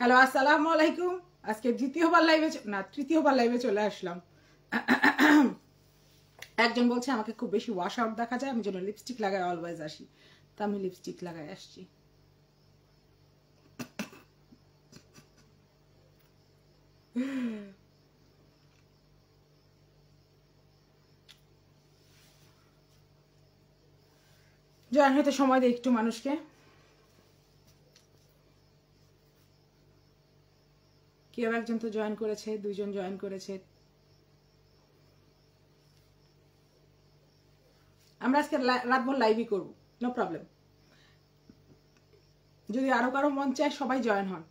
Hello, আসসালামু আলাইকুম। আজকে দ্বিতীয়বার লাইভে না তৃতীয়বার লাইভে চলে আসলাম। একজন বলছে আমাকে খুব বেশি ওয়াশ আউট দেখা যায়, আমি যেন লিপস্টিক লাগাই অলওয়েজ আসি। তা আমি লিপস্টিক লাগাই আসছি। জয়েন হতে সময় দেয় একটু মানুষকে। কেউ একজন তো জয়েন করেছে, দুইজন জয়েন করেছে। আমরা আজকে রাতভর লাইভই করবো, নো প্রবলেম। যদি আরো কারো মন চায় সবাই জয়েন হন।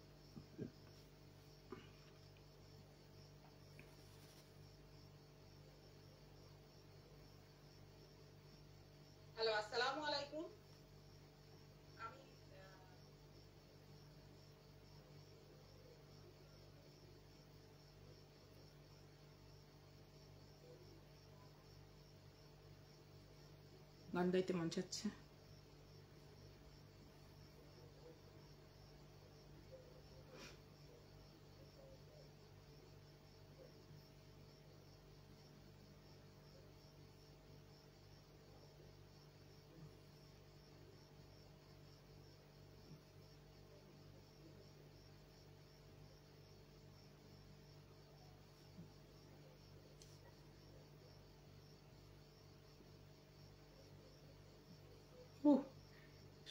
হ্যালো, আসসালামু আলাইকুম। গান গাইতে মন চাচ্ছে।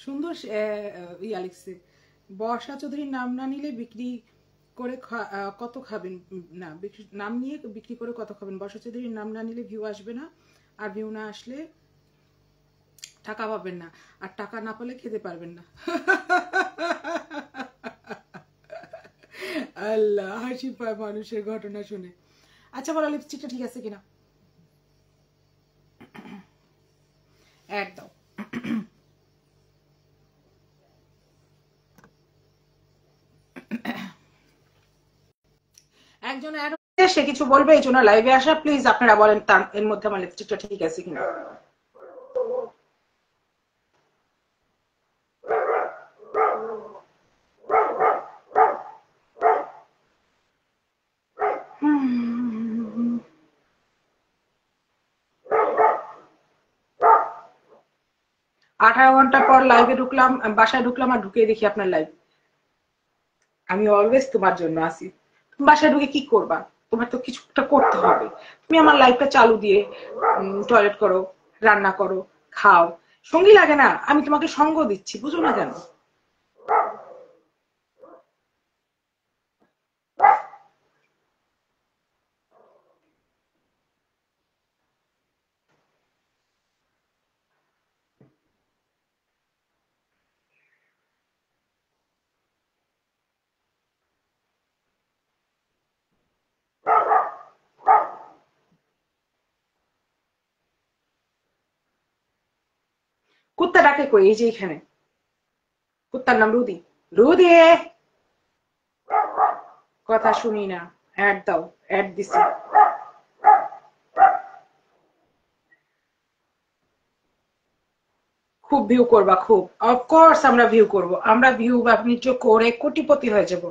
সুন্দর ইয়া লিখছে, বর্ষা চৌধুরীর নাম না নিলে বিক্রি করে কত খাবেন? না, নাম নিয়ে বিক্রি করে কত খাবেন? বর্ষা চৌধুরীর নাম না নিলে ভিউ আসবে না, আর ভিউ না আসলে টাকা পাবেন না, আর টাকা না পেলে খেতে পারবেন না। আল্লাহ, হাসি পায় মানুষের ঘটনা শুনে। আচ্ছা বলো, লিপস্টিকটা ঠিক আছে কিনা? একদম। একজন সে কিছু বলবে এই জন্য লাইভে আসা। প্লিজ আপনারা বলেন তার এর মধ্যে আমার লিপস্টিকটা ঠিক আছে কিনা। হুম, 18 ঘন্টা পর লাইভে ঢুকলাম, বাসায় ঢুকলাম আর ঢুকে দেখি আপনার লাইভ। আমি অলওয়েজ তোমার জন্য আসি। তুমি বাসায় ঢুকে কি করবা? তোমার তো কিছু একটা করতে হবে। তুমি আমার লাইভটা চালু দিয়ে টয়লেট করো, রান্না করো, খাও। সঙ্গী লাগে না? আমি তোমাকে সঙ্গ দিচ্ছি, বুঝো না কেন? কুত্তা ডাকে কই? এই যে এখানে কুত্তার নাম রুদি। রুদি, কথা শুনি না। অ্যাড দাও। অ্যাড দিছি। খুব ভিউ করবা, খুব। অফকোর্স আমরা ভিউ করব। আমরা ভিউ বাণিজ্য করে কোটিপতি হয়ে যাব।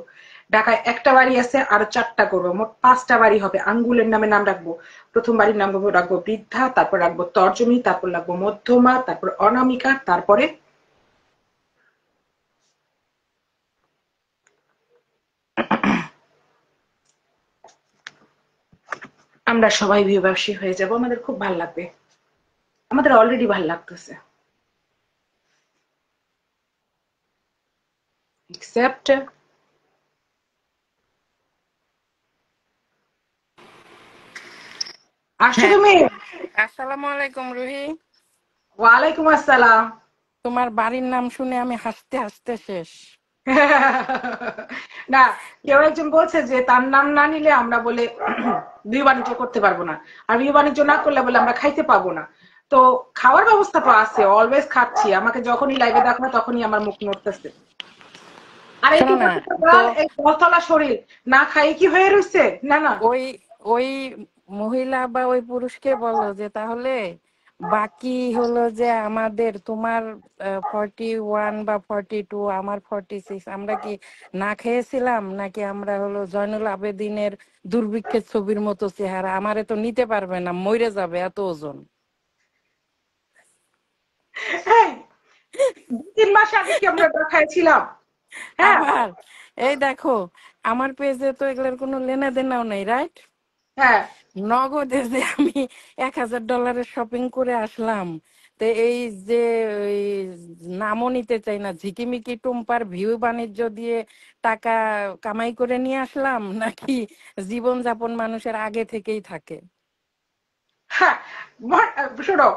ঢাকায় একটা বাড়ি আছে, আরো 4টা করবো, মোট 5টা বাড়ি হবে। আঙ্গুলের নামে নাম রাখবো। প্রথম বাড়ির নাম রাখবো বৃদ্ধা, তারপর রাখবো তর্জনী, তারপর রাখবো মধ্যমা, তারপর অনামিকা, তারপরে আমরা সবাই ভিউ ব্যবসায়ী হয়ে যাব। আমাদের খুব ভাল লাগবে। আমাদের অলরেডি ভাল লাগতেছে। এক্সেপ্ট আসছো হ্যাঁ, তুমি? আসসালামু আলাইকুম রুহি। ওয়ালাইকুম আসসালাম। তোমার বাড়ির নাম শুনে আমি হাসতে হাসতে শেষ। না, কেউ একজন বলছে যে তার নাম না নিলে আমরা বলে বিয়ে বাণিজ্য করতে পারবো না, আর বিয়ে বাণিজ্য না করলে বলে আমরা খাইতে পাবো না। তো খাওয়ার ব্যবস্থা তো আছে, অলওয়েজ খাচ্ছি। আমাকে যখনই লাইভে দেখো তখনই আমার মুখ নড়তেছে। আর এই শোনো না, টুকু তো এই দশতলা শরীর না খাই কি হয়ে রয়েছে? না না। ওই ওই মহিলা বা ওই পুরুষকে বলো যে তাহলে বাকি হলো যে আমাদের তোমার 41 বা 42, আমার 46, আমরা কি না খেয়েছিলাম নাকি আমরা হলো জয়নুল আবেদিনের দুর্ভিক্ষের ছবির মতো চেহারা? আমারে তো নিতে পারবে না, মরে যাবে এত ওজন। হ্যাঁ, 2-3 মাস আগে কি আমরা খাইছিলাম? হ্যাঁ। আবার এই দেখো, আমার পেজে তো এগুলোর কোনো লেনা দেনাও নেই, রাইট? হ্যাঁ। নগদে যে আমি $1000 শপিং করে আসলাম, তো এই যে ওই নামও নিতে চাই না, ঝিকিমিকি টুম্পার ভিউ বাণিজ্য দিয়ে টাকা কামাই করে নিয়ে আসলাম, নাকি জীবনযাপন মানুষের আগে থেকেই থাকে? হ্যাঁ, শোনো,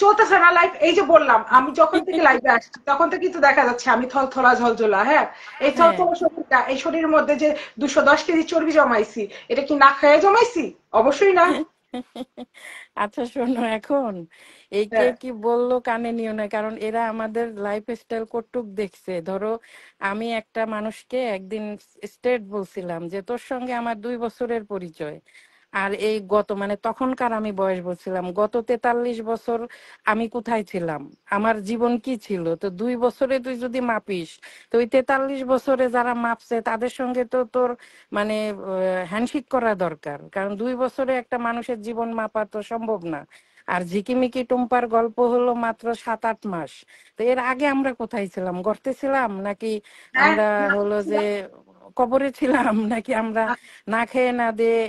চলতেছে না লাইফ। এই যে বললাম, আমি যখন থেকে লাইভে আসছি তখন থেকে তো দেখা যাচ্ছে আমি থলথলা ঝলঝলা। হ্যাঁ, এই হ্যাঁ। থলথলা শরীরটা, এই শরীরের মধ্যে যে 210 কেজি চর্বি জমাইছি, এটা কি না খেয়ে জমাইছি? অবশ্যই না। আচ্ছা শোনো, এখন এই কে হ্যাঁ। কি বললো কানে নিও না, কারণ এরা আমাদের লাইফ স্টাইল কটুক দেখছে। ধরো আমি একটা মানুষকে একদিন স্ট্রেট বলছিলাম যে তোর সঙ্গে আমার 2 বছরের পরিচয়, আর এই গত মানে তখনকার আমি বয়স বলছিলাম, গত 43 বছর আমি কোথায় ছিলাম, আমার জীবন কি ছিল। তো 2 বছরে তুই যদি মাপিস, তো ওই 43 বছরে যারা মাপছে তাদের সঙ্গে তো তোর মানে হ্যান্ডশেক করা দরকার, কারণ 2 বছরে একটা মানুষের জীবন মাপা তো সম্ভব না। আর ঝিকিমিকি টুম্পার গল্প হলো মাত্র 7-8 মাস। তো এর আগে আমরা কোথায় ছিলাম? গর্তে ছিলাম নাকি হ্যাঁ, আমরা না হলো যে করছিলাম। কবরে ছিলাম নাকি আমরা না খেয়ে না দিয়ে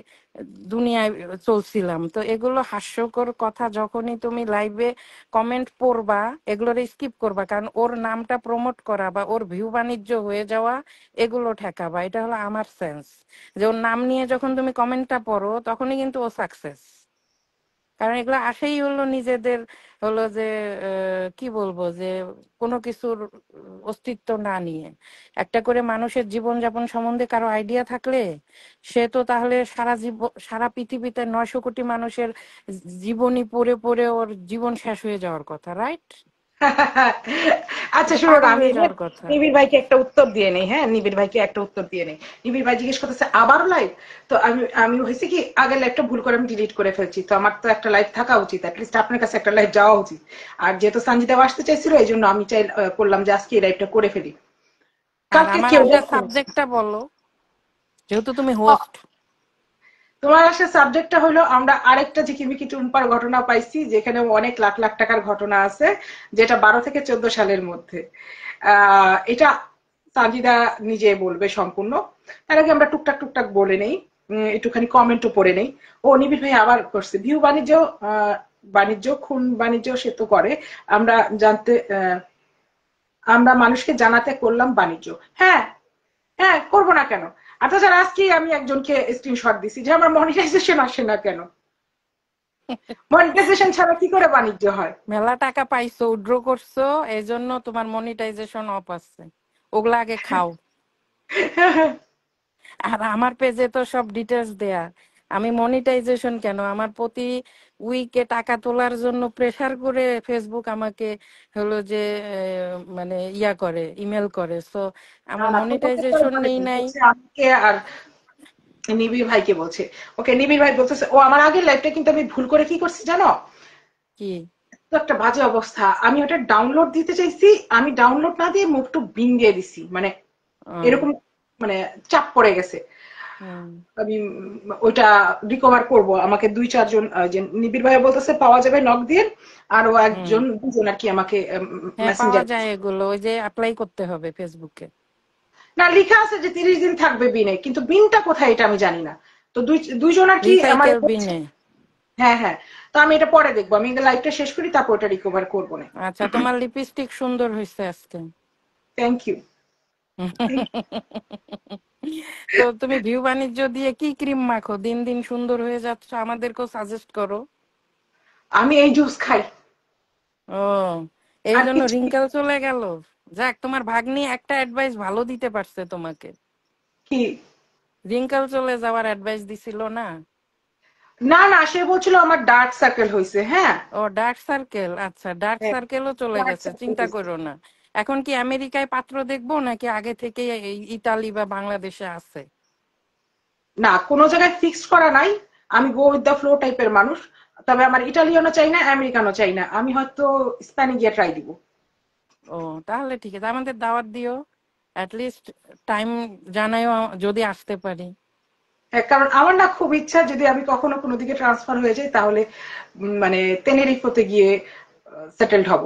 দুনিয়ায় চলছিলাম? তো এগুলো হাস্যকর কথা যখনই তুমি লাইভে কমেন্ট পড়বা, এগুলোর স্কিপ করবা, কারণ ওর নামটা প্রমোট করা বা ওর ভিউ বাণিজ্য হয়ে যাওয়া, এগুলো ঠেকাবা। এটা হলো আমার সেন্স, যে ওর নাম নিয়ে যখন তুমি কমেন্টটা পড়ো তখনই কিন্তু ও সাকসেস। কারণ এগুলো আসেই হলো নিজেদের হলো যে কি বলবো, যে কোনো কিছুর অস্তিত্ব না নিয়ে একটা করে মানুষের জীবনযাপন সম্বন্ধে কারো আইডিয়া থাকলে সে তো তাহলে সারা জীবন, সারা পৃথিবীতে 900 কোটি মানুষের জীবনী পড়ে পড়ে ওর জীবন শেষ হয়ে যাওয়ার কথা, রাইট? আচ্ছা, শুনুন, পাগল আমি হয়ে যাওয়ার কথা। নিবিড় ভাইকে একটা উত্তর দিয়ে নেই। হ্যাঁ, নিবিড় ভাইকে একটা উত্তর দিয়ে নেই। নিবিড় ভাই জিজ্ঞেস করতেছে আবারও লাইভ। তো আমি আমি হয়েছে কি, আগের লাইভটা ভুল করে আমি ডিলিট করে ফেলছি। তো আমার তো একটা লাইভ থাকা উচিত, অ্যাটলিস্ট আপনার কাছে একটা লাইভ যাওয়া উচিত। আর যেহেতু সঞ্জিতাও আসতে চাইছিল, এই জন্য আমি চাই করলাম যে আজকে এই লাইভটা করে ফেলি। আর কালকে আমার কেউ আজকে দেখো। সাবজেক্টটা বলো, যেহেতু তুমি হোস্ট। তোমার আসলে সাবজেক্টটা হলো, আমরা আরেকটা ঝিকিমিকি টুম্পার ঘটনা পাইছি, যেখানে অনেক লাখ লাখ টাকার ঘটনা আছে, যেটা 12 থেকে 14 সালের মধ্যে। এটা সাজিদা নিজে বলবে সম্পূর্ণ। তার আগে আমরা টুকটাক টুকটাক বলে নেই, একটুখানি কমেন্টও পড়ে নেই। ও নিবিড় ভাই আবার করছে ভিউ বাণিজ্য, বাণিজ্য খুন বাণিজ্য সে তো করে। আমরা জানতে আমরা মানুষকে জানাতে করলাম বাণিজ্য। হ্যাঁ, হ্যাঁ, করবো না কেন? আর তাছাড়া আজকে আমি একজনকে স্ক্রিনশট দিছি যে আমার মনিটাইজেশন আসে না কেন। মনিটাইজেশন ছাড়া কি করে বাণিজ্য হয়? মেলা টাকা পাইছো, উইথড্র করছো, এই জন্য তোমার মনিটাইজেশন অফ আছে। ওগুলা আগে খাও। আর আমার পেজে তো সব ডিটেলস দেয়া। আমি মনিটাইজেশন কেন, আমার প্রতি উইকে টাকা তোলার জন্য প্রেসার করে ফেসবুক আমাকে হলো যে মানে ইয়া করে, ইমেল করে। সো না, আমার না, তোমাকে করে মনিটাইজেশন নেই বলেনি, নাই। বলছে আমাকে আর নিবিড় ভাইকে বলছে। ওকে, নিবিড় ভাই বলতেছে ও আমার আগের লাইফটা কিন্তু আমি ভুল করে কি করছি জানো? কি? তো একটা বাজে অবস্থা, আমি ওটা ডাউনলোড দিতে চাইছি, আমি ডাউনলোড না দিয়ে মুভ টু বিন দিয়ে দিছি, মানে ও, এরকম, মানে চাপ পড়ে গেছে। হুম। আমি ওইটা রিকভার করব, আমাকে 2-4 জন, যে নিবিড় ভাই বলতেছে পাওয়া যাবে নক দিয়ে, আরো হুম। একজন দুজন আর কি আমাকে হ্যাঁ, পাওয়া মেসেঞ্জার। যায় এগুলো, ওই যে অ্যাপ্লাই করতে হবে ফেসবুকে। না, লেখা আছে যে 30 দিন থাকবে বিনে, কিন্তু বিনটা কোথায় এটা আমি জানি না। তো দুইজন আর কি আমার। রিসাইকেল বিনে। হ্যাঁ, হ্যাঁ। তো আমি এটা পরে দেখবো, আমি লাইভটা শেষ করি, তারপর ওটা রিকভার করবো না। আচ্ছা, তোমার লিপস্টিক সুন্দর হয়েছে আজকে। Thank you. তো তুমি ভিউ বাণিজ্য দিয়ে কি ক্রিম মাখো? দিন দিন সুন্দর হয়ে যাচ্ছ, আমাদেরকেও সাজেস্ট করো। আমি এই জুস খাই। ও, এই আর জন্য কিছু রিঙ্কেল চলে গেল। যাক, তোমার ভাগ্নি একটা অ্যাডভাইস ভালো দিতে পারছে তোমাকে। কি? রিঙ্কেল চলে যাওয়ার অ্যাডভাইস দিছিল না? না, না, সে বলছিল আমার ডার্ক সার্কেল হয়েছে। হ্যাঁ। ও, ডার্ক সার্কেল। আচ্ছা, ডার্ক হ্যাঁ, সার্কেলও চলে ডার্ক গেছে, সার্কেল চিন্তা হয়েছে। করো না। এখন কি আমেরিকায় পাত্র দেখবো নাকি আগে থেকে ইতালি বা বাংলাদেশে আছে? না, কোনো জায়গায় ফিক্সড করা নাই। আমি গো উইথ দ্য ফ্লো টাইপের মানুষ। তবে আমার ইটালিয়ানও চাই না, আমেরিকানও চাই না, আমি হয়তো স্প্যানে গিয়ে ট্রাই দিব। ও তাহলে ঠিক আছে, আমাদের দাওয়াত দিও, অ্যাট লিস্ট টাইম জানাইও যদি আসতে পারি। হ্যাঁ, কারণ আমার না খুব ইচ্ছা যদি আমি কখনো কোনো দিকে ট্রান্সফার হয়ে যাই তাহলে মানে তেনেরিফোতে গিয়ে সেটেলড হব।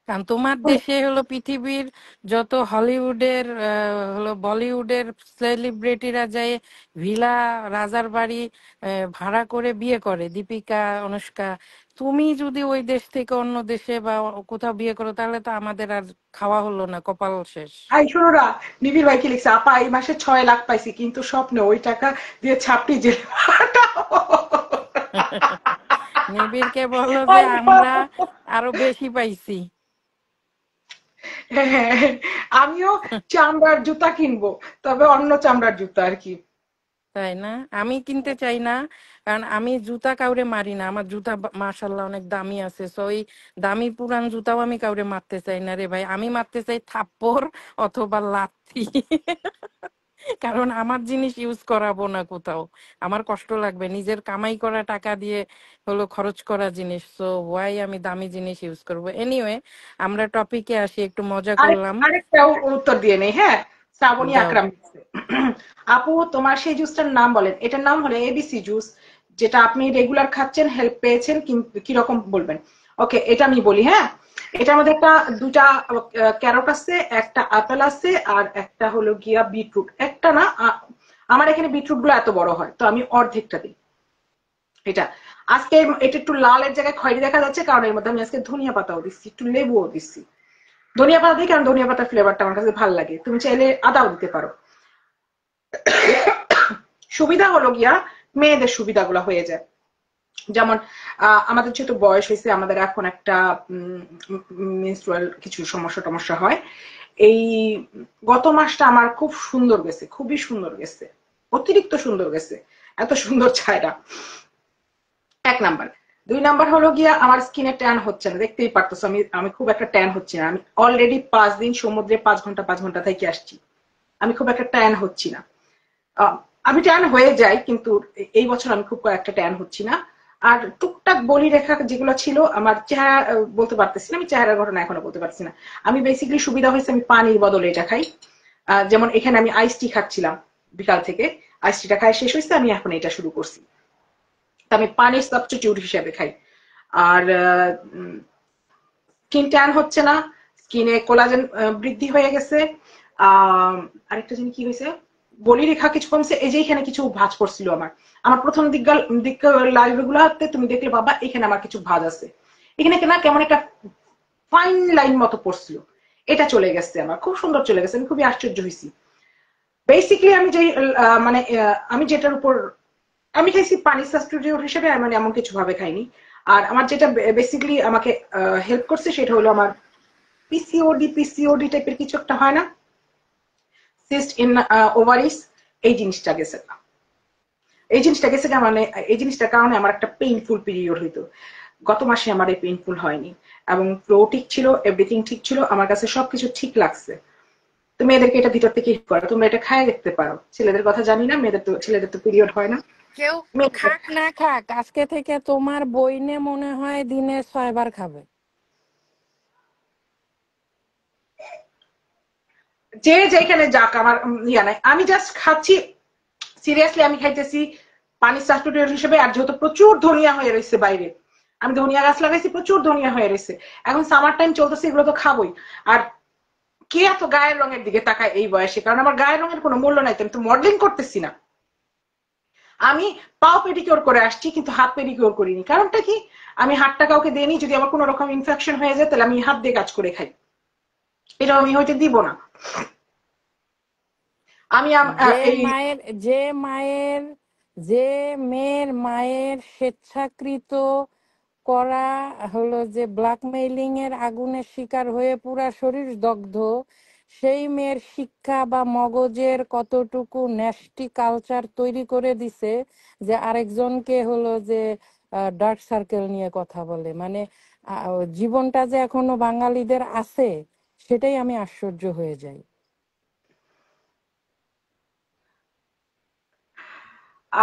কারণ তোমার দেশে হলো পৃথিবীর যত হলিউডের হলো বলিউডের সেলিব্রিটিরা যায় ভিলা, রাজার বাড়ি ভাড়া করে বিয়ে করে, দীপিকা, অনুষ্কা। তুমি যদি ওই দেশ থেকে অন্য দেশে বা কোথাও বিয়ে করো তাহলে তো আমাদের আর খাওয়া হলো না, কপাল শেষ। আই শোনো না, নিবিড় ভাই কি লিখছে, আপা এই মাসে 6 লাখ পাইছি কিন্তু স্বপ্নে ওই টাকা দিয়ে ছাপড়ি জেলে পাঠাবো। নিবিড়কে বলো যে আমরা আরো বেশি পাইছি। হ্যাঁ, আমিও চামড়ার জুতা কিনবো, তবে অন্য চামড়ার জুতা আর কি। তাই না? আমি কিনতে চাই না, কারণ আমি জুতা কাউরে মারি না, আমার জুতা মাশাল্লাহ অনেক দামি আছে, সো ওই দামি পুরান জুতাও আমি কাউরে মারতে চাই না রে ভাই, আমি মারতে চাই থাপ্পড় অথবা লাথি। কারণ আমার জিনিস ইউজ করাবো না কোথাও, আমার কষ্ট লাগবে, নিজের কামাই করা টাকা দিয়ে হলো খরচ করা জিনিস, সো ওয়াই আমি দামি জিনিস ইউজ করবো। এনিওয়ে, আমরা টপিকে আসি, একটু মজা করলাম। আরেকটা উত্তর দিয়ে নেই, হ্যাঁ। শ্রাবণী দাও। আকরাম লিখছে, আপু তোমার সেই জুসটার নাম বলেন, এটার নাম হলো এবিসি জুস, যেটা আপনি রেগুলার খাচ্ছেন, হেল্প পেয়েছেন, কিরকম বলবেন? ওকে, এটা আমি বলি, হ্যাঁ। এটার মধ্যে দুটা ক্যারট আছে, একটা আপেল আছে, আর একটা হলো গিয়া বিটরুট, একটা না আমার এখানে বিটরুট গুলো এত বড় হয় তো আমি অর্ধেকটা দিই। এটা আজকে এটা একটু লালের জায়গায় খয়েরি দেখা যাচ্ছে কারণ এর মধ্যে আমি আজকে ধনিয়া পাতাও দিচ্ছি, একটু লেবুও দিচ্ছি। ধনিয়া পাতা দিই কারণ ধনিয়া পাতার ফ্লেভারটা আমার কাছে ভালো লাগে, তুমি চাইলে আদাও দিতে পারো। সুবিধা হলো গিয়া মেয়েদের সুবিধাগুলো হয়ে যায়, যেমন আমাদের যেহেতু বয়স হয়েছে, আমাদের এখন একটা মেনস্ট্রুয়াল কিছু সমস্যা টমস্যা হয়। এই গত মাসটা আমার খুব সুন্দর গেছে, খুবই সুন্দর গেছে, অতিরিক্ত সুন্দর গেছে, এত সুন্দর ছায়টা। এক নাম্বার। দুই নাম্বার হলো গিয়া আমার স্কিনে ট্যান হচ্ছে না, দেখতেই পারতেছো আমি আমি খুব একটা ট্যান হচ্ছে না, আমি অলরেডি 5 দিন সমুদ্রে 5 ঘন্টা 5 ঘন্টা থেকে আসছি, আমি খুব একটা ট্যান হচ্ছি না। আহ, আমি ট্যান হয়ে যাই কিন্তু এই বছর আমি খুব একটা ট্যান হচ্ছি না। আর টুকটাক বলি রেখা যেগুলো ছিল আমার চেহারা, বলতে পারতেছি না, আমি চেহারার ঘটনা এখনো বলতে পারছি না। আমি বেসিক্যালি সুবিধা হয়েছে আমি পানির বদলে এটা খাই। যেমন এখানে আমি আইস টি খাচ্ছিলাম বিকাল থেকে, আইস টিটা খাই শেষ হয়েছে, আমি এখন এটা শুরু করছি। তা আমি পানির সাবস্টিটিউট হিসেবে খাই। আর স্কিন ট্যান হচ্ছে না, স্কিনে কোলাজেন বৃদ্ধি হয়ে গেছে। আহ আরেকটা জিনিস কি হয়েছে, বলিরেখা কিছু কমছে, এই যে এখানে কিছু ভাঁজ পড়ছিল আমার, আমার প্রথম দিক লাইভ গুলাতে তুমি দেখলে বাবা এখানে আমার কিছু ভাঁজ আছে, এখানে কেনা কেমন একটা ফাইন লাইন মতো পড়ছিল, এটা চলে গেছে, আমার খুব সুন্দর চলে গেছে, আমি খুবই আশ্চর্য হয়েছি। বেসিক্যালি আমি যে মানে আমি যেটার উপর আমি খাইছি পানি সাবস্টিটিউট হিসেবে, মানে এমন কিছু ভাবে খাইনি। আর আমার যেটা বেসিক্যালি আমাকে হেল্প করছে সেটা হলো আমার পিসিওডি টাইপের কিছু একটা হয় না, সিস্ট ইন ওভারিস, এই জিনিসটা গেছে না। এই জিনিসটা গেছে না, মানে এই জিনিসটার কারণে আমার একটা পেইনফুল পিরিয়ড হইতো, গত মাসে আমার এই পেইনফুল হয়নি, এবং ফ্লো ঠিক ছিল, এভরিথিং ঠিক ছিল, আমার কাছে সবকিছু ঠিক লাগছে। তো মেয়েদেরকে এটা ভিতর থেকে হিট করো, তোমরা এটা খায় দেখতে পারো, ছেলেদের কথা জানি না, ছেলেদের তো পিরিয়ড হয় না। কেউ খাক না খাক, আজকে থেকে তোমার বইনে মনে হয় দিনে 6 বার খাবে। যে যেখানে যাক, আমার ইয়া নাই, আমি জাস্ট খাচ্ছি, সিরিয়াসলি আমি খাইতেছি পানি সাবস্টিটিউট হিসেবে। আর যেহেতু প্রচুর ধনিয়া হয়ে রয়েছে বাইরে, আমি ধনিয়া গাছ লাগাইছি, প্রচুর ধনিয়া হয়ে রয়েছে, এখন সামার টাইম চলতেছে, এগুলো তো খাবোই। আর কে এত গায়ের রঙের দিকে তাকায় এই বয়সে, কারণ আমার গায়ের রঙের কোনো মূল্য নাই, তো আমি তো মডেলিং করতেছি না। আমি পাও পেডিকিওর করে আসছি কিন্তু হাত পেডিকিওর করিনি, কারণটা কি, আমি হাতটা কাউকে দেইনি, যদি আমার কোনো রকম ইনফেকশন হয়ে যায় তাহলে আমি হাত দিয়ে কাজ করে খাই, এটা আমি হইতে দিব না। আমি যে এই মায়ের যে মায়ের যে মেয়ের মায়ের স্বেচ্ছাকৃত করা হলো যে ব্ল্যাকমেইলিং এর আগুনের শিকার হয়ে পুরা শরীর দগ্ধ, সেই মেয়ের শিক্ষা বা মগজের কতটুকু ন্যাস্টি কালচার তৈরি করে দিছে যে আরেকজনকে হলো যে ডার্ক সার্কেল নিয়ে কথা বলে, মানে জীবনটা যে এখনো বাঙালিদের আছে, সেটাই আমি আশ্চর্য হয়ে যাই।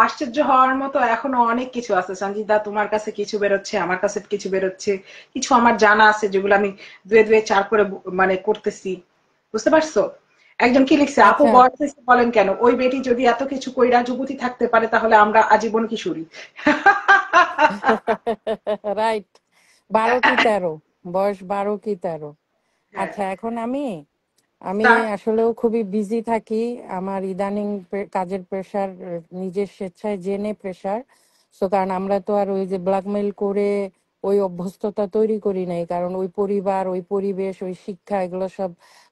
আশ্চর্য হওয়ার মতো এখনো অনেক কিছু আছে সঞ্জিদা, তোমার কাছে কিছু বেরোচ্ছে, আমার কাছে কিছু বেরোচ্ছে, কিছু আমার জানা আছে যেগুলো আমি দুয়ে দুয়ে চার করে মানে করতেছি, বুঝতে পারছো? একজন কি লিখছে, আপু আচ্ছা। বয়স হয়েছে বলেন কেন, ওই বেটি যদি এত কিছু কইরা যুবতী থাকতে পারে তাহলে আমরা আজীবন কিশোরী। রাইট। 12 কি 13, বয়স 12 কি 13। হ্যাঁ। আচ্ছা, এখন আমি আমি তা আসলেও খুবই বিজি থাকি। আমার ইদানিং কাজের প্রেশার, নিজের স্বেচ্ছায় জেনে প্রেশার। সো কারণ আমরা তো আর ওই যে ব্ল্যাকমেইল করে ওই অভ্যস্ততা তৈরি করি নাই, কারণ ওই পরিবার, ওই পরিবেশ, ওই শিক্ষা, এগুলো সব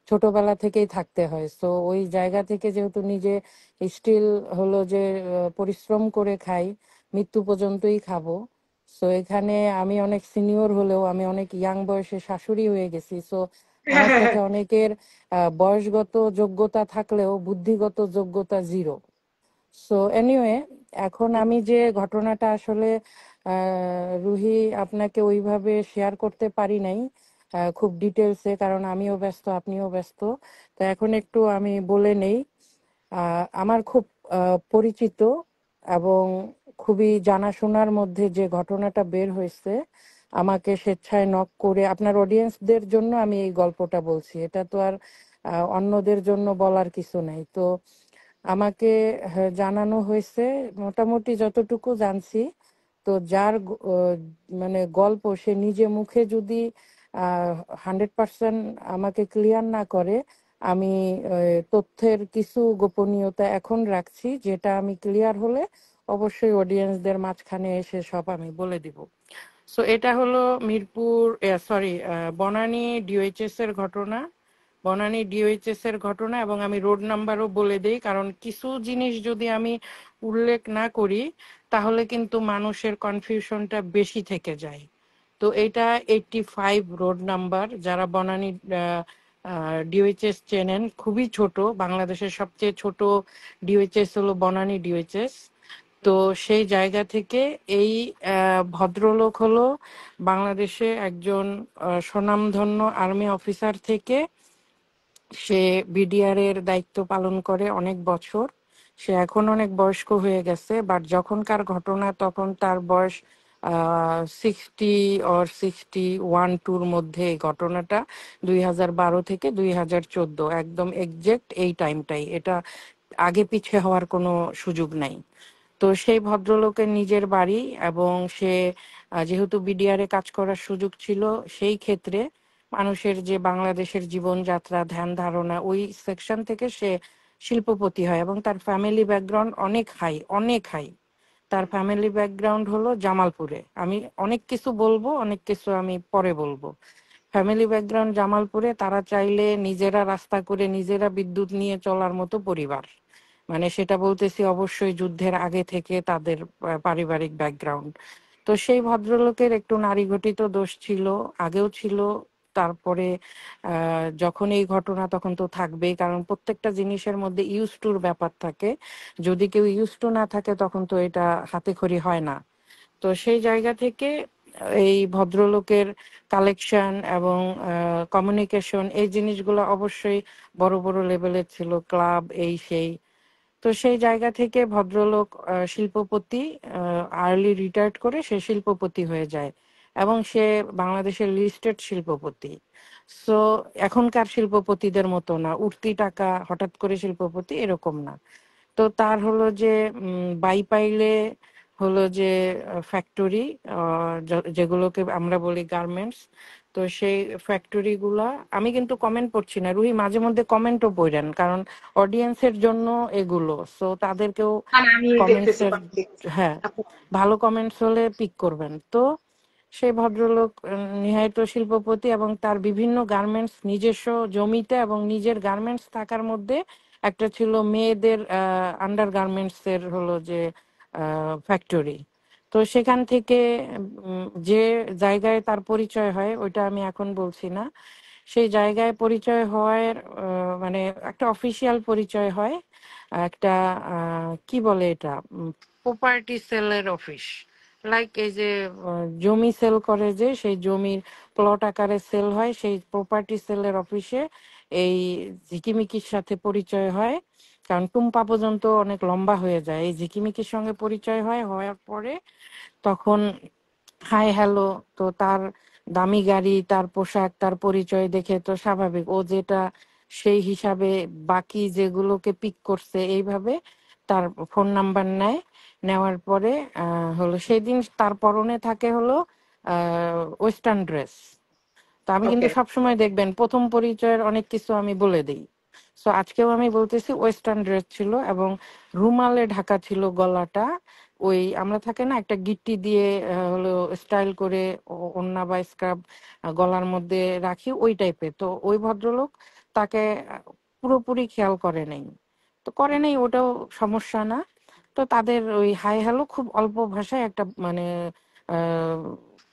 ছোটবেলা থেকেই থাকতে হয়। সো ওই জায়গা থেকে যেহেতু নিজে স্টিল হলো যে পরিশ্রম করে খাই, মৃত্যু পর্যন্তই খাবো। সো এখানে আমি অনেক সিনিয়র হলেও আমি অনেক ইয়াং বয়সে শাশুড়ি হয়ে গেছি। সো আমার সাথে অনেকের বয়সগত যোগ্যতা থাকলেও বুদ্ধিগত যোগ্যতা জিরো। সো এনিওয়ে, এখন আমি যে ঘটনাটা আসলে রুহি আপনাকে ওইভাবে শেয়ার করতে পারি নাই খুব ডিটেলসে, কারণ আমিও ব্যস্ত, আপনিও ব্যস্ত। তো এখন একটু আমি বলে নেই। আমার খুব পরিচিত এবং খুবই জানাশোনার মধ্যে যে ঘটনাটা বের হয়েছে, আমাকে স্বেচ্ছায় নক করে, আপনার অডিয়েন্সদের জন্য আমি এই গল্পটা বলছি, এটা তো আর অন্যদের জন্য বলার কিছু নাই। তো আমাকে জানানো হয়েছে, মোটামুটি যতটুকু জানছি, তো যার মানে গল্প সে নিজে মুখে যদি 100% আমাকে ক্লিয়ার না করে, আমি তথ্যের কিছু গোপনীয়তা এখন রাখছি, যেটা আমি ক্লিয়ার হলে অবশ্যই অডিয়েন্সদের মাঝখানে এসে সব আমি বলে দিব। সো এটা হলো মিরপুর, সরি, বনানী ডিওএইচএস এর ঘটনা। বনানী ডিওএইচএস এর ঘটনা, এবং আমি রোড নাম্বারও বলে দেই, কারণ কিছু জিনিস যদি আমি উল্লেখ না করি তাহলে কিন্তু মানুষের কনফিউশনটা বেশি থেকে যায়। তো এটা 85 রোড নাম্বার। যারা বনানী ডিওএইচএস চেনেন, খুবই ছোট, বাংলাদেশের সবচেয়ে ছোট ডিওএইচএস হলো বনানী ডিওএইচএস। তো সেই জায়গা থেকে এই ভদ্রলোক হলো বাংলাদেশে একজন স্বনামধন্য আর্মি অফিসার থেকে সে বিডিআর এর দায়িত্ব পালন করে অনেক বছর। সে এখন অনেক বয়স্ক হয়ে গেছে, বাট যখনকার ঘটনা তখন তার বয়স 60 or 61-2 মধ্যে এই ঘটনাটা। 2012 থেকে 2014, একদম এক্সাক্ট এই টাইমটাই। এটা আগে পিছে হওয়ার কোনো সুযোগ নাই। তো সেই ভদ্রলোকের নিজের বাড়ি, এবং সে যেহেতু বিডিআর এ কাজ করার সুযোগ ছিল, সেই ক্ষেত্রে মানুষের যে বাংলাদেশের জীবনযাত্রা, ধ্যান ধারণা, ওই সেকশন থেকে সে শিল্পপতি হয়, এবং তার ফ্যামিলি ব্যাকগ্রাউন্ড অনেক হাই, অনেক হাই। তার ফ্যামিলি ব্যাকগ্রাউন্ড হলো জামালপুরে। আমি অনেক কিছু বলবো, অনেক কিছু আমি পরে বলবো। ফ্যামিলি ব্যাকগ্রাউন্ড জামালপুরে। তারা চাইলে নিজেরা রাস্তা করে, নিজেরা বিদ্যুৎ নিয়ে চলার মতো পরিবার। মানে সেটা বলতেছি অবশ্যই যুদ্ধের আগে থেকে তাদের পারিবারিক ব্যাকগ্রাউন্ড। তো সেই ভদ্রলোকের একটু নারী ঘটিত দোষ ছিল, আগেও ছিল। তারপরে যখন এই ঘটনা, তখন তো থাকবেই, কারণ প্রত্যেকটা জিনিসের মধ্যে ইউজ টুর ব্যাপার থাকে। যদি কেউ ইউজ টু না থাকে তখন তো এটা হাতে খড়ি হয় না। তো সেই জায়গা থেকে এই ভদ্রলোকের কালেকশন এবং কমিউনিকেশন, এই জিনিসগুলো অবশ্যই বড় বড় লেভেলের ছিল, ক্লাব এই সেই। তো সেই জায়গা থেকে ভদ্রলোক শিল্পপতি, আর্লি রিটায়ার্ড করে সে শিল্পপতি হয়ে যায়, এবং সে বাংলাদেশের লিস্টেড শিল্পপতি। সো এখনকার শিল্পপতিদের মতো না, উঠতি টাকা হঠাৎ করে শিল্পপতি, এরকম না। তো তার হলো যে বাইপাইলে হলো যে ফ্যাক্টরি, যেগুলোকে আমরা বলি গার্মেন্টস। তো সেই ফ্যাক্টরি গুলা, আমি কিন্তু কমেন্ট পড়ছি না রুহি, মাঝে মধ্যে কমেন্টও পড়েন, কারণ অডিয়েন্সের জন্য এগুলো। সো তাদেরকেও না, না, আমি কমেন্টস দেখতেছি এর, comment দেখতেছি। হ্যাঁ, আপু, ভালো কমেন্টস হলে পিক করবেন। তো সেই ভদ্রলোক নিহায়ত শিল্পপতি, এবং তার বিভিন্ন গার্মেন্টস নিজস্ব জমিতে, এবং নিজের গার্মেন্টস থাকার মধ্যে একটা ছিল মেয়েদের আন্ডার গার্মেন্টস এর হলো যে ফ্যাক্টরি। তো সেখান থেকে যে জায়গায় তার পরিচয় হয় ওইটা আমি এখন বলছি না। সেই জায়গায় পরিচয় হওয়ার মানে একটা অফিসিয়াল পরিচয় হয়, একটা কি বলে এটা, প্রপার্টি সেলের অফিস। লাইক এই যে জমি সেল করে, যে সেই জমির প্লট আকারে সেল হয়, সেই প্রপার্টি সেলের অফিসে এই ঝিকিমিকির সাথে পরিচয় হয়। কারণ টুম্পা পর্যন্ত অনেক লম্বা হয়ে যায়। এই ঝিকিমিকির সঙ্গে পরিচয় হওয়ার পরে তখন হাই হ্যালো, তো তার দামি গাড়ি, তার পোশাক, তার পরিচয় দেখে তো স্বাভাবিক ও যেটা সেই হিসাবে বাকি যেগুলোকে পিক করছে এইভাবে তার ফোন নাম্বার নেয়। নেওয়ার পরে হলো সেই দিন তার পরনে থাকে হলো ওয়েস্টার্ন ড্রেস। তো আমি কিন্তু ওকে। সবসময় দেখবেন প্রথম পরিচয়ের অনেক কিছু আমি বলে দিই। সো আজকেও আমি বলতেছি ওয়েস্টার্ন ড্রেস ছিল এবং রুমালে ঢাকা ছিল গলাটা। ওই আমরা থাকে না একটা গিট্টি দিয়ে হলো স্টাইল করে ওড়না বা স্কার্ফ গলার মধ্যে রাখি ওই টাইপের। তো ওই ভদ্রলোক তাকে পুরোপুরি খেয়াল করে নাই। তো করে নাই ওটাও সমস্যা না। তো তাদের ওই হাই হ্যালো খুব অল্প ভাষায় একটা মানে আহ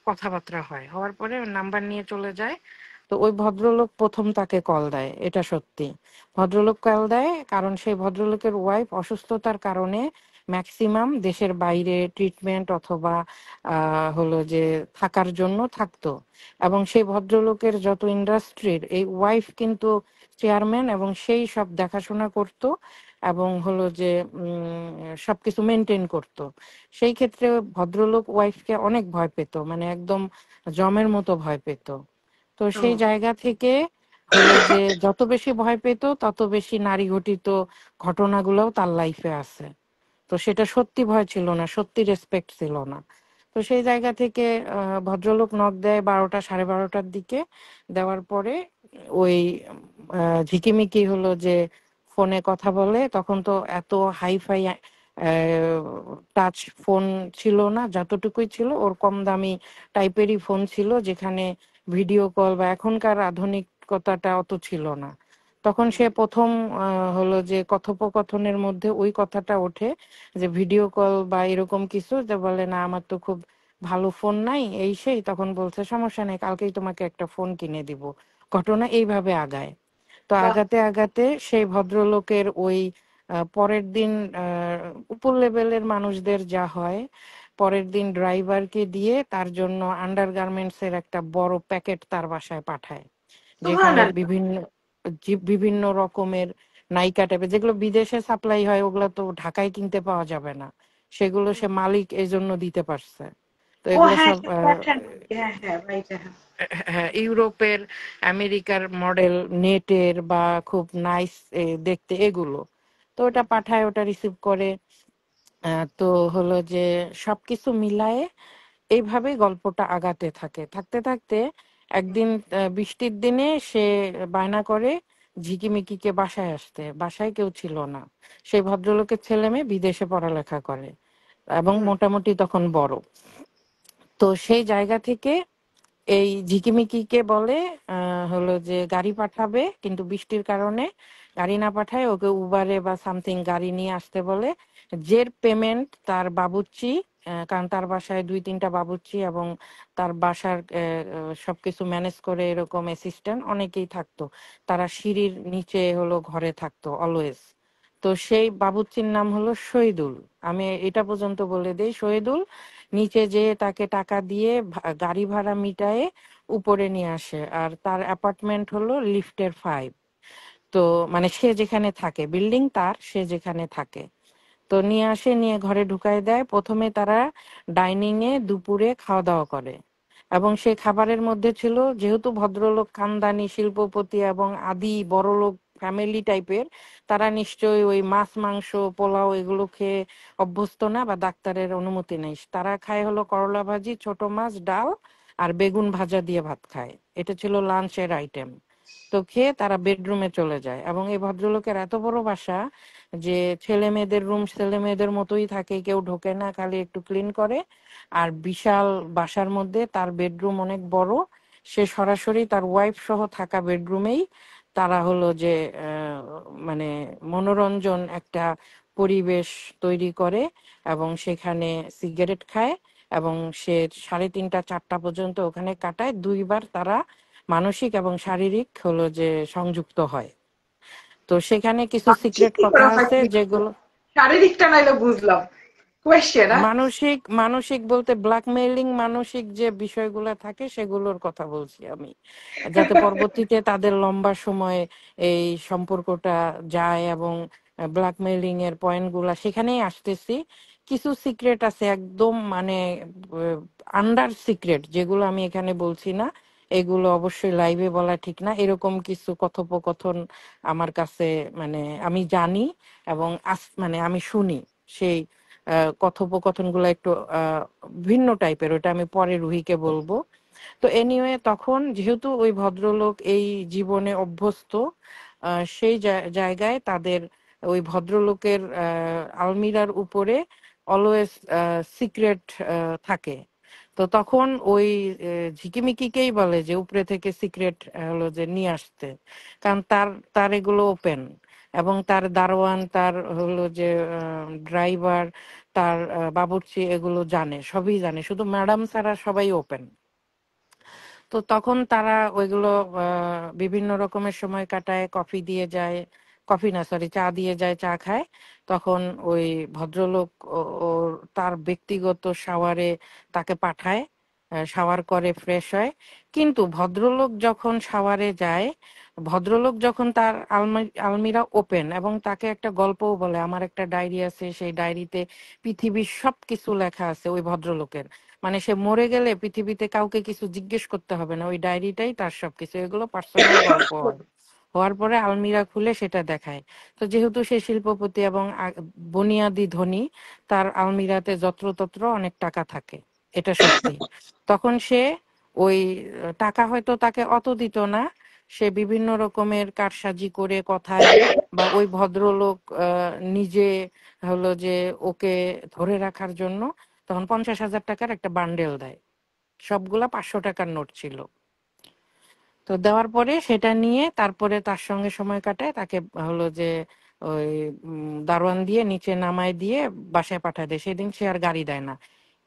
কথাবার্তা হওয়ার পরে নাম্বার নিয়ে চলে যায়। তো ওই ভদ্রলোক প্রথম তাকে কল দেয়, এটা সত্যি। ভদ্রলোক কল দেয় কারণ সেই ভদ্রলোকের ওয়াইফ অসুস্থতার কারণে ম্যাক্সিমাম দেশের বাইরে ট্রিটমেন্ট অথবা হলো যে থাকার জন্য থাকতো। এবং সেই ভদ্রলোকের যত ইন্ডাস্ট্রির এই ওয়াইফ কিন্তু চেয়ারম্যান এবং সেই সব দেখাশোনা করত এবং হলো যে সবকিছু মেনটেন করত। সেই ক্ষেত্রে ভদ্রলোক ওয়াইফকে অনেক ভয় পেত, মানে একদম জমের মতো ভয় পেত। তো সেই জায়গা থেকে হলো যে যত বেশি ভয় পেত তত বেশি নারী ঘটিত ঘটনাগুলোও তার লাইফে আছে। তো সেটা সত্যি ভয় ছিল না, সত্যি রেসপেক্ট ছিল না। তো সেই জায়গা থেকে ভদ্রলোক নক দেয় 12টা 12:30টার দিকে। দেওয়ার পরে ওই ঝিকিমিকি হলো যে ফোনে কথা বলে। তখন তো এত হাইফাই টাচ ফোন ছিল না, যতটুকুই ছিল ওর কম দামি টাইপেরই ফোন ছিল, যেখানে ভিডিও কল বা এখনকার আধুনিকতাটা অত ছিল না। তখন সে প্রথম হলো যে কথোপকথনের মধ্যে ওই কথাটা ওঠে যে ভিডিও কল বা এরকম কিছু, যে বলে না আমার তো খুব ভালো ফোন নাই এই সেই। তখন বলছে সমস্যা নেই, কালকেই তোমাকে একটা ফোন কিনে দিব। ঘটনা এইভাবে আগায়। তো বাহ। আগাতে আগাতে সেই ভদ্রলোকের ওই পরের দিন উপর লেভেলের মানুষদের যা হয়, পরের দিন ড্রাইভারকে দিয়ে তার জন্য আন্ডারগার্মেন্টস এর একটা বড় প্যাকেট তার বাসায় পাঠায়, যেখানে সুবহানাল্লাহ। বিভিন্ন রকমের নায়িকা টাইপের যেগুলো বিদেশে সাপ্লাই হয়, ওগুলো তো ঢাকায় কিনতে পাওয়া যাবে না, সেগুলো সে মালিক এই জন্য দিতে পারছে। তো ও এগুলো হ্যাঁ, সব সে পাঠান। হ্যাঁ হ্যাঁ, রাইট, হ্যাঁ। হ্যাঁ, ইউরোপের আমেরিকার মডেল নেটের বা খুব নাইস দেখতে এগুলো। তো ওটা পাঠায়, ওটা রিসিভ করে। তো হলো যে সবকিছু মিলায়ে এইভাবে গল্পটা আগাতে থাকে। থাকতে থাকতে একদিন বৃষ্টির দিনে সে বায়না করে ঝিকিমিকিকে বাসায় আসতে। বাসায় কেউ ছিল না। সেই ভদ্রলোকের ছেলে মেয়ে বিদেশে পড়ালেখা করে এবং মোটামুটি তখন বড়। তো সেই জায়গা থেকে এই ঝিকিমিকিকে বলে হলো যে গাড়ি পাঠাবে, কিন্তু বৃষ্টির কারণে গাড়ি না পাঠায় ওকে উবারে বা সামথিং গাড়ি নিয়ে আসতে বলে। যের পেমেন্ট তার বাবুর্চি, কারণ তার বাসায় 2-3টা বাবুর্চি এবং তার বাসার সবকিছু ম্যানেজ করে এরকম অ্যাসিস্ট্যান্ট অনেকেই থাকতো। তারা সিঁড়ির নিচে হলো ঘরে থাকতো অলওয়েজ। তো সেই বাবুর্চির নাম হলো শহীদুল। আমি এটা পর্যন্ত বলে দেই, শহীদুল নিচে যেয়ে তাকে টাকা দিয়ে গাড়ি ভাড়া মিটায়ে উপরে নিয়ে আসে। আর তার অ্যাপার্টমেন্ট হলো লিফটের 5। তো মানে সে যেখানে থাকে, বিল্ডিং তার, সে যেখানে থাকে। তো নিয়ে আসে, নিয়ে ঘরে ঢুকায় দেয়। প্রথমে তারা ডাইনিং এ দুপুরে খাওয়া দাওয়া করে এবং সেই খাবারের মধ্যে ছিল, যেহেতু ভদ্রলোক খানদানি শিল্পপতি এবং আদি বড়লোক ফ্যামিলি টাইপের, তারা নিশ্চয়ই ওই মাছ মাংস পোলাও এগুলো খেয়ে অভ্যস্ত না বা ডাক্তারের অনুমতি নেই। তারা খায় হলো করলা ভাজি, ছোট মাছ, ডাল আর বেগুন ভাজা দিয়ে ভাত খায়। এটা ছিল লাঞ্চের আইটেম। তো খেয়ে তারা বেডরুমে চলে যায় এবং এই ভদ্রলোকের এত বড় বাসা যে ছেলে মেয়েদের রুম ছেলে মেয়েদের মতোই থাকে, কেউ ঢোকে না, খালি একটু ক্লিন করে। আর বিশাল বাসার মধ্যে তার বেডরুম অনেক বড়। সে সরাসরি তার ওয়াইফ সহ থাকা বেডরুমেই তারা হলো যে মানে মনোরঞ্জন একটা পরিবেশ তৈরি করে এবং সেখানে সিগারেট খায় এবং সে 3:30-4টা পর্যন্ত ওখানে কাটায়। 2বার তারা মানসিক এবং শারীরিক হলো যে সংযুক্ত হয়। তো সেখানে কিছু বাহ্যিক সিক্রেট কি কথা করা হয় আছে কি? যেগুলো শারীরিকটা নাইলে বুঝলাম। কোয়েশ্চেন। মানসিক মানসিক বলতে ব্ল্যাকমেইলিং, মানসিক যে বিষয়গুলো থাকে সেগুলোর কথা বলছি আমি, যাতে পরবর্তীতে তাদের লম্বা সময় এই সম্পর্কটা যায়। এবং ব্ল্যাকমেইলিং এর পয়েন্টগুলা সেখানেই আসতেছি। কিছু সিক্রেট আছে একদম মানে আন্ডার সিক্রেট, যেগুলো আমি এখানে বলছি না, এগুলো অবশ্যই লাইভে বলা ঠিক না। এরকম কিছু কথোপকথন আমার কাছে মানে আমি জানি এবং মানে আমি শুনি। সেই কথোপকথনগুলো একটু ভিন্ন টাইপের, ওটা আমি পরে রুহিকে বলবো। তো এনিওয়ে, তখন যেহেতু ওই ভদ্রলোক এই জীবনে অভ্যস্ত, সেই জায়গায় তাদের ওই ভদ্রলোকের আলমিরার উপরে অলওয়েজ সিক্রেট থাকে। তো তখন ওই ঝিকিমিকিকেই বলে যে উপরে থেকে সিক্রেট হলো যে নিয়ে আসতে, কারণ তার তার এগুলো ওপেন। এবং তার দারোয়ান, তার হলো যে ড্রাইভার, তার বাবুর্চি এগুলো জানে, সবই জানে, শুধু ম্যাডাম ছাড়া সবাই ওপেন। তো তখন তারা ওইগুলো বিভিন্ন রকমের সময় কাটায়, কফি দিয়ে যায়, কফি না সরি চা দিয়ে যায়, চা খায়। তখন ওই ভদ্রলোক ওর তার ব্যক্তিগত শাওয়ারে তাকে পাঠায়, শাওয়ার করে, ফ্রেশ হয়। কিন্তু ভদ্রলোক যখন শাওয়ারে যায়, ভদ্রলোক যখন তার আলমিরা ওপেন এবং তাকে একটা গল্পও বলে, আমার একটা ডায়েরি আছে, সেই ডায়েরিতে পৃথিবীর সবকিছু লেখা আছে ওই ভদ্রলোকের। মানে সে মরে গেলে পৃথিবীতে কাউকে কিছু জিজ্ঞেস করতে হবে না, ওই ডায়েরিটাই তার সবকিছু, এগুলো পার্সোনাল গল্প হয়। হওয়ার পরে আলমিরা খুলে সেটা দেখায়। তো যেহেতু সে শিল্পপতি এবং বুনিয়াদি ধনী, তার আলমিরাতে যত্রতত্র অনেক টাকা থাকে, এটা সত্যি। তখন সে ওই টাকা হয়তো তাকে অত দিত না, সে বিভিন্ন রকমের কারসাজি করে কথায়, বা ওই ভদ্রলোক নিজে হলো যে ওকে ধরে রাখার জন্য তখন 50,000 টাকার একটা বান্ডেল দেয়, সবগুলা 500 টাকার নোট ছিল। তো দেওয়ার পরে সেটা নিয়ে তারপরে তার সঙ্গে সময় কাটায়, তাকে হলো যে ওই দারোয়ান দিয়ে নিচে নামায় দিয়ে বাসায় পাঠায় দেয়। সেদিন সে আর গাড়ি দেয় না।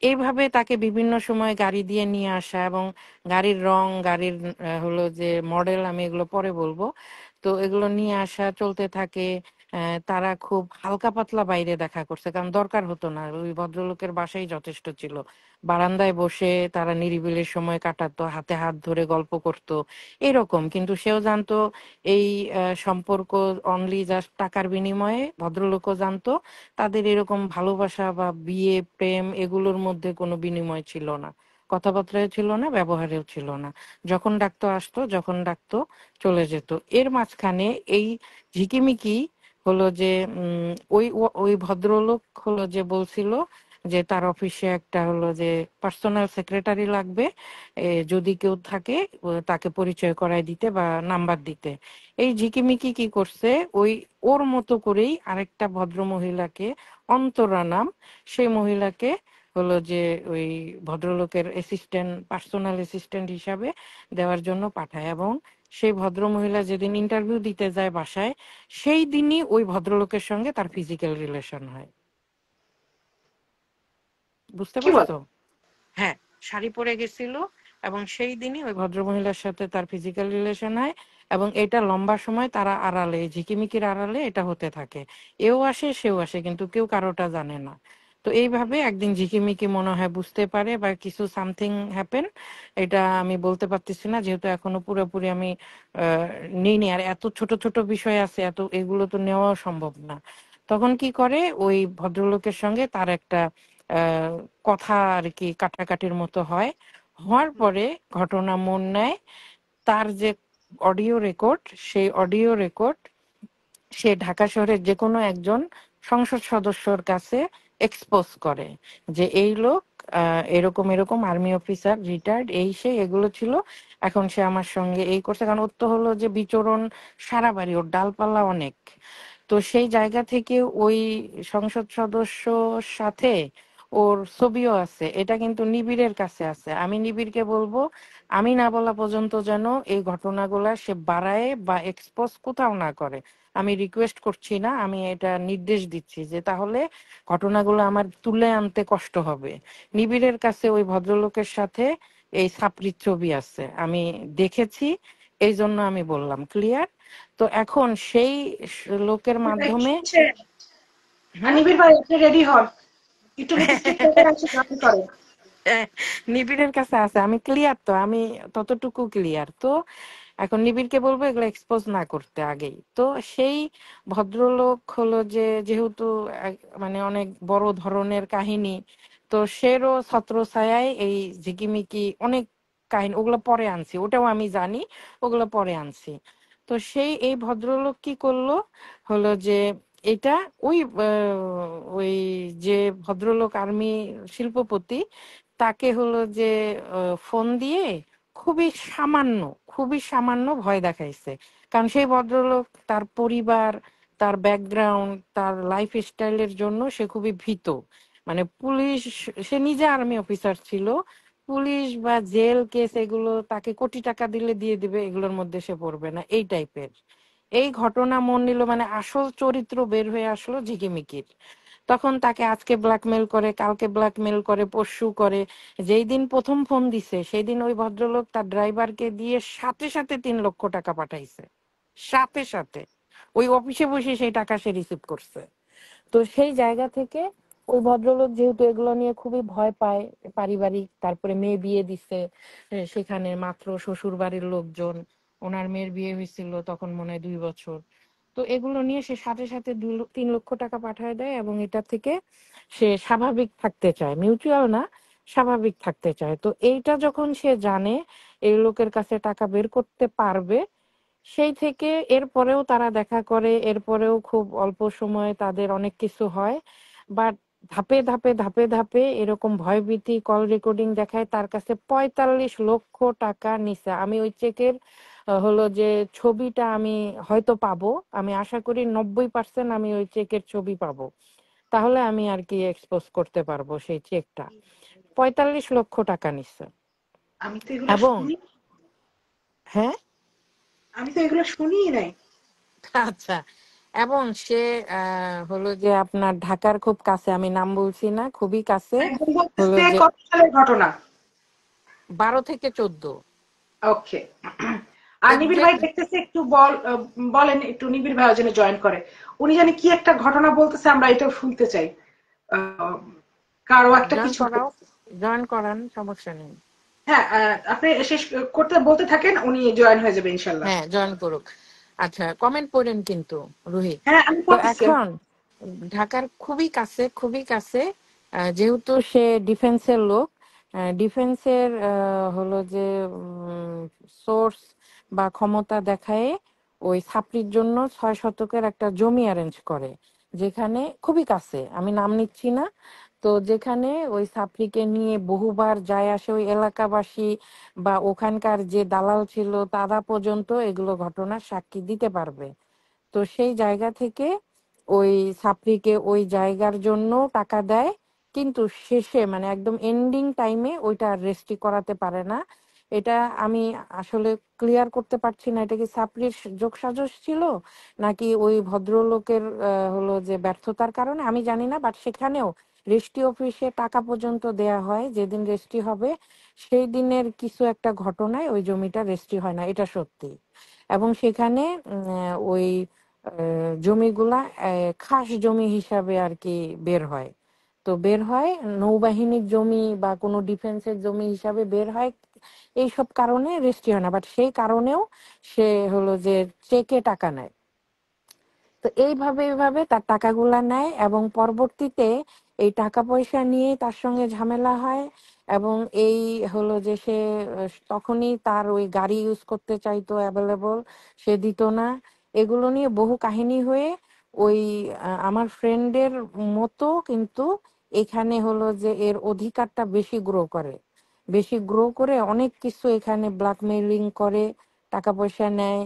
এইভাবে তাকে বিভিন্ন সময় গাড়ি দিয়ে নিয়ে আসা, এবং গাড়ির রং, গাড়ির হলো যে মডেল, আমি এগুলো পরে বলবো। তো এগুলো নিয়ে আসা চলতে থাকে। তারা খুব হালকা পাতলা বাইরে দেখা করছে, কারণ দরকার হতো না, ওই ভদ্রলোকের বাসাই যথেষ্ট ছিল। বারান্দায় বসে তারা নিরিবিলির সময় কাটাতো, হাতে হাত ধরে গল্প করতো, এরকম। কিন্তু সেও জানতো এই সম্পর্ক অনলি জাস্ট টাকার বিনিময়ে। ভদ্রলোকও জানতো তাদের এরকম ভালোবাসা বা বিয়ে, প্রেম এগুলোর মধ্যে কোনো বিনিময় ছিল না, কথাবার্তায় ছিল না, ব্যবহারেও ছিল না। যখন ডাকতো আসতো, যখন ডাকতো চলে যেত। এর মাঝখানে এই ঝিকিমিকি হলো যে ওই ওই ভদ্রলোক হলো যে বলছিল যে তার অফিসে একটা হলো যে পার্সোনাল সেক্রেটারি লাগবে, যদি কেউ থাকে তাকে পরিচয় করায় দিতে বা নাম্বার দিতে। এই ঝিকিমিকি কি করছে, ওই ওর মতো করেই আরেকটা ভদ্র মহিলাকে, অন্তরা নাম, সেই মহিলাকে হলো যে ওই ভদ্রলোকের অ্যাসিস্ট্যান্ট, পার্সোনাল অ্যাসিস্ট্যান্ট হিসাবে দেওয়ার জন্য পাঠায়। এবং সেই ভদ্র মহিলা যেদিন ইন্টারভিউ দিতে যায় বাসায়, সেই দিনই ওই ভদ্রলোকের সঙ্গে তার ফিজিক্যাল রিলেশন হয়। বুঝতে কি বল? পারছো? হ্যাঁ, শাড়ি পরে গেছিল এবং সেই দিনই ওই ভদ্রমহিলার সাথে তার ফিজিক্যাল রিলেশন হয়। এবং এটা লম্বা সময় তারা আড়ালে, ঝিকিমিকির আড়ালে এটা হতে থাকে। এও আসে, সেও আসে, কিন্তু কেউ কারোটা জানে না। তো এইভাবে একদিন ঝিকিমিকি মনে হয় বুঝতে পারে, বা কিছু সামথিং হ্যাপেন, এটা আমি বলতে পারতেছি না, যেহেতু এখনো পুরোপুরি আমি নিইনি। আর এত ছোট ছোট বিষয় আছে, এত এগুলো তো নেওয়া সম্ভব না। তখন কি করে, ওই ভদ্রলোকের সঙ্গে তার একটা আহ কথা আর কি কাটাকাটির মতো হয়। হওয়ার পরে ঘটনা মোড় নেয়। তার যে অডিও রেকর্ড, সেই অডিও রেকর্ড সে ঢাকা শহরের যে কোনো একজন সংসদ সদস্যর কাছে এক্সপোজ করে, যে এই লোক এরকম এরকম আর্মি অফিসার, রিটায়ার্ড, এই সেই এগুলো ছিল, এখন সে আমার সঙ্গে এই করছে। কারণ ওর তো হলো যে বিচরণ সারা বাড়ি, ওর ডালপালা অনেক। তো সেই জায়গা থেকে ওই সংসদ সদস্য সাথে ওর ছবিও আছে, এটা কিন্তু নিবিড়ের কাছে আছে। আমি নিবিড়কে বলবো, আমি না বলা পর্যন্ত যেন এই ঘটনাগুলা সে বাড়ায় বা এক্সপোজ কোথাও না করে। আমি রিকোয়েস্ট করছি না, আমি এটা নির্দেশ দিচ্ছি যে তাহলে ঘটনাগুলো আমার তুলে আনতে কষ্ট হবে। নিবিড়ের কাছে ওই ভদ্রলোকের সাথে এই ছাপড়ির ছবি আছে, আমি দেখেছি, এই জন্য আমি বললাম। ক্লিয়ার? তো এখন সেই লোকের মাধ্যমে। হুম। আনিবির ভাই, আপনি রেডি হন। একটু লিপস্টিক টাইপের আছে, জয়েন করেন। নিবিড়ের কাছে আছে, আমি ক্লিয়ার, তো আমি ততটুকু ক্লিয়ার। তো এখন নিবিড়কে বলবো এগুলো এক্সপোজ না করতে আগেই। তো সেই ভদ্রলোক হলো যে, যেহেতু মানে অনেক বড় ধরনের কাহিনী, তো সেরও ছত্রছায়ায় এই ঝিকিমিকি অনেক কাহিনী, ওগুলো পরে আনছি, ওটাও আমি জানি, ওগুলো পরে আনছি। তো সেই এই ভদ্রলোক কি করলো, হলো যে এটা ওই ওই যে ভদ্রলোক আর্মি শিল্পপতি, তাকে হলো যে ফোন দিয়ে খুবই সামান্য, খুবই সামান্য ভয় দেখাইছে। কারণ সেই ভদ্রলোক, তার পরিবার, তার ব্যাকগ্রাউন্ড, তার লাইফ স্টাইলের জন্য সে খুবই ভীত। মানে পুলিশ, সে নিজে আর্মি অফিসার ছিল, পুলিশ বা জেল কেস এগুলো তাকে কোটি টাকা দিলে দিয়ে দিবে, এগুলোর মধ্যে সে পড়বে না, এই টাইপের। এই ঘটনা মন নিল, মানে আসল চরিত্র বের হয়ে আসলো ঝিকিমিকির। তখন তাকে আজকে ব্ল্যাকমেল করে, কালকে ব্ল্যাকমেল করে, পরশু করে। যেই দিন প্রথম ফোন দিছে সেই দিন ওই ভদ্রলোক তার ড্রাইভারকে দিয়ে সাথে সাথে 3 লক্ষ টাকা পাঠাইছে, সাথে সাথে। ওই অফিসে বসে সেই টাকা সে রিসিভ করছে। তো সেই জায়গা থেকে ওই ভদ্রলোক যেহেতু এগুলো নিয়ে খুবই ভয় পায়, পারিবারিক, তারপরে মেয়ে বিয়ে দিছে সেখানে মাত্র শ্বশুর বাড়ির লোকজন, ওনার মেয়ের বিয়ে হয়েছিল তখন মনে হয় 2 বছর। তো এগুলো নিয়ে সে সাথে সাথে 3 লক্ষ টাকা পাঠায় দেয়, এবং এটা থেকে সে স্বাভাবিক থাকতে চায়, মিউচুয়াল না, স্বাভাবিক থাকতে চায়। তো এইটা যখন সে জানে এই লোকের কাছে টাকা বের করতে পারবে, সেই থেকে এরপরেও তারা দেখা করে, এরপরেও খুব অল্প সময়ে তাদের অনেক কিছু হয়। বাট ধাপে ধাপে ধাপে ধাপে এরকম ভয়ভীতি কল রেকর্ডিং দেখায় তার কাছে 45 লক্ষ টাকা নিছে। আমি ওই চেকের হলো যে ছবিটা আমি হয়তো পাবো, আমি আশা করি 90% আমি ওই চেকের ছবি পাবো, তাহলে আমি আর কি এক্সপোজ করতে পারবো সেই চেকটা। 45 লক্ষ টাকা নিচ্ছে। আমি তো এগুলো এবং শুনি, হ্যাঁ, আমি তো এগুলো শুনিই নাই। আচ্ছা, এবং সে হলো যে আপনার ঢাকার খুব কাছে, আমি নাম বলছি না, খুবই কাছে, একদম হলো বলতেছে যে কত সালের ঘটনা? 12 থেকে 14। ওকে। আর নিবিড় ভাই এক্সাক্ট দেখতেছে, একটু বলেন একটু নিবিড় ভাই যেন জয়েন করে। উনি জানি কি একটা ঘটনা বলতেছে, আমরা এটাও শুনতে চাই। আহ, কারো একটা জয়েন কিছু করাও, বলতেছে। জয়েন করান, সমস্যা নেই। হ্যাঁ, আপনি শেষ করতে বলতে থাকেন, উনি জয়েন হয়ে যাবে ইনশাল্লাহ। হ্যাঁ, জয়েন করুক। আচ্ছা, কমেন্ট পড়েন কিন্তু, রুহি। হ্যাঁ, আমি তো পড়তেছি। এখন ঢাকার খুবই কাছে, খুবই কাছে, যেহেতু সে ডিফেন্সের লোক, ডিফেন্সের হলো যে সোর্স বা ক্ষমতা দেখায় ওই ছাত্রীর জন্য 6 শতকের একটা জমি অ্যারেঞ্জ করে, যেখানে খুবই কাছে, আমি নাম নিচ্ছি না। তো যেখানে ওই ছাত্রীকে নিয়ে বহুবার যায় আসে ওই এলাকাবাসী, বা ওখানকার যে দালাল ছিল তারা পর্যন্ত এগুলো ঘটনার সাক্ষী দিতে পারবে। তো সেই জায়গা থেকে ওই ছাত্রীকে ওই জায়গার জন্য টাকা দেয়, কিন্তু শেষে মানে একদম এন্ডিং টাইমে ওইটা রেস্টি করাতে পারে না। এটা আমি আসলে ক্লিয়ার করতে পারছি না, এটা কি ছাত্রীর যোগসাজশ ছিল নাকি ওই ভদ্রলোকের হলো যে ব্যর্থতার কারণে, আমি জানি না। বাট সেখানেও রেস্টি অফিসে টাকা পর্যন্ত দেয়া হয়, যেদিন রেস্টি হবে সেই দিনের কিছু একটা ঘটনায় ওই জমিটা রেস্টি হয় না, এটা সত্যি। এবং সেখানে ওই জমিগুলা খাস জমি হিসাবে আর কি বের হয়। তো বের হয় নৌবাহিনীর জমি বা কোনো ডিফেন্সের জমি হিসাবে বের হয়, এইসব কারণে রেজিস্ট্রি হয় না। বাট সেই কারণেও সে হলো যে চেকে টাকা নেয়। তো এইভাবে এইভাবে তার টাকাগুলা নেয়, এবং পরবর্তীতে এই টাকা পয়সা নিয়ে তার সঙ্গে ঝামেলা হয়। এবং এই হলো যে সে তখনই তার ওই গাড়ি ইউজ করতে চাইতো, অ্যাভেলেবল, সে দিত না। এগুলো নিয়ে বহু কাহিনী হয়ে ওই আমার ফ্রেন্ডের মতো, কিন্তু এখানে হলো যে এর অধিকারটা বেশি গ্রো করে, বেশি গ্রো করে অনেক কিছু এখানে ব্ল্যাকমেইলিং করে, টাকা পয়সা নেয়,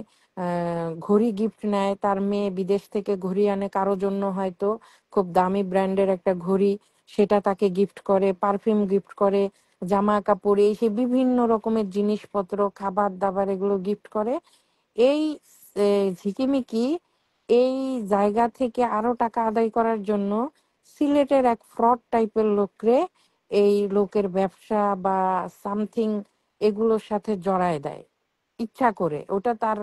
ঘড়ি গিফট নেয়, তার মেয়ে বিদেশ থেকে ঘড়ি আনে কারো জন্য, হয়তো খুব দামি ব্র্যান্ডের একটা ঘড়ি, সেটা তাকে গিফট করে, পারফিউম গিফট করে, জামা কাপড়, এই সে বিভিন্ন রকমের জিনিসপত্র, খাবার দাবার, এগুলো গিফট করে। এই ঝিকিমিকি এই জায়গা থেকে আরো টাকা আদায় করার জন্য সিলেটের এক ফ্রড টাইপের লোকরে এই লোকের ব্যবসা বা সামথিং এগুলোর সাথে জড়ায় দেয় ইচ্ছা করে। ওটা তার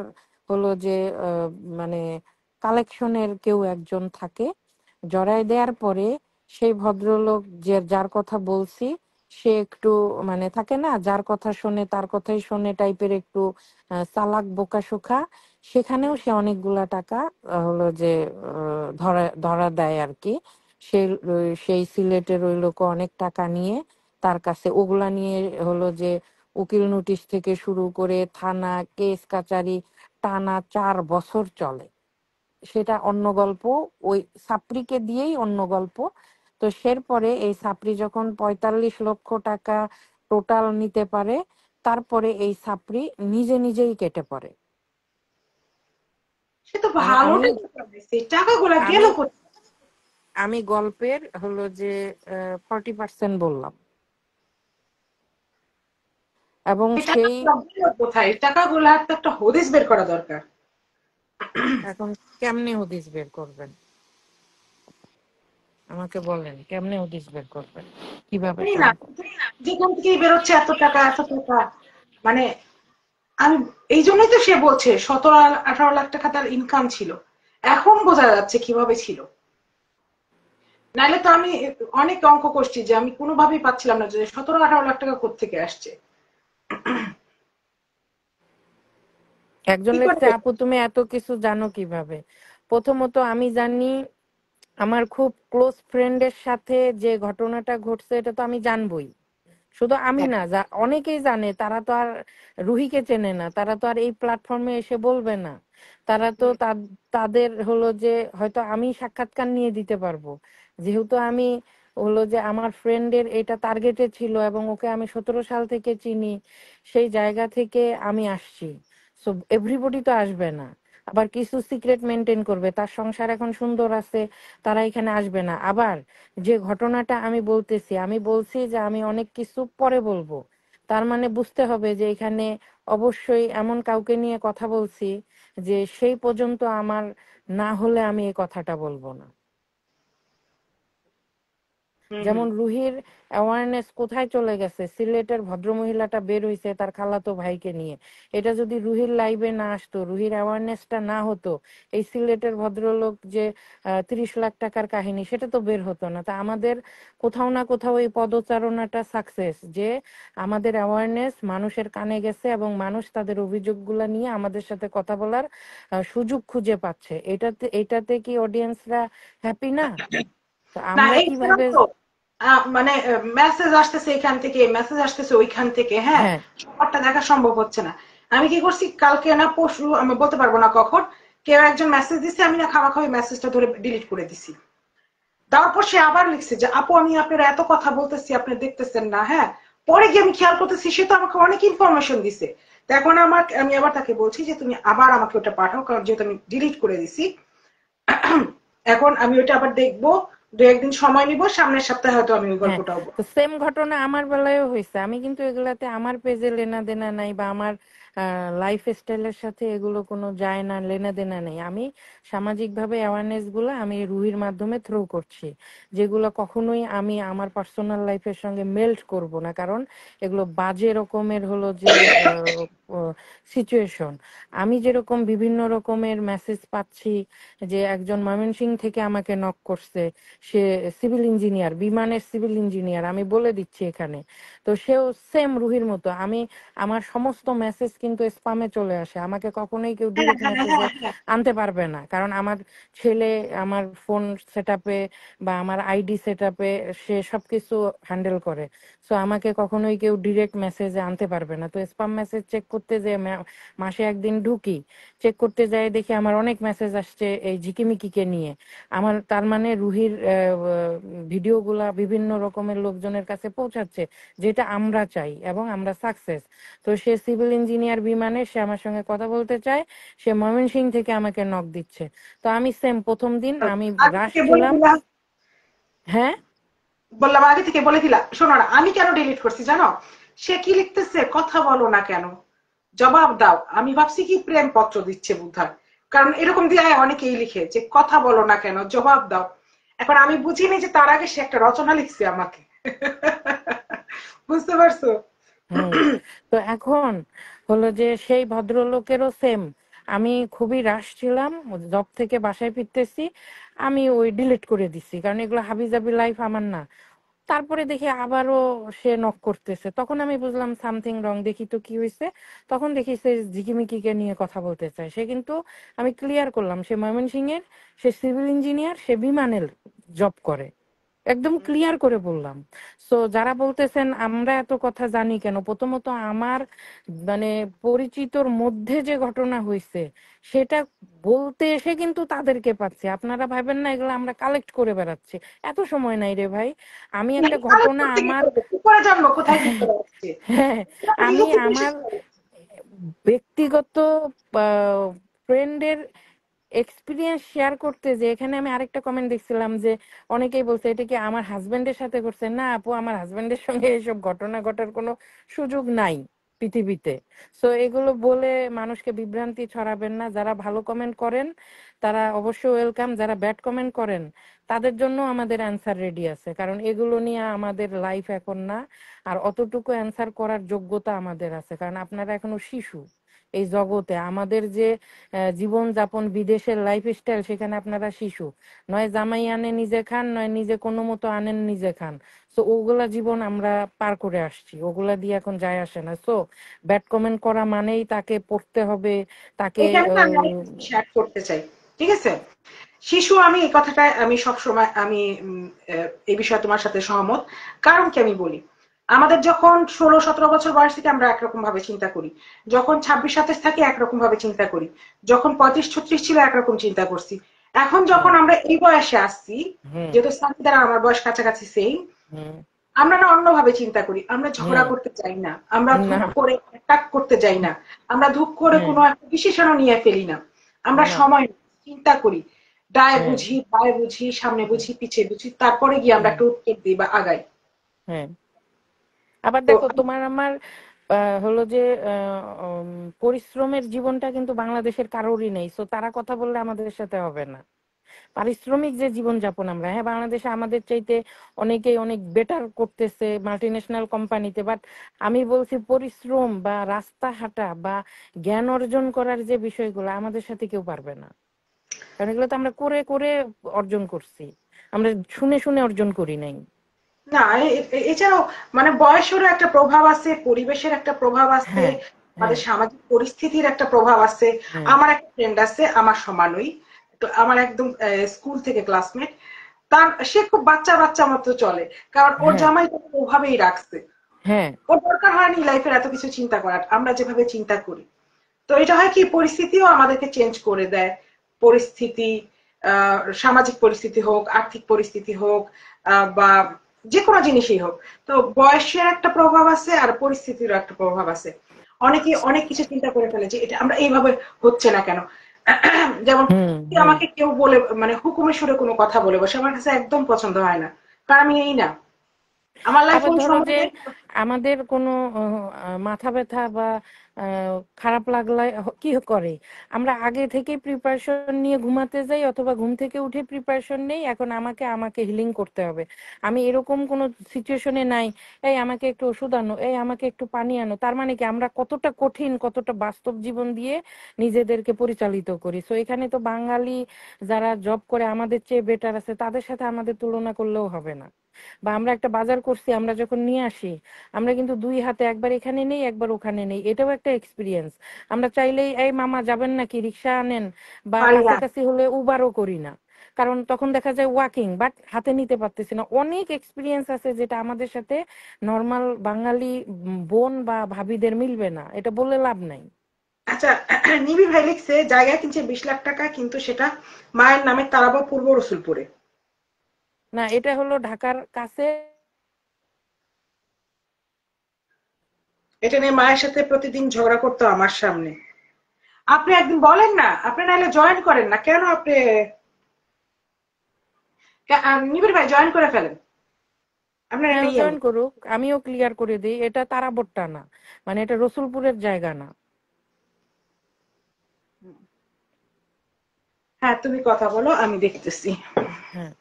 হলো যে আহ, মানে কালেকশনের কেউ একজন থাকে, জড়ায় দেওয়ার পরে সেই ভদ্রলোক যে যার কথা বলছি সে একটু মানে থাকে না, যার কথা শোনে তার কথাই শোনে টাইপের, একটু চালাক বোকা শোকা। সেখানেও সে অনেকগুলা টাকা হলো যে ধরা ধরা দেয় আর কি। সে সেই সিলেটের ওই লোক অনেক টাকা নিয়ে তার কাছে, ওগুলা নিয়ে হলো যে উকিল নোটিশ থেকে শুরু করে থানা কেস কাচারি টানা 4 বছর চলে। সেটা অন্য গল্প, ওই সাপড়িকে দিয়েই অন্য গল্প। তো পরে এই সাপড়ি যখন 45 লক্ষ টাকা টোটাল নিতে পারে, তারপরে এই সাপড়ি নিজে নিজেই কেটে পড়ে। সে তো মানে ভালো আমি টাকাগুলা গেল আমি কোথায়? আমি গল্পের হলো যে 40% বললাম, এবং এই সেই টাকাগুলা গেল কোথায়? টাকাগুলার তো একটা হদিস বের করা দরকার। এখন কেমনে হদিস বের করবেন আমাকে বলেন, কেমনে হদিস বের করবেন, কিভাবে জানি না, করবেন? যেখান থেকেই বেরোচ্ছে এত টাকা এত টাকা, মানে আমি এই জন্যই তো সে বলছে 17-18 লাখ টাকা তার ইনকাম ছিল। এখন বোঝা যাচ্ছে কিভাবে ছিল। নাইলে তো আমি অনেক অঙ্ক করছি যে আমি কোনোভাবেই পাচ্ছিলাম না যে 17-18 লাখ টাকা কোত্থেকে আসছে। একজন কি লিখছে, করে? আপু তুমি এত কিছু জানো কিভাবে? প্রথমত আমি জানি আমার খুব ক্লোজ ফ্রেন্ডের সাথে যে ঘটনাটা ঘটছে এটা তো আমি জানবই। শুধু আমি হ্যাঁ। না, অনেকেই জানে, তারা তো আর রুহিকে চেনে না, তারা তো আর এই প্ল্যাটফর্মে এসে বলবে না। তারা তো হুম, তাদের হলো যে হয়তো আমি সাক্ষাৎকার নিয়ে দিতে পারবো, যেহেতু আমি হলো যে আমার ফ্রেন্ডের এটা টার্গেটে ছিল এবং ওকে আমি 17 সাল থেকে চিনি, সেই জায়গা থেকে আমি আসছি। সো এভরিবডি তো আসবে না, আবার কিছু সিক্রেট মেনটেন করবে, তার সংসার এখন সুন্দর আছে, তারা এখানে আসবে না। আবার যে ঘটনাটা আমি বলতেছি, আমি বলছি যে আমি অনেক কিছু পরে বলবো, তার মানে বুঝতে হবে যে এখানে অবশ্যই এমন কাউকে নিয়ে কথা বলছি যে সেই পর্যন্ত আমার না হলে আমি এই কথাটা বলবো না। হুম, হুম। যেমন রুহির অ্যাওয়ারনেস কোথায় চলে গেছে, সিলেটের ভদ্রমহিলাটা বের হইছে তার খালাতো ভাইকে নিয়ে, এটা যদি রুহির লাইভে না আসতো, রুহির অ্যাওয়ারনেসটা না হতো, এই সিলেটের ভদ্রলোক যে 30 লাখ টাকার কাহিনী সেটা তো বের হতো না। তা আমাদের কোথাও না কোথাও এই পদচারণাটা সাকসেস, যে আমাদের অ্যাওয়ারনেস মানুষের কানে গেছে এবং মানুষ তাদের অভিযোগগুলা নিয়ে আমাদের সাথে কথা বলার সুযোগ খুঁজে পাচ্ছে। এটাতে কি অডিয়েন্সরা হ্যাপি না? তো না, আমরা এইখানে কিভাবে? তো মানে মেসেজ আসতেছে এখান থেকে, মেসেজ আসতেছে ওইখান থেকে, হ্যাঁ, হ্যাঁ, সবটা দেখা সম্ভব হচ্ছে না। আমি কি করছি, কালকে না পরশু আমি বলতে পারবো না কখন, কেউ একজন মেসেজ দিছে, আমি না খাওয়া মেসেজটা ধরে ডিলিট করে দিছি। তারপর সে আবার লিখছে যে আপু আমি আপনার এত কথা বলতেছি আপনি দেখতেছেন না, হ্যাঁ। পরে গিয়ে আমি খেয়াল করতেছি সে তো আমাকে অনেক ইনফরমেশন দিছে। তো এখন আমি আবার তাকে বলছি যে তুমি আবার আমাকে ওটা পাঠাও, কারণ যেহেতু আমি ডিলিট করে দিছি। এখন আমি ওটা আবার দেখবো, 2-1 দিন সময় নিব, সামনের সপ্তাহে হয়তো আমি ওই হ্যাঁ, গল্পটাও তো সেম ঘটনা আমার বেলায়ও হয়েছে। আমি কিন্তু এগুলাতে আমার পেজে লেনা দেনা নাই, বা আমার লাইফ স্টাইলের সাথে এগুলো কোনো যায় না, লেনা দেনা নেই। আমি সামাজিক ভাবে অ্যাওয়ারনেস গুলো আমি রুহির মাধ্যমে থ্রো করছি, যেগুলো কখনোই আমি আমার পার্সোনাল লাইফের সঙ্গে মেল্ট করব না, কারণ এগুলো বাজে রকমের হলো যে সিচুয়েশন। আমি যেরকম বিভিন্ন রকমের মেসেজ পাচ্ছি, যে একজন ময়মনসিংহ থেকে আমাকে নক করছে, সে সিভিল ইঞ্জিনিয়ার, বিমানের সিভিল ইঞ্জিনিয়ার, আমি বলে দিচ্ছি এখানে। তো সেও সেম রুহির মতো, আমার সমস্ত মেসেজ কিন্তু স্পামে চলে আসে, আমাকে কখনোই কেউ হ্যাঁ, ডিরেক্ট হ্যাঁ, মেসেজে হ্যাঁ, হ্যাঁ। আনতে পারবে না, কারণ আমার ছেলে আমার ফোন সেটআপে বা আমার আইডি সেটআপে সে সবকিছু হ্যান্ডেল করে। সো আমাকে কখনোই কেউ ডিরেক্ট মেসেজে আনতে পারবে না। তো স্পাম মেসেজ চেক করতে যে মাসে একদিন ঢুকি, চেক করতে যাই দেখি আমার অনেক মেসেজ আসছে এই ঝিকিমিকিকে নিয়ে। আমার তার মানে রুহির ভিডিওগুলা বিভিন্ন রকমের লোকজনের কাছে পৌঁছাচ্ছে, যেটা আমরা চাই এবং আমরা সাকসেস। তো সে সিভিল ইঞ্জিনিয়ার বিমানে, সে আমার সঙ্গে কথা বলতে চায়, সে ময়মনসিংহ থেকে আমাকে নক দিচ্ছে। তো আমি সেম প্রথম দিন আমি আগে রাশ থেকে বলে ছিলাম। দিলা, হ্যাঁ, বললাম আগে থেকে বলে দিলা। শোনো না, আমি কেন ডিলিট করছি জানো? সে কি লিখতেছে, কথা বলো না কেন, জবাব দাও। আমি ভাবছি কি প্রেম পত্র দিচ্ছে বোধহয়, কারণ এরকম দিয়ে অনেকেই লিখে যে কথা বলো না কেন, জবাব দাও। এখন আমি বুঝিনি যে তার আগে সে একটা রচনা লিখছে আমাকে। বুঝতে পারছো? হুম। তো এখন হলো যে সেই ভদ্রলোকেরও সেম, আমি খুবই রাশ ছিলাম, জব থেকে বাসায় ফিরতেছি, আমি ওই ডিলিট করে দিছি, কারণ এগুলো হাবিজাবি লাইফ আমার না। তারপরে দেখি আবারও সে নক করতেছে, তখন আমি বুঝলাম সামথিং রং, দেখি তো কি হয়েছে। তখন দেখি সে ঝিকিমিকিকে নিয়ে কথা বলতে চায়। সে কিন্তু, আমি ক্লিয়ার করলাম, সে ময়মনসিংহের, সে সিভিল ইঞ্জিনিয়ার, সে বিমানের জব করে, একদম ক্লিয়ার করে বললাম। সো যারা বলতেছেন আমরা এত কথা জানি কেন, প্রথমত আমার মানে পরিচিতর মধ্যে যে ঘটনা হয়েছে সেটা বলতে এসে কিন্তু তাদেরকে পাচ্ছি। আপনারা ভাবেন না এগুলো আমরা কালেক্ট করে বেড়াচ্ছি, এত সময় নাই রে ভাই। আমি একটা কালেক্ট ঘটনা করতে কি আমার, করবো, কি করে জানবো কোথায় কি করে আসছে? হ্যাঁ, এটা আমি নিজে থেকে আমার শেখা উচিত। ব্যক্তিগত ফ্রেন্ডের এক্সপিরিয়েন্স শেয়ার করতে, যে এখানে আমি আরেকটা কমেন্ট দেখছিলাম যে অনেকেই বলছে এটা কি আমার হাজবেন্ডের সাথে করছে। না আপু, আমার হাজবেন্ডের সঙ্গে এসব ঘটনা ঘটার কোনো সুযোগ নাই পৃথিবীতে। সো এগুলো বলে মানুষকে বিভ্রান্তি ছড়াবেন না। যারা ভালো কমেন্ট করেন তারা অবশ্যই ওয়েলকাম, যারা ব্যাড কমেন্ট করেন তাদের জন্য আমাদের অ্যান্সার রেডি আছে, কারণ এগুলো নিয়ে আমাদের লাইফ এখন না। আর অতটুকু অ্যান্সার করার যোগ্যতা আমাদের আছে, কারণ আপনারা এখনো শিশু এই জগতে। আমাদের যে জীবন যাপন, বিদেশের লাইফস্টাইল, সেখানে আপনারা শিশু। নয় জামাই আনে নিজে খান, নয় নিজে কোনো মতো আনেন নিজে খান। সো ওগুলা জীবন আমরা পার করে আসছি, ওগুলা দিয়ে এখন যায় আসে না। সো ব্যাড কমেন্ট করা মানেই তাকে পড়তে হবে, তাকে এখানে না আমি আরেকটা জিনিস অ্যাড করতে চাই, ঠিক আছে? শিশু, আমি এই কথাটা আমি সব সময় আমি এই বিষয়ে তোমার সাথে সহমত। কারণ কি আমি বলি, আমাদের যখন 16-17 বছর বয়স থেকে আমরা একরকম ভাবে চিন্তা করি, যখন 26-27 থাকি একরকম ভাবে চিন্তা করি, যখন 35-36 ছিল একরকম চিন্তা করছি। এখন যখন হুম আমরা এই বয়সে আসছি, হুম যেহেতু সাথী দ্বারা আমার বয়স কাছাকাছি সেম, হুম আমরা না অন্যভাবে চিন্তা করি। আমরা ঝগড়া হুম করতে চাই না, আমরা না, ধুপ করে অ্যাটাক করতে যাই না, আমরা ধুপ করে হ্যাঁ, কোনো একটা ডিসিশনও নিয়ে ফেলি না। আমরা না, সময় নিই, চিন্তা করি, ডায় হ্যাঁ, বুঝি, বায় বুঝি, সামনে বুঝি, পিছিয়ে বুঝি, তারপরে গিয়ে আমরা হ্যাঁ, একটা উত্তর দিই বা আগাই। হ্যাঁ। আবার তো দেখো, তোমার আমার হলো যে পরিশ্রমের জীবনটা কিন্তু বাংলাদেশের কারোরই নেই। সো তারা কথা বললে আমাদের সাথে হবে না। পারিশ্রমিক যে জীবনযাপন আমরা, হ্যাঁ, বাংলাদেশে আমাদের চাইতে অনেকেই অনেক বেটার করতেছে মাল্টিন্যাশনাল কোম্পানিতে, বাট আমি বলছি পরিশ্রম বা রাস্তা হাঁটা বা জ্ঞান অর্জন করার যে বিষয়গুলো আমাদের সাথে কেউ পারবে না, কারণ এগুলো তো আমরা করে করে অর্জন করছি, আমরা শুনে শুনে অর্জন করি নাই। না, এছাড়াও মানে বয়সেরও একটা প্রভাব আছে, পরিবেশের একটা প্রভাব আছে, হ্যাঁ, আমাদের হ্যাঁ, সামাজিক পরিস্থিতির একটা প্রভাব আছে। হ্যাঁ, আমার একটা ফ্রেন্ড আছে আমার সমানই, তো আমার একদম স্কুল থেকে ক্লাসমেট। তার সে খুব বাচ্চা বাচ্চা মতো চলে, কারণ ওর হ্যাঁ, জামাই তাকে ওভাবেই রাখছে। হ্যাঁ, ওর দরকার হয়নি লাইফের এত কিছু চিন্তা করার, আমরা যেভাবে চিন্তা করি। তো এটা হয় কি, পরিস্থিতিও আমাদেরকে চেঞ্জ করে দেয়। পরিস্থিতি, সামাজিক পরিস্থিতি হোক, আর্থিক পরিস্থিতি হোক, বা যে কোনো জিনিসই হোক। তো বয়সের একটা প্রভাব আছে আর পরিস্থিতিরও একটা প্রভাব আছে। অনেকে অনেক কিছু চিন্তা করে ফেলে যে এটা আমরা এইভাবে হচ্ছে না কেন। যেমন হুম, যদি হুম। আমাকে কেউ বলে, মানে হুকুমের সুরে কোনো কথা বলে বসে, আমার কাছে একদম পছন্দ হয় না। কারণ আমি এই না, আমার লাইফ আবার ওই ধরো যে সময়। আমাদের কোনো মাথা ব্যথা বা খারাপ লাগলে কি করে, আমরা আগে থেকে প্রিপারেশন নিয়ে ঘুমাতে যাই, অথবা ঘুম থেকে উঠে প্রিপারেশন নেই এখন আমাকে আমাকে হিলিং করতে হবে। আমি এরকম কোনো সিচুয়েশনে নাই, এই আমাকে একটু ওষুধ আনো, এই আমাকে একটু পানি আনো। তার মানে কি আমরা কতটা কঠিন, কতটা বাস্তব জীবন দিয়ে নিজেদেরকে পরিচালিত করি। সো এখানে তো বাঙালি যারা জব করে আমাদের চেয়ে বেটার আছে, তাদের সাথে আমাদের তুলনা করলেও হবে না। বা আমরা একটা বাজার করছি, আমরা যখন নিয়ে আসি, আমরা কিন্তু দুই হাতে, একবার এখানে নেই একবার ওখানে নেই, এটাও একটা এক্সপিরিয়েন্স। আমরা চাইলেই এই মামা যাবেন নাকি রিক্সা আনেন, বা পারি না। কাছাকাছি হলে উবারও করি না, কারণ তখন দেখা যায় ওয়াকিং, বাট হাতে নিতে পারতেছি না। অনেক এক্সপিরিয়েন্স আছে যেটা আমাদের সাথে নর্মাল বাঙালি বোন বা ভাবিদের মিলবে না, এটা বললে লাভ নাই। আচ্ছা, নিবিড় ভাই লিখছে জায়গা কিনছে 20 লাখ টাকা, কিন্তু সেটা মায়ের নামে তারাবা পূর্ব রসুলপুরে। না, এটা হলো ঢাকার কাছে। এটা নিয়ে মায়ের সাথে প্রতিদিন ঝগড়া করতো আমার সামনে। আপনি একদিন বলেন না, আপনি নাহলে জয়েন করেন না কেন আপনি? নিবিড় ভাই জয়েন করে ফেলেন, আপনার হ্যাঁ, একটা ইয়ে জয়েন নেই। করুক, আমিও ক্লিয়ার করে দিই, এটা তারাবট্টা না, মানে এটা রসুলপুরের জায়গা না। হ্যাঁ, তুমি কথা বলো, আমি দেখতেছি। হ্যাঁ।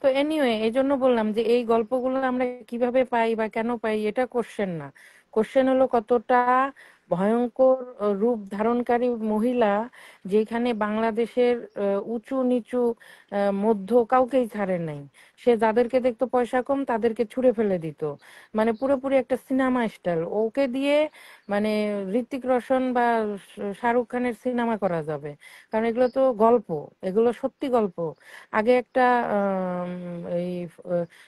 তো এনিওয়ে, এই জন্য বললাম যে এই গল্পগুলো আমরা কিভাবে পাই বা কেন পাই, এটা কোশ্চেন না। কোশ্চেন হলো কতটা ভয়ঙ্কর রূপ ধারণকারী মহিলা, যেখানে বাংলাদেশের উঁচু নিচু মধ্য কাউকেই ছাড়ে নাই। সে যাদেরকে দেখতো পয়সা কম তাদেরকে ছুঁড়ে ফেলে দিত, মানে পুরোপুরি একটা সিনেমা স্টাইল। ওকে দিয়ে মানে ঋত্বিক রোশন বা শাহরুখ খানের সিনেমা করা যাবে, কারণ এগুলো তো গল্প, এগুলো সত্যি গল্প। আগে একটা এই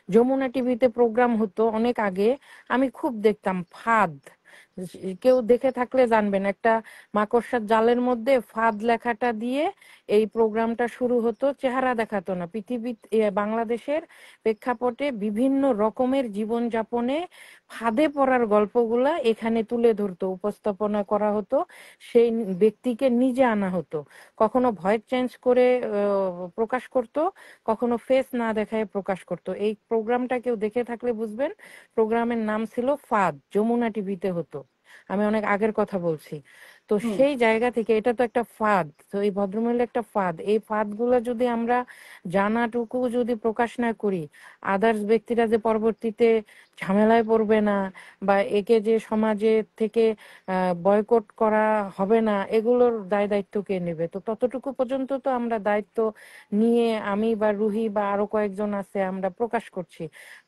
যমুনা টিভিতে প্রোগ্রাম হতো অনেক আগে, আমি খুব দেখতাম, ফাঁদ। কেউ দেখে থাকলে জানবেন, একটা মাকড়সার জালের মধ্যে ফাঁদ লেখাটা দিয়ে এই প্রোগ্রামটা শুরু হতো। চেহারা দেখাতো না, পৃথিবী বাংলাদেশের প্রেক্ষাপটে বিভিন্ন রকমের জীবন যাপনে ফাঁদে পড়ার গল্পগুলা এখানে তুলে ধরতো, উপস্থাপনা করা হতো, সেই ব্যক্তিকে নিজে আনা হতো। কখনো ভয়েস চেঞ্জ করে প্রকাশ করত, কখনো ফেস না দেখায় প্রকাশ করত। এই প্রোগ্রামটা কেউ দেখে থাকলে বুঝবেন, প্রোগ্রামের নাম ছিল ফাঁদ, যমুনা টিভিতে হতো, আমি অনেক আগের কথা বলছি। তো সেই জায়গা থেকে এটা তো একটা ফাঁদ, তো এই ভদ্রমহিলা একটা ফাঁদ। এই ফাঁদ গুলো যদি আমরা জানাটুকু যদি প্রকাশ না করি, আদার্স ব্যক্তিরা যে পরবর্তীতে ঝামেলায় পড়বে না, বা একে যে সমাজে থেকে বয়কট করা হবে না, এগুলোর দায় দায়িত্ব কে নেবে? তো ততটুকু পর্যন্ত তো আমরা দায়িত্ব নিয়ে, আমি বা রুহি বা আরো কয়েকজন আছে, আমরা প্রকাশ করছি।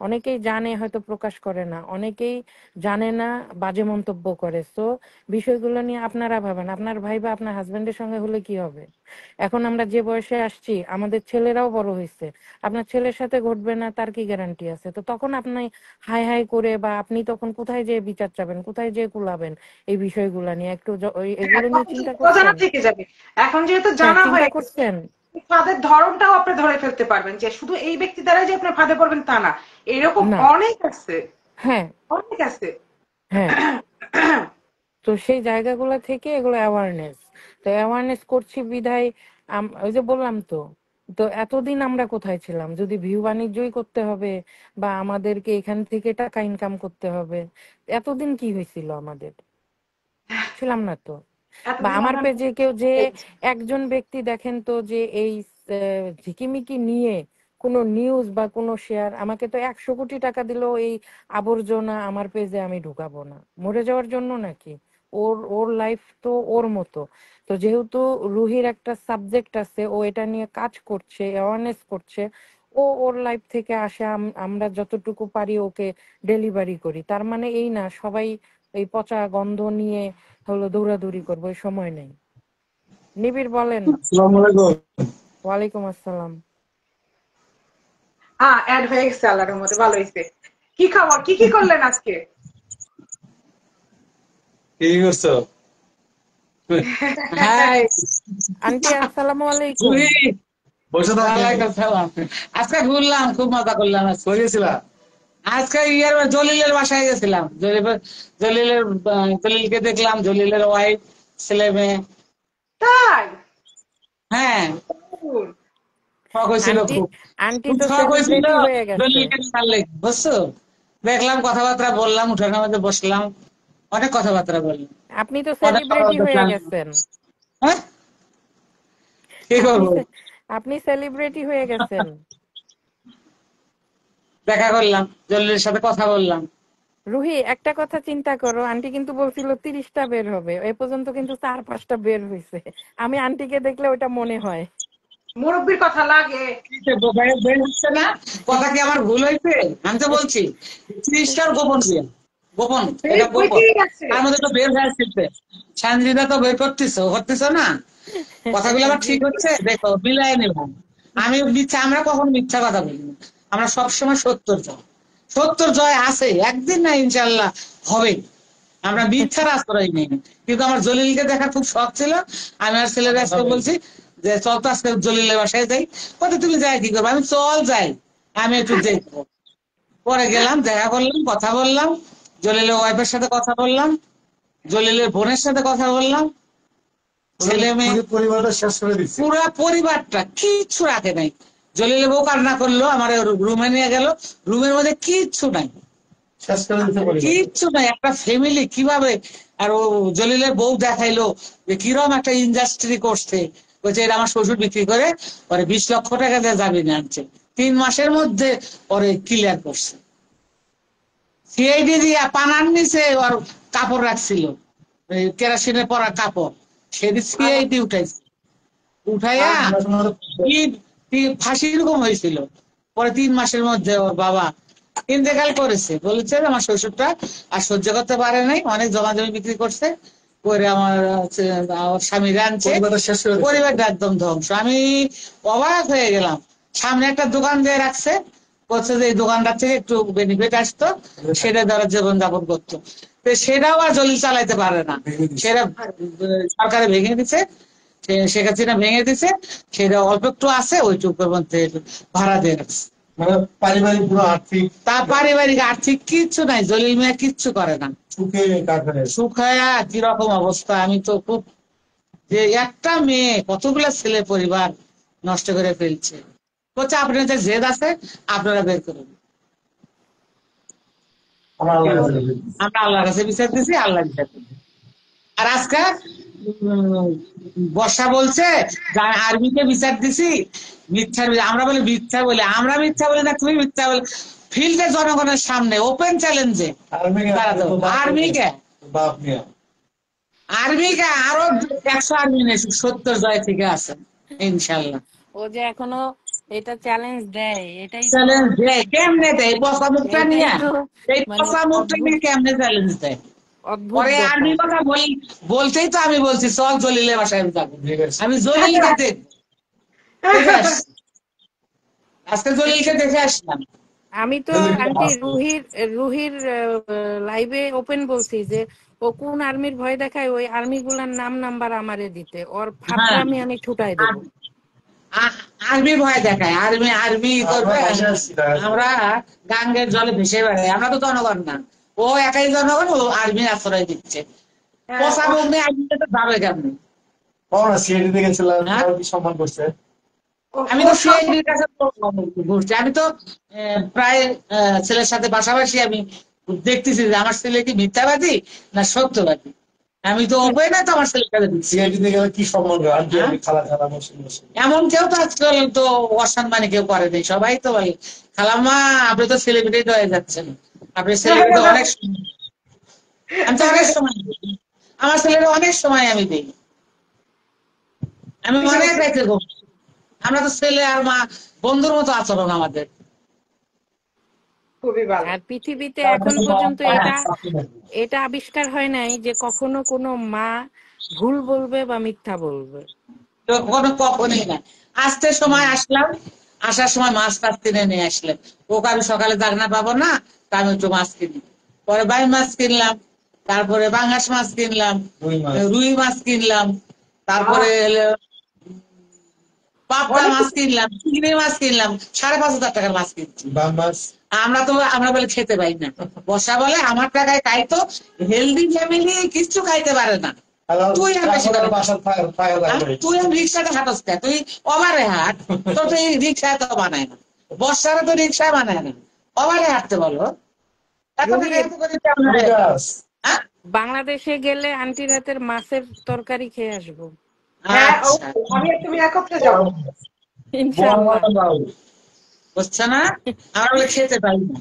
অনেকেই জানে, হয়তো প্রকাশ করে না, অনেকেই জানে না, বাজে মন্তব্য করে। সো বিষয়গুলো নিয়ে আপনারা ভাবেন, আপনার ভাই বা আপনার হাজবেন্ডের সঙ্গে হলে কি হবে? এখন আমরা যে বয়সে আসছি, আমাদের ছেলেরাও বড় হয়েছে, আপনার ছেলের সাথে ঘটবে না তার কি গ্যারান্টি আছে? তো তখন আপনি হাই হাই করে, বা আপনি তখন কোথায় যেয়ে বিচার চাবেন, কোথায় যেয়ে কুলাবেন? এই বিষয়গুলো নিয়ে একটু এগুলো নিয়ে চিন্তা অজানা করছেন? থেকে যাবে। এখন যেহেতু হ্যাঁ, জানা চিন্তা হয়ে গেছে, করছেন? ফাঁদের ধরনটাও আপনি ধরে ফেলতে পারবেন, যে শুধু এই ব্যক্তি দ্বারাই যে আপনি ফাঁদে পড়বেন তা না, এরকম না। অনেক আছে, হ্যাঁ। অনেক আছে। হ্যাঁ, তো সেই জায়গাগুলো থেকে এগুলো অ্যাওয়ারনেস, তো অ্যাওয়ারনেস করছি বিধায় ওই যে বললাম তো, তো এতদিন আমরা কোথায় ছিলাম? যদি ভিউ বাণিজ্যই করতে হবে বা আমাদেরকে এখান থেকে টাকা ইনকাম করতে হবে, এতদিন কি হয়েছিল আমাদের? ছিলাম না তো। বা এতদিন আমার আমরা পেজে কেউ যে একজন ব্যক্তি দেখেন তো, যে এই ঝিকিমিকি নিয়ে কোনো নিউজ বা কোনো শেয়ার, আমাকে তো 100 কোটি টাকা দিলেও এই আবর্জনা আমার পেজে আমি ঢুকাবো না। মরে যাওয়ার জন্য নাকি? ওর ওর লাইফ তো ওর মতো। তো যেহেতু রুহির একটা সাবজেক্ট আছে, ও এটা নিয়ে কাজ করছে, অ্যাওয়ারনেস করছে, ও ওর লাইফ থেকে আসে, আমরা যতটুকু পারি ওকে ডেলিভারি করি। তার মানে এই না সবাই এই পচা গন্ধ নিয়ে হলো দৌড়াদৌড়ি করবো, এই সময় নেই। নিবিড় বলেন। আসসালামু আলাইকুম। ওয়ালাইকুম আসসালাম। হ্যাঁ, অ্যাড হয়ে গেছে, আল্লাহর রহমতে ভালো হয়েছে। কি খবর, কি কি করলেন আজকে? কি করছো? হাই আন্টি আসসালামু আলাইকুম। জুহি, বসে থাকেন। ওয়ালাইকুম সালাম। আজকে ঘুরলাম, খুব মজা করলাম আজকে। কই গেছিলা? আজকে জলিলের বাসায় গেছিলাম। জলিলের জলিলকে দেখলাম, জলিলের ওয়াইফ, ছেলে মেয়ে। তাই? হ্যাঁ, শখ হয়েছিল আন্টি খুব, আন্টি খুব তো শখ হয়েছিল সেলিব্রিটি হয়ে গেছে। জলিলকে দেখার লেগে, বুঝছো? দেখলাম, কথাবার্তা বললাম, উঠানের মধ্যে বসলাম, অনেক কথাবার্তা বললাম, আপনি তো অনেক সেলিব্রিটি কথাবার্তা হয়ে জানলাম। গেছেন। হ্যাঁ, কি আপনি করবো, আপনি সেলিব্রিটি হয়ে গেছেন। দেখা করলাম, জলিলের সাথে কথা বললাম। রুহি, একটা কথা চিন্তা করো, আন্টি কিন্তু বলছিল 30টা বের হবে, এ পর্যন্ত কিন্তু 4-5টা বের হয়েছে। আমি আন্টিকে দেখলে ওটা মনে হয়। মুরব্বির কথা লাগে। বের হচ্ছে না, কথা কি আমার ভুল হয়েছে? আমি তো বলছি 30টার গোপন দিয়ে, গোপন, এই এটা গোপন। হইতেই আছে। তার মধ্যে তো বের হয়ে আসছে, সানজিদা তো বের করতেছ না, কথাগুলো আবার জি। ঠিক হচ্ছে, দেখো মিলাই নেব। আমি মিথ্যা, আমরা কখন মিথ্যা কথা বলি না, আমরা সবসময় সত্যর জয়, সত্যর জয় আছে, একদিন না ইনশাল্লাহ হবে। আমরা মিথ্যার আশ্রয় নেই। কিন্তু আমার জলিলকে দেখার খুব শখ ছিল। আমি আর ছেলের আজকে বলছি যে চল তো আজকে জলিলের বাসায় যাই। বলতে তুমি যাই কি করবো? আমি চল যাই, আমি একটু দেখবো। পরে গেলাম, দেখা করলাম, কথা বললাম, জলিলের ওয়াইফের সাথে কথা বললাম, জলিলের বোনের সাথে কথা বললাম, ছেলে মেয়ে পরিবারটা শেষ করে দিচ্ছি। পুরা পরিবারটা কিচ্ছু রাখে নাই। জলিলের বউ কান্না করলো, আমার রুমে নিয়ে গেল, রুমের মধ্যে কিচ্ছু নাই, শেষ করে দিতে পরিবার। কিচ্ছু নাই, একটা ফ্যামিলি কিভাবে। আর ও জলিলের বউ দেখাইলো যে কিরম একটা ইন্ডাস্ট্রি করছে, বলছে এটা আমার শ্বশুর বিক্রি করে পরে 20 লক্ষ টাকা দিয়ে জামিন আনছে, 3 মাসের মধ্যে পরে ক্লিয়ার করছে। সিআইডি দিয়া পানার নিচে ওর কাপড় রাখছিল, কেরাসিনের পরা কাপড় সেটি সিআইডি উঠাইছে, উঠাইয়া ফাঁসি রকম হয়েছিল। পরে 3 মাসের মধ্যে ওর বাবা ইন্তেকাল করেছে। বলেছে আমার শ্বশুরটা আর সহ্য করতে পারে নাই, অনেক জমা জমি বিক্রি করছে করে আমার স্বামী আনছে, পরিবারটা একদম ধ্বংস। আমি অবাক হয়ে গেলাম। সামনে একটা দোকান দিয়ে রাখছে, বলছে যে এই দোকানটার থেকে একটু বেনিফিট আসতো, সেটা দ্বারা জীবনযাপন করতো। তো সেটাও আর জলিল চালাইতে পারে না, সেটা সরকারে ভেঙে দিছে, শেখ হাসিনা ভেঙে দিছে। সেটা অল্প একটু আছে, ওইটুকুর মধ্যে ভাড়া দিয়ে রাখছে। মানে পারিবারিক পুরো আর্থিক, তার পারিবারিক আর্থিক কিচ্ছু নাই, জলিল মিয়া কিচ্ছু করে না, সুখে কাটে। সুখায়া কিরকম অবস্থা। আমি তো খুব, যে একটা মেয়ে কতগুলা ছেলে পরিবার নষ্ট করে ফেলছে। বলছে আপনাদের জেদ আছে, আপনারা বের করুন, আমার আল্লাহর কাছে আমরা আল্লাহর কাছে বিচার দিছি, আল্লাহ বিচার দিবে। আর আজকে বর্ষা বলছে যে আর্মিকে বিচার দিছি, মিথ্যা। আমরা বলি মিথ্যা বলি, আমরা মিথ্যা বলি না, তুমি মিথ্যা বলি। ফিল্ডে জনগণের সামনে ওপেন চ্যালেঞ্জে আর্মিকে, বাপ মিয়া, আর্মিকে আরো 100 আর্মি নেই, 70 জয় থেকে আছে ইনশাল্লাহ। ও যে এখনো এটা চ্যালেঞ্জ দেয়, এটাই তো, চ্যালেঞ্জ দেয় কেমনে দেয়? পচা মুখটা এটাই নিয়ে, তো এই মানে পচা মুখটা নিয়ে কেমনে চ্যালেঞ্জ দেয়? অদ্ভুত পরে আর্মির ব্যাপার। কথা বলতেই তো আমি বলছি চল জলিলের বাসায় আমি যাবো, আমি জলিলকে দেখে আসছি, আজকে জলিলকে দেখে আসলাম। আমি তো আন্টি রুহির লাইভে ওপেন বলছি যে ও কোন আর্মির ভয় দেখায়, ওই আর্মি গুলার নাম নাম্বার আমারে দিতে, ওর হ্যাঁ, ফাত্রামি আমি ঠুটাই দেবো। আর্মি ভয় দেখায়, আর্মি করবে। আমরা গাঙ্গের জলে ভেসে বেড়াই, আমরা তো জনগণ না, ও একাই জনগণ, ও আর্মির আশ্রয় দিচ্ছে। পচা মুখ নিয়ে আর্মিতে তো যাবে কেমনি? সিআইডি তে গেছিলাম, হ্যাঁ? কি সম্মান করছে। আমি তো সিআইডির কাছে ঘুরছি, আমি তো প্রায় ছেলের সাথে পাশাপাশি আমি দেখতেছি যে আমার ছেলে কি মিথ্যাবাদী না সত্যবাদী। আমি তো ওপেন তো আমার ছেলের কাছে দিচ্ছি। সিআইডি তে গেলে কি সম্মান করে, আন্টি হ্যাঁ? আমি খালা খালা বসে বসে। এমন কেউ তো আজকাল তো অসম্মানে কেউ করেনি, সবাই তো বলে খালাম্মা আপনি তো সেলিব্রিটি হয়ে যাচ্ছেন, আপনি সেলিব্রিটি অনেক সময়। আমি তো অনেক সময় দিই। আমার ছেলের অনেক সময় আমি দিই, আমি অনেক রাইতে ঘুম। আমরা তো ছেলে আর মা বন্ধুর মতো আচরণ আমাদের। খুবই ভালো। আর পৃথিবীতে এখন পর্যন্ত এটা আবিষ্কার হয় নাই যে কখনো কোনো মা ভুল বলবে বা মিথ্যা বলবে। তো কখনই না। আসতে সময় আসলাম, আসার সময় মাছ টাছ কিনে নিয়ে আসলাম। ওকে আমি সকালে জাগনা পাবো না, তা আমি একটু মাছ কিনি। পরে বাই মাছ কিনলাম, তারপরে বাঙ্গাস মাছ কিনলাম, রুই মাছ কিনলাম, তারপরে পাবদা মাছ কিনলাম, চিংড়ি মাছ কিনলাম। 5,500 টাকার মাছ কিনছি। আমরা বলে খেতে পাই না। বর্ষা বলে আমার টাকায় খাই, তো হেলদি ফ্যামিলি কিছু খাইতে পারে না। তুই আর বেশি করে তুই রিক্সাতে হাঁটস, তুই ওভারে হাঁট, তো তুই রিক্সায় তো বানায় না, বর্ষারে তো রিক্সায় বানায় না, ওভারে হাঁটতে বলো। বাংলাদেশে গেলে আন্টির হাতের মাছের তরকারি খেয়ে আসবো হ্যাঁ, আচ্ছা, আমি আর তুমি একত্রে যাবো। ইনশাআল্লাহ। বুঝছো না, আমরা বলে খেতে পাই না।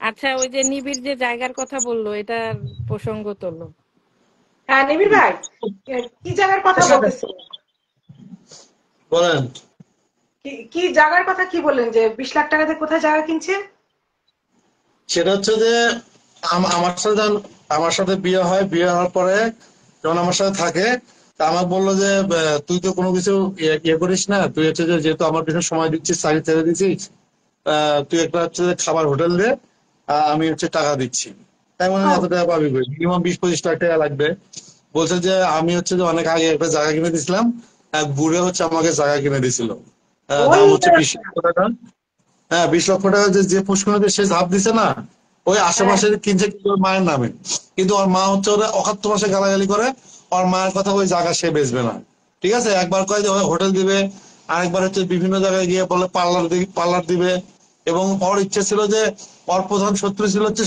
আচ্ছা, ওই যে নিবিড় যে জায়গার কথা বললো, এটার প্রসঙ্গ তোলো। হ্যাঁ নিবিড় ভাই, কি জায়গার কথা বলতেছেন? বলেন। কি জায়গার কথা কি বললেন, যে 20 লাখ টাকাতে কোথায় জায়গা কিনছেন? সেটা হচ্ছে যে আমার সাথে বিয়ে হয়, বিয়ে হওয়ার পরে যখন আমার সাথে থাকে, তা আমাকে বললো যে তুই তো কোনো কিছু ইয়ে করিস না, তুই হচ্ছে যে যেহেতু আমার পিছনে সময় দিচ্ছিস, চাকরি ছেড়ে দিচ্ছিস, তুই একটা হচ্ছে যে খাবার হোটেল দে, আমি হচ্ছে টাকা দিচ্ছি। তাই মানে এত টাকা পাবি, মিনিমাম 20-25 লাখ টাকা লাগবে। বলছে যে আমি হচ্ছে যে অনেক আগে একটা জায়গা কিনে দিছিলাম, এক বুড়ে হচ্ছে আমাকে জায়গা কিনে দিছিল, দাম হচ্ছে 20 লক্ষ টাকা। হ্যাঁ, 20 লক্ষ টাকা যে পুষ্করণীতে সে ঝাঁপ দিছে না, ওই আশেপাশে কিনছে কিন্তু ওর মায়ের নামে। কিন্তু ওর মা হচ্ছে ওরা অকাত্য মাসে গালাগালি করে, ওর মায়ের কথা ওই জায়গা সে বেচবে না। ঠিক আছে, একবার কয় যে হোটেল দিবে, আরেকবার হচ্ছে বিভিন্ন জায়গায় গিয়ে বলে পার্লার দিবে। এবং ওর ইচ্ছে ছিল যে, ওর প্রধান শত্রু ছিল হচ্ছে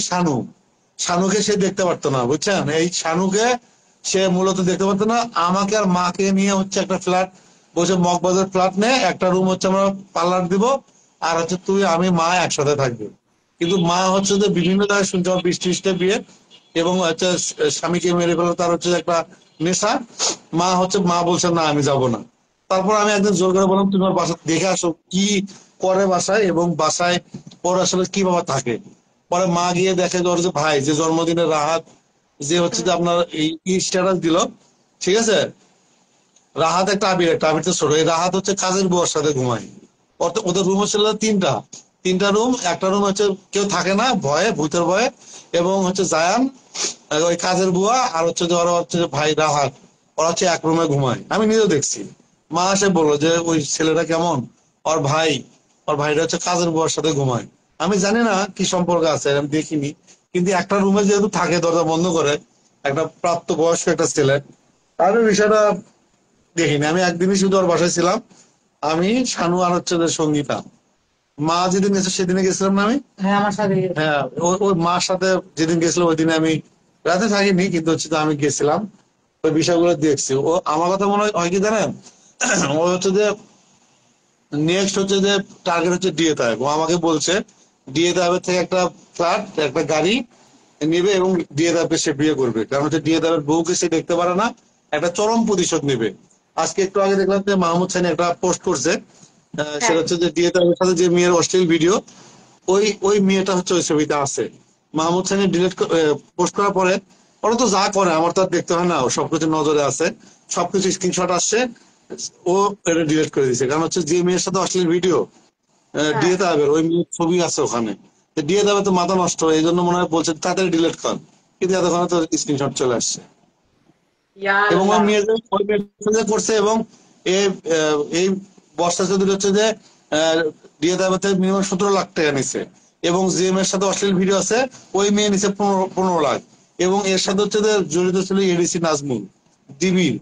শানুকে সে দেখতে পারতো না, বুঝছেন? এই শানুকে সে মূলত দেখতে পারতো না। আমাকে আর মাকে নিয়ে হচ্ছে একটা ফ্ল্যাট বসে, মগবাজার ফ্ল্যাট নিয়ে একটা রুম হচ্ছে আমরা পার্লার দিব, আর হচ্ছে তুই আমি মা একসাথে থাকবে। কিন্তু মা হচ্ছে যে বিভিন্ন জায়গায় শুনছে আমার 20-30টা বিয়ে, এবং হচ্ছে স্বামীকে মেরে ফেলে তার হচ্ছে একটা নেশা। মা বলছে না আমি যাব না। তারপর আমি একদিন জোর করে বললাম তুমি ওর বাসা দেখে আসো কি করে বাসায়, এবং বাসায় ওর আসলে কিভাবে থাকে। পরে মা গিয়ে দেখে যে ওর যে ভাই যে জন্মদিনের রাহাত, যে হচ্ছে যে আপনার এই স্ট্যাটাস দিল, ঠিক আছে, রাহাত একটা আবির তো ছোট, এই রাহাত হচ্ছে কাজের বুয়ার সাথে ঘুমায়। ওদের রুম ছিল তিনটা রুম, একটা রুম হচ্ছে কেউ থাকে না ভয়ে, ভূতের ভয়ে, এবং হচ্ছে জায়ান, ওই কাজের বুয়া, আর হচ্ছে যে ওরা হচ্ছে যে ভাই রাহাত, ওরা হচ্ছে এক রুমে ঘুমায়। আমি নিজেও দেখছি। মা এসে বললো যে ওই ছেলেটা কেমন, ওর ভাই, ওর ভাইটা হচ্ছে কাজের বুয়ার সাথে ঘুমায়। আমি জানি না কি সম্পর্ক আছে, আমি দেখিনি, কিন্তু একটা রুমে যেহেতু থাকে দরজা বন্ধ করে, একটা প্রাপ্তবয়স্ক একটা ছেলে, আমি বিষয়টা দেখিনি। আমি একদিনই শুধু ওর বাসায় ছিলাম, আমি, শানু, আর হচ্ছে যে সঙ্গীতা। মা যেদিন গেছে সেদিনে গেছিলাম না আমি। হ্যাঁ আমার সাথে হ্যাঁ, ওই মার সাথে যেদিন গেছিলাম ওই দিনে আমি রাতে থাকিনি, কিন্তু হচ্ছে যে আমি গেছিলাম, ওই বিষয়গুলো দেখছি। ও আমার কথা মনে হয় কি জানেন, ও হচ্ছে যে নেক্সট হচ্ছে যে টার্গেট হচ্ছে ডিএ তায়েব। ও আমাকে বলছে ডিএ তায়েবের থেকে একটা ফ্ল্যাট, একটা গাড়ি নেবে, এবং ডিএ তায়েবকে সে বিয়ে করবে, কারণ হচ্ছে ডিএ তায়েবের বউকে সে দেখতে পারে না, একটা চরম প্রতিশোধ নেবে। আজকে একটু আগে দেখলাম যে মাহমুদ সানি একটা পোস্ট করছে, হ্যাঁ। সেটা হচ্ছে যে ডিএ তায়েবের সাথে যে মেয়ের অশ্লীল ভিডিও, ওই মেয়েটা হচ্ছে ওই ছবিতে আছে। মাহমুদ সানি ডিলিট পোস্ট করার পরে ওরা তো যা করে আমার তো আর দেখতে হয় না, ও সবকিছু নজরে আছে, সবকিছু স্ক্রিনশট আসছে, ও এটা ডিলিট করে দিয়েছে। কারণ হচ্ছে যে মেয়ের সাথে অশ্লীল ভিডিও হ্যাঁ। ডিএ তাবের, ওই মেয়ের ছবি আছে ওখানে, ডিএ তাবে তো মাথা নষ্ট, এই জন্য মনে হয় বলছে তাড়াতাড়ি ডিলিট কর, কিন্তু এতক্ষণে তো স্ক্রিনশট চলে আসছে। ইয়া এবং আল্লাহ। ওই মেয়ের করছে, এবং এই বর্ষা চৌধুরী হচ্ছে যে ডিএ তাবেতে মিনিমাম 17 লাখ টাকা নিছে, এবং যে মেয়ের সাথে অশ্লীল ভিডিও আছে ওই মেয়ে নিছে 15 লাখ, এবং এর সাথে হচ্ছে যে জড়িত ছিল এডিসি নাজমুল, ডিবির,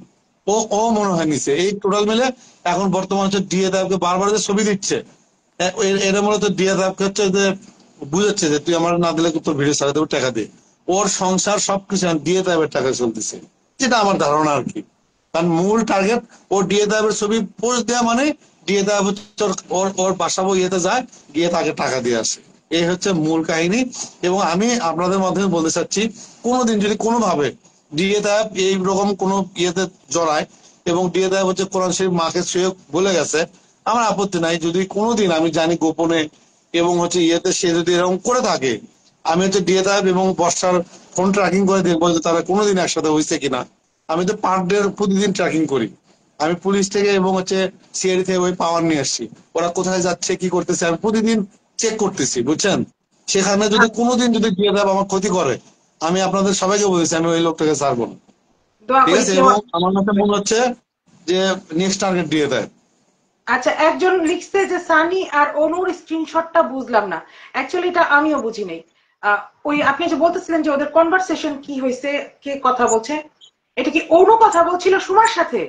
ও মনে হয় নিছে। এই টোটাল মিলে এখন বর্তমান হচ্ছে ডিএ তাবকে বারবার যে ছবি দিচ্ছে, এরা মূলত ডিএ তাবকে হচ্ছে যে বুঝাচ্ছে যে তুই আমার না দিলে তোর ভিডিও ছাড়া দেবো, টাকা দে। ওর সংসার সবকিছু ডিএ তাবের টাকা চলতেছে, যেটা আমার ধারণা আর কি। কারণ মূল টার্গেট ও ডিএ তাবের ছবি পোস্ট দেওয়া মানে ডিএ তাব হচ্ছে ওর বাসা ইয়েতে যায়, গিয়ে তাকে টাকা দিয়ে আসে। এই হচ্ছে মূল কাহিনী। এবং আমি আপনাদের মাধ্যমে বলতে চাচ্ছি, কোনোদিন যদি কোনোভাবে ডিএ তাব এইরকম কোনো ইয়েতে জড়ায়, এবং ডিএ তাব হচ্ছে কোরআন শরীফ মাকে ছুঁয়ে বলে গেছে, আমার আপত্তি নাই। যদি কোনোদিন আমি জানি গোপনে, এবং হচ্ছে ইয়েতে সে যদি এরকম করে থাকে, আমি হচ্ছে ডিএ তাব এবং বর্ষার ফোন ট্র্যাকিং করে দেখবো যে তারা কোনোদিন একসাথে হয়েছে কিনা। আমি তো পার ডে প্রতিদিন ট্র্যাকিং করি। আমি পুলিশ থেকে এবং হচ্ছে সিআইডি থেকে ওই পাওয়ার নিয়ে আসছি, ওরা কোথায় যাচ্ছে কি করতেছে আমি প্রতিদিন চেক করতেছি, বুঝছেন। সেখানে যদি কোনোদিন যদি ডিএ তাব আমার ক্ষতি করে, আমি আপনাদের সবাইকে বলেছি আমি ওই লোকটাকে ছাড়বো না, দোয়া ঠিক করি আছে। কেউ। এবং আমার কাছে মনে হচ্ছে যে নেক্সট টার্গেট ডিএ তাব। আচ্ছা, একজন লিখছে যে সানি আর অনুর স্ক্রিনশটটা বুঝলাম না। অ্যাকচুয়ালি এটা আমিও বুঝি নাই। ওই আপনি যে বলতেছিলেন যে ওদের কনভারসেশন কি হয়েছে, কে কথা বলছে, এটা কি অনু কথা বলছিল সুমার সাথে?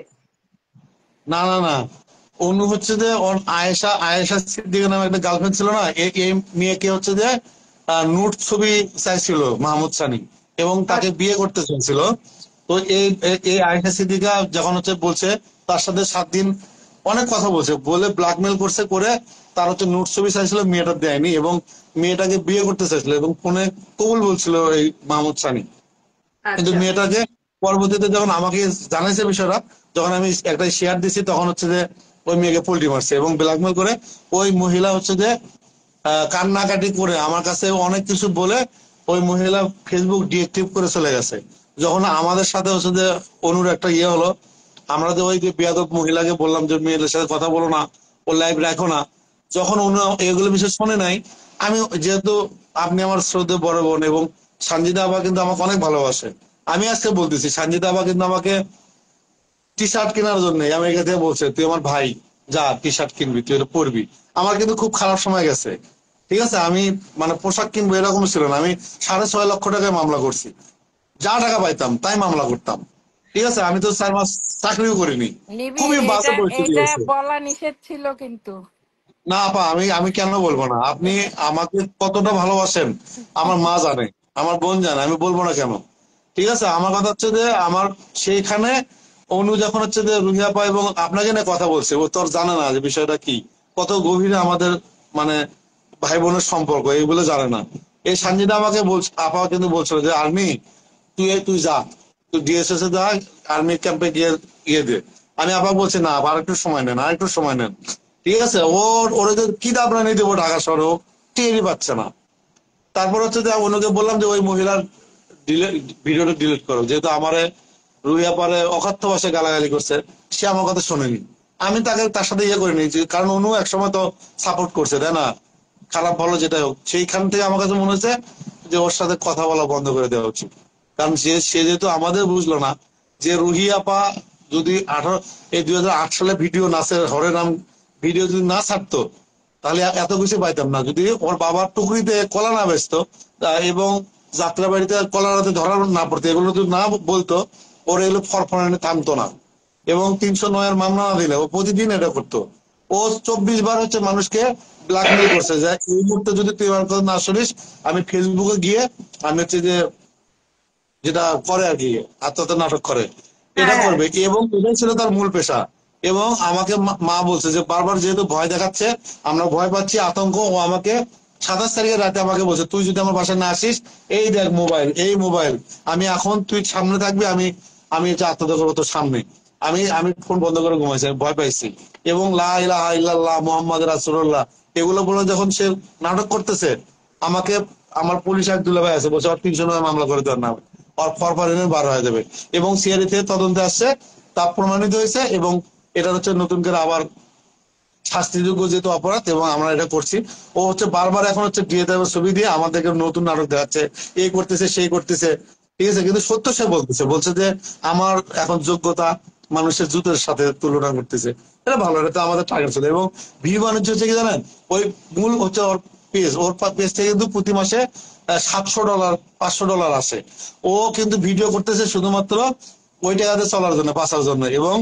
না না না, অনু হচ্ছে যে ওর আয়েশা সিদ্দিকা নামে একটা গার্লফ্রেন্ড ছিল না, এই মেয়েকে হচ্ছে যে নুট ছবি চাইছিল মাহমুদ সানি, এবং তাকে বিয়ে করতে চাইছিল। তো এই আয়েশা সিদ্দিকা যখন হচ্ছে বলছে, তার সাথে 7 দিন অনেক কথা বলছে, বলে ব্ল্যাকমেল করছে, করে তার হচ্ছে নুট ছবি চাইছিল, মেয়েটা দেয়নি, এবং মেয়েটাকে বিয়ে করতে চাইছিল, এবং ফোনে কবুল বলছিল এই মাহমুদ সানি। কিন্তু আচ্ছা। মেয়েটাকে পরবর্তীতে যখন আমাকে জানাইছে বিষয়টা, যখন আমি একটা শেয়ার দিছি, তখন হচ্ছে যে ওই মেয়েকে পোল্টি মারছে এবং ব্ল্যাকমেল করে। ওই মহিলা হচ্ছে যে কান্নাকাটি করে আমার কাছে অনেক কিছু বলে ওই মহিলা ফেসবুক ডিএক্টিভ করে চলে গেছে। যখন আমাদের সাথে হচ্ছে যে অনুর একটা ইয়ে হলো, আমরা যে ওই যে বেয়াদব মহিলাকে বললাম যে মেয়েদের সাথে কথা বলো না, ও লাইভ রাখো না, যখন অনু এগুলো বিষয় শোনে নাই, আমি যেহেতু আপনি আমার শ্রদ্ধেয় বড় বোন, এবং সঞ্জিতা আবা কিন্তু আমাকে অনেক ভালোবাসে, আমি আজকে বলতেছি সঞ্জিতা আবা কিন্তু আমাকে টি শার্ট কেনার জন্য আমেরিকা থেকে বলছে তুই আমার ভাই, যা টি শার্ট কিনবি, তুই এটা পরবি। আমার কিন্তু খুব খারাপ সময় গেছে, ঠিক আছে। আমি মানে পোশাক কিনবো এরকম ছিল না, আমি 6.5 লক্ষ টাকায় মামলা করছি, যা টাকা পাইতাম তাই মামলা করতাম, ঠিক আছে। আমি তো 4 মাস চাকরিও করিনি, খুবই নিবিড়, বাজে এটা পরিস্থিতি এটা গেছে। বলা নিষেধ ছিল কিন্তু। না আপা, আমি আমি কেন বলবো না, আপনি আমাকে কতটা ভালোবাসেন আমার মা জানে, আমার বোন জানে, আমি বলবো না কেন, ঠিক আছে। আমার কথা হচ্ছে যে আমার সেইখানে অনু যখন হচ্ছে যে রুহিয়া পা এবং আপনাকে নিয়ে কথা বলছে, ও তো আর জানে না যে বিষয়টা কি, কত গভীরে আমাদের মানে ভাই বোনের সম্পর্ক, এইগুলো জানে না। এই সানজিদা আমাকে বলছে, আপা কিন্তু বলছিল যে আর্মি তুই যা, তুই ডিএসএস এ যা, আর্মি ক্যাম্পে গিয়ে ইয়ে দে। আমি আপা বলছি না, আর একটু সময় নেন, আর একটু সময় নেন। ঠিক আছে, ওরা যে কি দাবরা নিয়ে দেবো ঢাকা শহরে, ও টেরই পাচ্ছে না। তারপর হচ্ছে যে অন্যকে বললাম যে ওই মহিলার ভিডিওটা ডিলিট করো, যেহেতু আমারে রুইয়া পারে অকথ্য ভাষায় গালাগালি করছে, সে আমার কথা শোনেনি। আমি তার সাথে ইয়ে করে নিয়েছি, কারণ অনু একসময় তো সাপোর্ট করছে, তাই না? খারাপ ভালো যেটা হোক, সেইখান থেকে আমার কাছে মনে হচ্ছে যে ওর সাথে কথা বলা বন্ধ করে দেওয়া উচিত। কারণ সে যেহেতু আমাদের বুঝলো না যে রুহি আপা যদি 2008 সালে ভিডিও নাচের হরে নাম ভিডিও যদি না ছাড়তো, তাহলে এত কিছু পাইতাম না। যদি ওর বাবার টুকরিতে কলা না বেচতো এবং যাত্রা বাড়িতে কলা রাতে ধরা না পড়তো, এগুলো যদি না বলতো, ওর এগুলো ফরফরানি থামতো না। এবং 309-এর মামলা না দিলে ও প্রতিদিন এটা করতো। ও 24 বার হচ্ছে মানুষকে ব্ল্যাকমেল করছে যে এই মুহূর্তে যদি তুই আমার কথা না শুনিস, আমি ফেসবুকে গিয়ে আমি হচ্ছে যে যেটা করে আর কি, আত্মহত্যা নাটক করে, এটা হ্যাঁ, করবে। এবং এটাই ছিল তার মূল পেশা। এবং আমাকে মা বলছে যে বারবার যেহেতু ভয় দেখাচ্ছে, আমরা ভয় পাচ্ছি, আতঙ্ক, ও আমাকে 27 তারিখের রাতে আমাকে বলছে তুই যদি আমার বাসায় না আসিস, এই দেখ মোবাইল, এই মোবাইল, আমি এখন তুই সামনে থাকবি, আমি আমি হচ্ছে আত্মহত্যা করবো তোর সামনে। আমি আমি ফোন বন্ধ করে ঘুমাইছি, আমি ভয় পাইছি। এবং লা ইলাহা ইল্লাল্লাহ মুহাম্মদ রাসূলুল্লাহ এগুলো বলে যখন সে নাটক করতেছে, আমাকে আমার পুলিশ এক দুলা ভাই আছে, বলছে ওর 309 মামলা করে দেওয়ার নাম, ওর ফরফরানি বার হয়ে যাবে। এবং সিআরই থেকে তদন্তে আসছে, তা প্রমাণিত হয়েছে। এবং এটা হচ্ছে নতুন করে আবার শাস্তিযোগ্য যেহেতু অপরাধ, এবং আমরা এটা করছি। ও হচ্ছে বারবার এখন হচ্ছে দিয়ে দেওয়ার ছবি দিয়ে আমাদেরকে নতুন নাটক দেখাচ্ছে, এই করতেছে সেই করতেছে। ঠিক আছে, কিন্তু সত্য সে বলছে যে আমার এখন যোগ্যতা মানুষের জুতের সাথে তুলনা করতেছে। এটা ভালো, এটা তো আমাদের টার্গেট ছিল। এবং ভিউ বাণিজ্য হচ্ছে কি জানেন, ওই মূল হচ্ছে ওর পেজ থেকে কিন্তু প্রতি মাসে $700 $500 আসে। ও কিন্তু ভিডিও করতেছে শুধুমাত্র ওই টাকাতে চলার জন্য, বাঁচার জন্য। এবং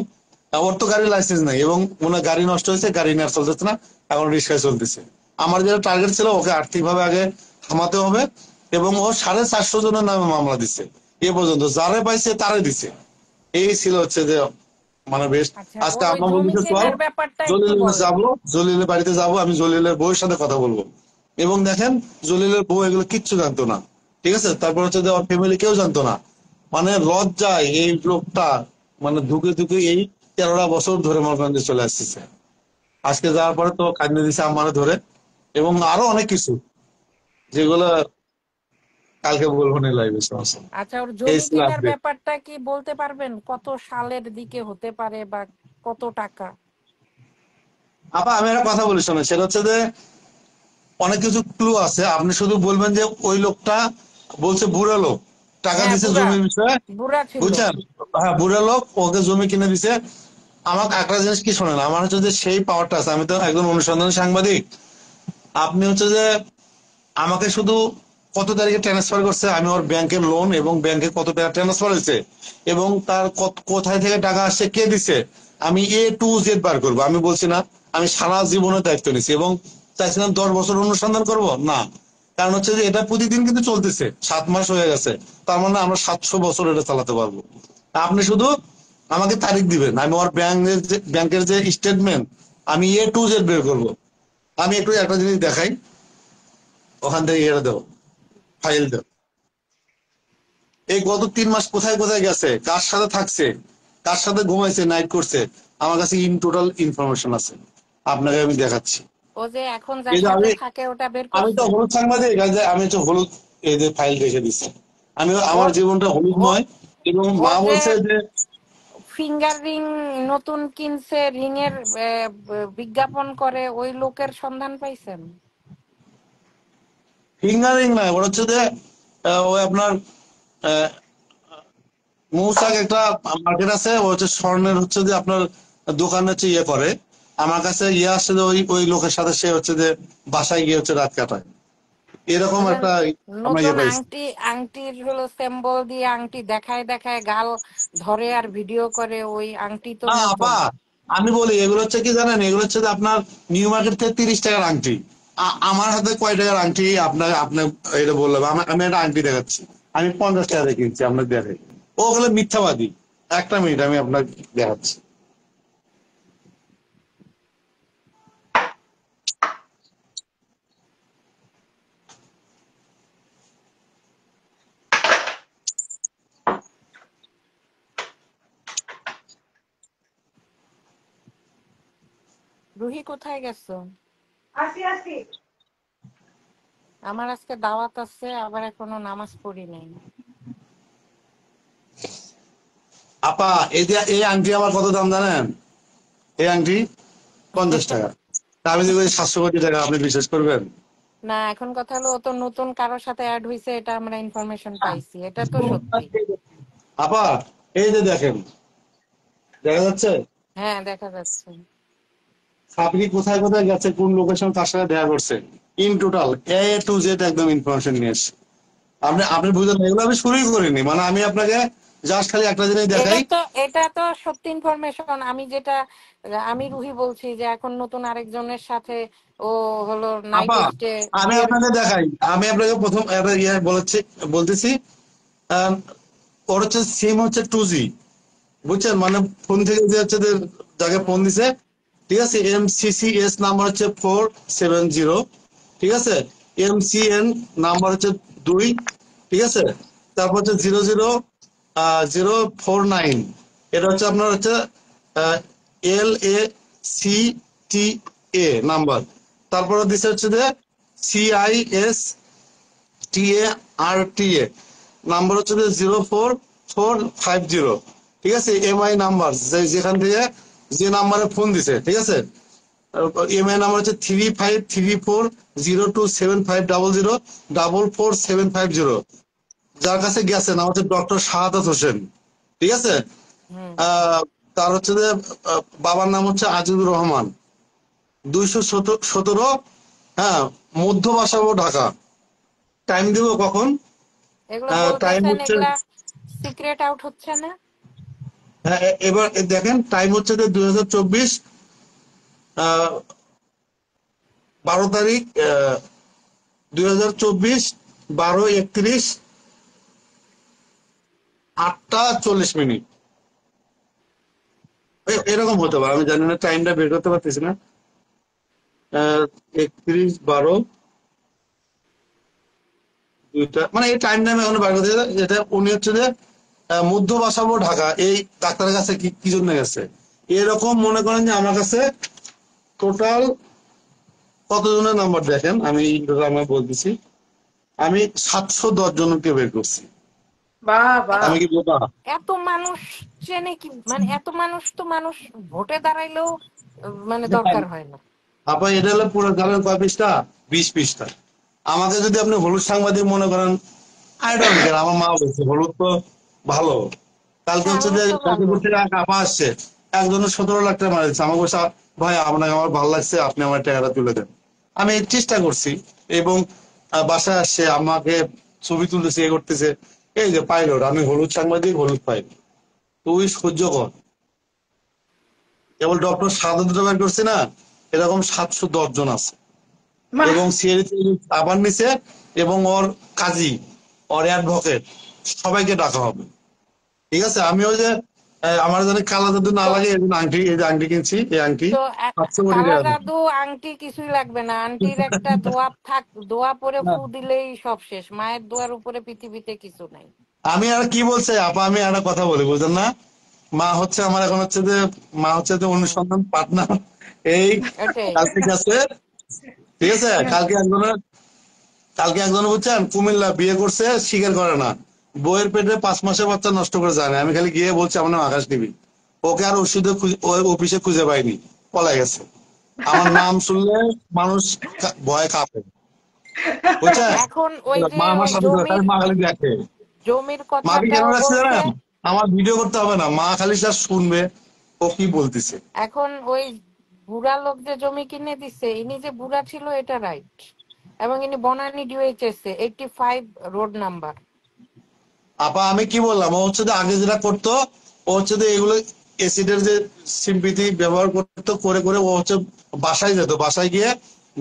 ওর তো গাড়ির লাইসেন্স নাই, এবং ওনার গাড়ি নষ্ট হয়েছে, গাড়ি নিয়ে আর চলতেছে না, এখন রিক্সায় চলতেছে। আমার যেটা টার্গেট ছিল, ওকে আর্থিকভাবে আগে থামাতে হবে। এবং ও 450 জনের নামে মামলা দিচ্ছে এ পর্যন্ত, যারে পাইছে তারে দিছে। এই ছিল হচ্ছে যে মানে বেশ। আচ্ছা, আজকে ওর ওই আম্মা জমি বলতেছে চল কেনার ব্যাপারটা একটু জলিলের বলেন। যাবো, জলিলের বাড়িতে যাব, আমি জলিলের বউয়ের সাথে কথা বলবো। এবং দেখেন, জলিলের বউ এগুলো কিচ্ছু জানতো না। ঠিক আছে, তারপর হচ্ছে যে ওর ফ্যামিলি কেউ জানতো না। মানে লজ্জায় এই লোকটা মানে ধুকে ধুকে এই 13টা বছর ধরে মরগঞ্জে চলে আসতেছে। আজকে যাওয়ার পরে তো কান্দে দিছে আমার ধরে। এবং আরো অনেক কিছু যেগুলো কালকে বলবো না লাইভে সমস্যা নেই। আচ্ছা, ওর এই জমি ছিল কেনার আপডেট। ব্যাপারটা কি বলতে পারবেন? কত সালের দিকে হতে পারে বা কত টাকা? আপা আমি একটা কথা বলি শোনো, সেটা হচ্ছে যে অনেক কিছু ক্লু আছে, আপনি শুধু বলবেন যে ওই লোকটা বলছে বুড়া লোক টাকা হ্যাঁ, দিছে বুড়া জমির বিষয়ে, বুড়া ছিল। বুঝছেন? হ্যাঁ, বুড়া লোক ওকে জমি কিনে দিছে। আমাকে একটা জিনিস কি শোনেন, আমার হচ্ছে যে সেই পাওয়ারটা আছে, আমি তো একজন অনুসন্ধান সাংবাদিক। আপনি হচ্ছে যে আমাকে শুধু কত তারিখে ট্রান্সফার করছে, আমি ওর ব্যাংকের লোন এবং ব্যাংকে কত টাকা ট্রান্সফার হয়েছে, এবং তার কোথায় থেকে টাকা আসছে, কে দিছে, আমি A to Z বার করবো। আমি বলছি না আমি সারা জীবনের দায়িত্ব নিছি, এবং চাইছিলাম 10 বছর অনুসন্ধান করব না। কারণ হচ্ছে যে এটা প্রতিদিন কিন্তু চলতেছে, 7 মাস হয়ে গেছে, তার মানে আমরা 700 বছর এটা চালাতে পারবো। আপনি শুধু আমাকে তারিখ দিবেন, আমি ওর ব্যাংকের যে স্টেটমেন্ট আমি A to Z বের করবো। আমি একটু একটা জিনিস দেখাই, ওখান থেকে এটা দেবো, ফাইল দেবো। এই গত 3 মাস কোথায় কোথায় গেছে, কার সাথে থাকছে, কার সাথে ঘুমাইছে, নাইট করছে, আমার কাছে ইন টোটাল ইনফরমেশন আছে। আপনাকে আমি দেখাচ্ছি। ও যে এখন এই যার যে সাথে আমি থাকে ওটা বের আমি তো করছেন? হলুদ সাংবাদিক, এই যে আমি হচ্ছে হলুদ এই যে ফাইল রেখে দিচ্ছি। আমি আমার ওর জীবনটা ও হলুদময়। এবং মা ওর যে বলছে যে ফিঙ্গার রিং নতুন কিনছে, রিং এর বিজ্ঞাপন করে, ওই লোকের সন্ধান পাইছেন? ফিঙ্গারিং নয়, ওর হচ্ছে যে ওই আপনার আহ, মৌসাক একটা মার্কেট আছে, ও হচ্ছে স্বর্ণের হচ্ছে যে আপনার দোকানে হচ্ছে ইয়ে করে। আমার কাছে ইয়ে আসছে যে ওই ওই লোকের সাথে সে হচ্ছে যে বাসায় গিয়ে হচ্ছে রাত কাটায়, এরকম ওই যে একটা আমরা নতুন ইয়ে পাইছি। আংটির হলো সিম্বল দিয়ে আংটি দেখায় দেখায় গাল ধরে আর ভিডিও করে, ওই আংটি তো হ্যাঁ নতুন। আপা, আমি বলি এগুলো হচ্ছে কি জানেন, এগুলো হচ্ছে যে আপনার নিউ মার্কেট থেকে 30 টাকার আংটি। আমার হাতে কয় টাকার আংটি আপনার আপনি এটা বললাম, আমি একটা আংটি দেখাচ্ছি, আমি 50 টাকা দিয়ে কিনছি, আপনাকে দেখাই। ও হলো মিথ্যাবাদী। একটা মিনিট আমি আপনাকে দেখাচ্ছি। রুহি কোথায় গেছো? আমার আজকে দাওয়াত আছে, আবার এখনো নামাজ পড়ি নাই। আপা এই যে এই আংটি আমার কত দাম জানেন? এই আংটি 50 টাকা। তা আমি যদি 700 কোটি টাকা, আপনি বিশ্বাস করবেন? না, এখন কথা হলো ও তো নতুন কারোর সাথে অ্যাড হইছে, এটা আমরা ইনফরমেশন পাইছি, এটা তো সত্যি। আপা এই যে দেখেন, দেখা যাচ্ছে হ্যাঁ, দেখা যাচ্ছে। আপনি কোথায় কোথায় গেছে, কোন লোকেশন, কার সাথে দেখা করছে, in total A to Z একদম ইনফরমেশন নিয়ে এসছে। আপনি আপনি বুঝলেন, এগুলো আমি শুরুই করিনি, মানে আমি আপনাকে জাস্ট খালি একটা জিনিস দেখাই। এটা তো সত্যি ইনফরমেশন। আমি রুহি বলছি যে এখন নতুন আরেকজনের সাথে ও হলো নাইট আপা স্টে আমি বিয়ের। আপনাকে দেখাই, আমি আপনাকে প্রথম একটা ইয়ে বলতেছি। আহ, ওর হচ্ছে সিম হচ্ছে 2G, বুঝছেন, মানে ফোন থেকে যে হচ্ছে যে যাকে ফোন দিছে, ঠিক আছে, MCCS নাম্বার হচ্ছে 470, ঠিক আছে, MCN নাম্বার হচ্ছে 2, ঠিক আছে, তারপর হচ্ছে 00049, এটা হচ্ছে আপনার হচ্ছে LACTA নাম্বার। তারপরে দিছে হচ্ছে যে CISTARTA নাম্বার হচ্ছে যে 04450, ঠিক আছে, MI নাম্বার যেখান থেকে যে নাম্বারে ফোন দিছে, ঠিক আছে, MI নাম্বার হচ্ছে 35340750044750, যার কাছে গেছে নাম হচ্ছে ডক্টর শাহাদাত হোসেন, ঠিক আছে। তার হচ্ছে যে বাবার নাম হচ্ছে আজিজুর রহমান, 217, হ্যাঁ, মধ্য বাসাবো, ঢাকা। টাইম দিব কখন? এগুলো টাইম বলতেছেন, হচ্ছে, এগুলা সিক্রেট আউট হচ্ছে না? হ্যাঁ, এবার দেখেন টাইম হচ্ছে যে 2024, 12 তারিখ, 2024, 12:31, 8টা 40 মিনিট, এরকম হতে পারে, আমি জানি না, টাইমটা বের করতে পারতেছি না। 31, 12, 2টা, মানে এই টাইমটা আমি এখন বার করতে, যেটা উনি হচ্ছে যে মধ্য বাসাবো, ঢাকা, এই ডাক্তারের কাছে কি জন্য গেছে, এরকম মনে করেন যে আমার কাছে টোটাল কতজনের নাম্বার দেখেন, আমি আমি বলতেছি, আমি 710 জনকে বের করছি। বাহ। আমি কি বোকা? এত মানুষ চেনে কি, মানে এত মানুষ তো মানুষ ভোটে দাঁড়াইলেও মানে দরকার হয় না। আপনার এটা হলো পুরো, জানেন কয় পৃষ্ঠা? 20 পৃষ্ঠা। আমাকে যদি আপনি হলুদ সাংবাদিক মনে করেন, আই ডোন্ট কেয়ার, আমার মা বলছে হলুদ তো ভালো। কালকে হ্যাঁ, হচ্ছে ও যে তো ভালো। গাজীপুর থেকে এক আপা আসছে, একজনের 17 লাখ টাকা মারা আমাকে বলছে, ভাই আপনাকে আমার ভালো লাগছে, আপনি আমার টাকাটা তুলে দেন। আমি চেষ্টা করছি, এবং বাসায় আসছে, আমাকে ছবি তুলতেছে, এ করতেছে, এই যে পাইলট, আমি হলুদ সাংবাদিক, হলুদ পাইলট, তুই সহ্য কর। কেবল ডক্টর সাদত বের করছে না, এরকম 710 জন আছে, বাহ। এবং সিএরিতে আবার নিছে, এবং ওর কাজী, ওর অ্যাডভোকেট, সবাইকে ডাকা হবে, ঠিক আছে। আমি ওই যে আমার জানি কালা জাদু না তো লাগে, এই জন্য আংটি, এই যে আংটি কিনছি, এই আংটি তো 700 কোটি কালা টাকা দাম। জাদু আংটি কিছুই লাগবে না। আন্টির একটা দোয়া পরে ফু দিলেই সব শেষ। মায়ের দোয়ার উপরে পৃথিবীতে কিছু নাই। আমি আর কি বলছি আপা, আমি একটা কথা বলি, বুঝলেন না, মা হচ্ছে আমার এখন হচ্ছে যে, মা হচ্ছে যে হুম, অনুসন্ধান পার্টনার, এই এটাই। কালকে গেছে, ঠিক আছে, কালকে একজনের বুঝছেন কুমিল্লা বিয়ে করছে, স্বীকার করে না, বইয়ের পেটে 5 মাসের বাচ্চা নষ্ট করে যায় না। আমি খালি গিয়ে বলছি আমার নাম আকাশ দিবি, ওকে আর ওষুধে অফিসে খুঁজে পাইনি, পলাই গেছে। আমার নাম শুনলে মানুষ ভয় কাঁপে, বুঝছেন। এখন ওই যে মা আমার ওই সাথে খালি, মা খালি দেখে। জমির মাকে কেন কথাটাও রাখছে বলছে। জানেন? আমার ভিডিও করতে হবে না, মা খালি যা শুনবে ও কি বলতেছে। এখন ওই বুড়া লোক যে জমি কিনে দিছে, ইনি যে বুড়া ছিল এটা রাইট। এবং ইনি বনানী ডিওএইচএস 85 রোড নাম্বার। আপা আমি কি বললাম, ও হচ্ছে যে আগে যেটা করতো, ও হচ্ছে যে এগুলো এসিডের যে সিম্পিতি ব্যবহার করতো, করে করে ও হচ্ছে বাসায় যেত, বাসায় গিয়ে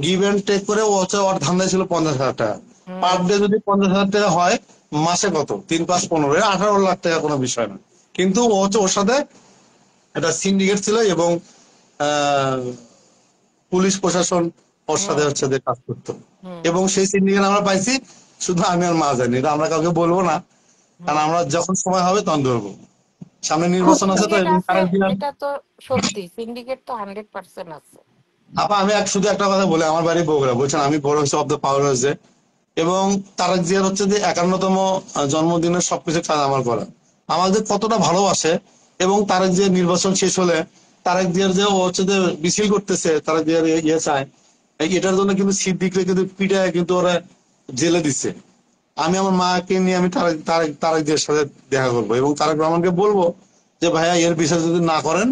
গিভ এন্ড টেক করে, ও হচ্ছে ওর ধান্দায় ছিল 50,000 টাকা পার হুম। ডে। যদি 50,000 টাকা হয়, মাসে কত, 3 5 15, 18 লাখ টাকা কোনো বিষয় না। কিন্তু ও হচ্ছে ওর সাথে একটা সিন্ডিকেট ছিল, এবং আহ পুলিশ প্রশাসন ওর সাথে হুম। হচ্ছে যে কাজ করতো, হুম। এবং সেই সিন্ডিকেট আমরা পাইছি, শুধু আমি আর মা জানি, এটা আমরা কাউকে বলবো না, কারণ হুম। আমরা যখন সময় হবে তখন ধরবো। সামনে নির্বাচন আছে তো, সিন্ডিকেট এবং আছে, কারেন্ট বিল, এটা তো সত্যি। সিন্ডিকেট তো 100% আছে। আপা আমি শুধু একটা কথা বলি, আমার বাড়ি বগুড়া, বলছেন আমি বড় হয়েছে অব দ্য পাওয়ার হয়েছে, এবং তারেক জিয়ার হচ্ছে যে 51তম জন্মদিনের সবকিছু কাজ আমার করা, আমাদের কতটা ভালোবাসে। এবং তারেক জিয়ার নির্বাচন শেষ হলে তারেক জিয়ার যে ও হচ্ছে যে মিছিল করতেছে, তারেক জিয়ার ইয়ে চায়, এটার জন্য কিন্তু সিদ্দিকরে কিন্তু পিটায় কিন্তু ওরা জেলে দিচ্ছে। আমি আমার মাকে নিয়ে আমি তারেক তারেক তারেক জিয়ার সাথে দেখা করবো এবং তারেক রহমানকে বলবো যে ভাইয়া এর বিচার যদি না করেন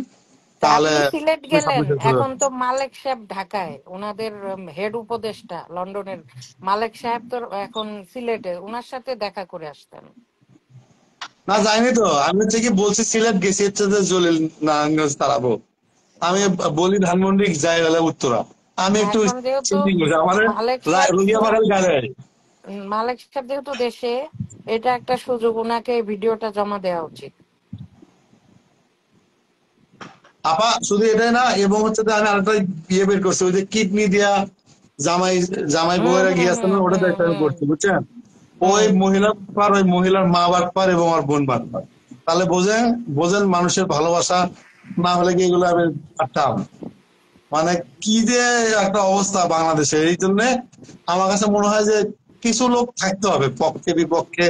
তা তাহলে আপনি সিলেট আমি গেলেন, সামনে চলে এখন যাবো। তো মালেক সাহেব ঢাকায়, ওনাদের হেড উপদেষ্টা লন্ডনের মালেক সাহেব তো এখন সিলেটে, ওনার সাথে দেখা করে আসতেন। না যাইনি তো, আমি হচ্ছে কি বলছি সিলেট গেছি হচ্ছে যে জলিল নারায়ণগঞ্জ তারাবো, আমি বলি ধানমন্ডি যাই গেলে উত্তরা, আমি একটু এখন যেহেতু চিন্তা করছি আমার মালেক সাহেব রুগিয়া বাগাল গাড়ি। মালেক সাহেব যেহেতু দেশে, এটা একটা সুযোগ, ওনাকে এই ভিডিওটা জমা দেওয়া উচিত। আপা শুধু এটাই না, এবং হচ্ছে যে আমি আরেকটা ইয়ে বের করছি, ওই যে কিডনি দিয়া জামাই জামাই হুম বউয়েরা হুম গিয়েছে না, হুম ওটা হুম একটা আমি হুম করছি বুঝছেন। ওই হুম মহিলা বাটপার, ওই মহিলার মা বাটপার এবং আমার বোন বাটপার, তাহলে বোঝেন বোঝেন মানুষের ভালোবাসা না হলে কি এগুলো আমি পারতাম? মানে কি যে একটা অবস্থা বাংলাদেশে, এই জন্য আমার কাছে মনে হয় যে কিছু লোক থাকতে হবে পক্ষে বিপক্ষে,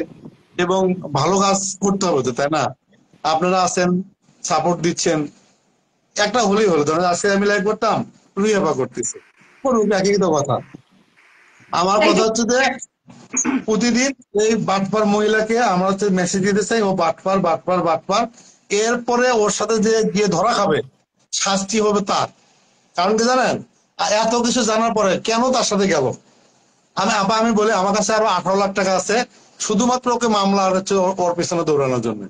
এবং ভালো কাজ করতে হবে তো, তাই না? আপনারা আছেন, সাপোর্ট দিচ্ছেন, একটা হলেই হলো, ধরেন আজকে আমি লাইভ করতাম, রুইয়াপা করতেছে, করুক, একই তো কথা। আমার এই কথা যে হচ্ছে যে প্রতিদিন এই বাটপার মহিলাকে আমরা হচ্ছে মেসেজ দিতে চাই, ও বাটপার বাটপার বাটপার, এরপরে ওর সাথে যে গিয়ে ধরা খাবে, শাস্তি হবে তার। কারণ কি জানেন, এত কিছু জানার পরে কেন তার সাথে গেল? আমি বলি আমার কাছে আরো 18 লাখ টাকা আছে শুধুমাত্র ওকে মামলা আর হচ্ছে ওর পেছনে দৌড়ানোর জন্য।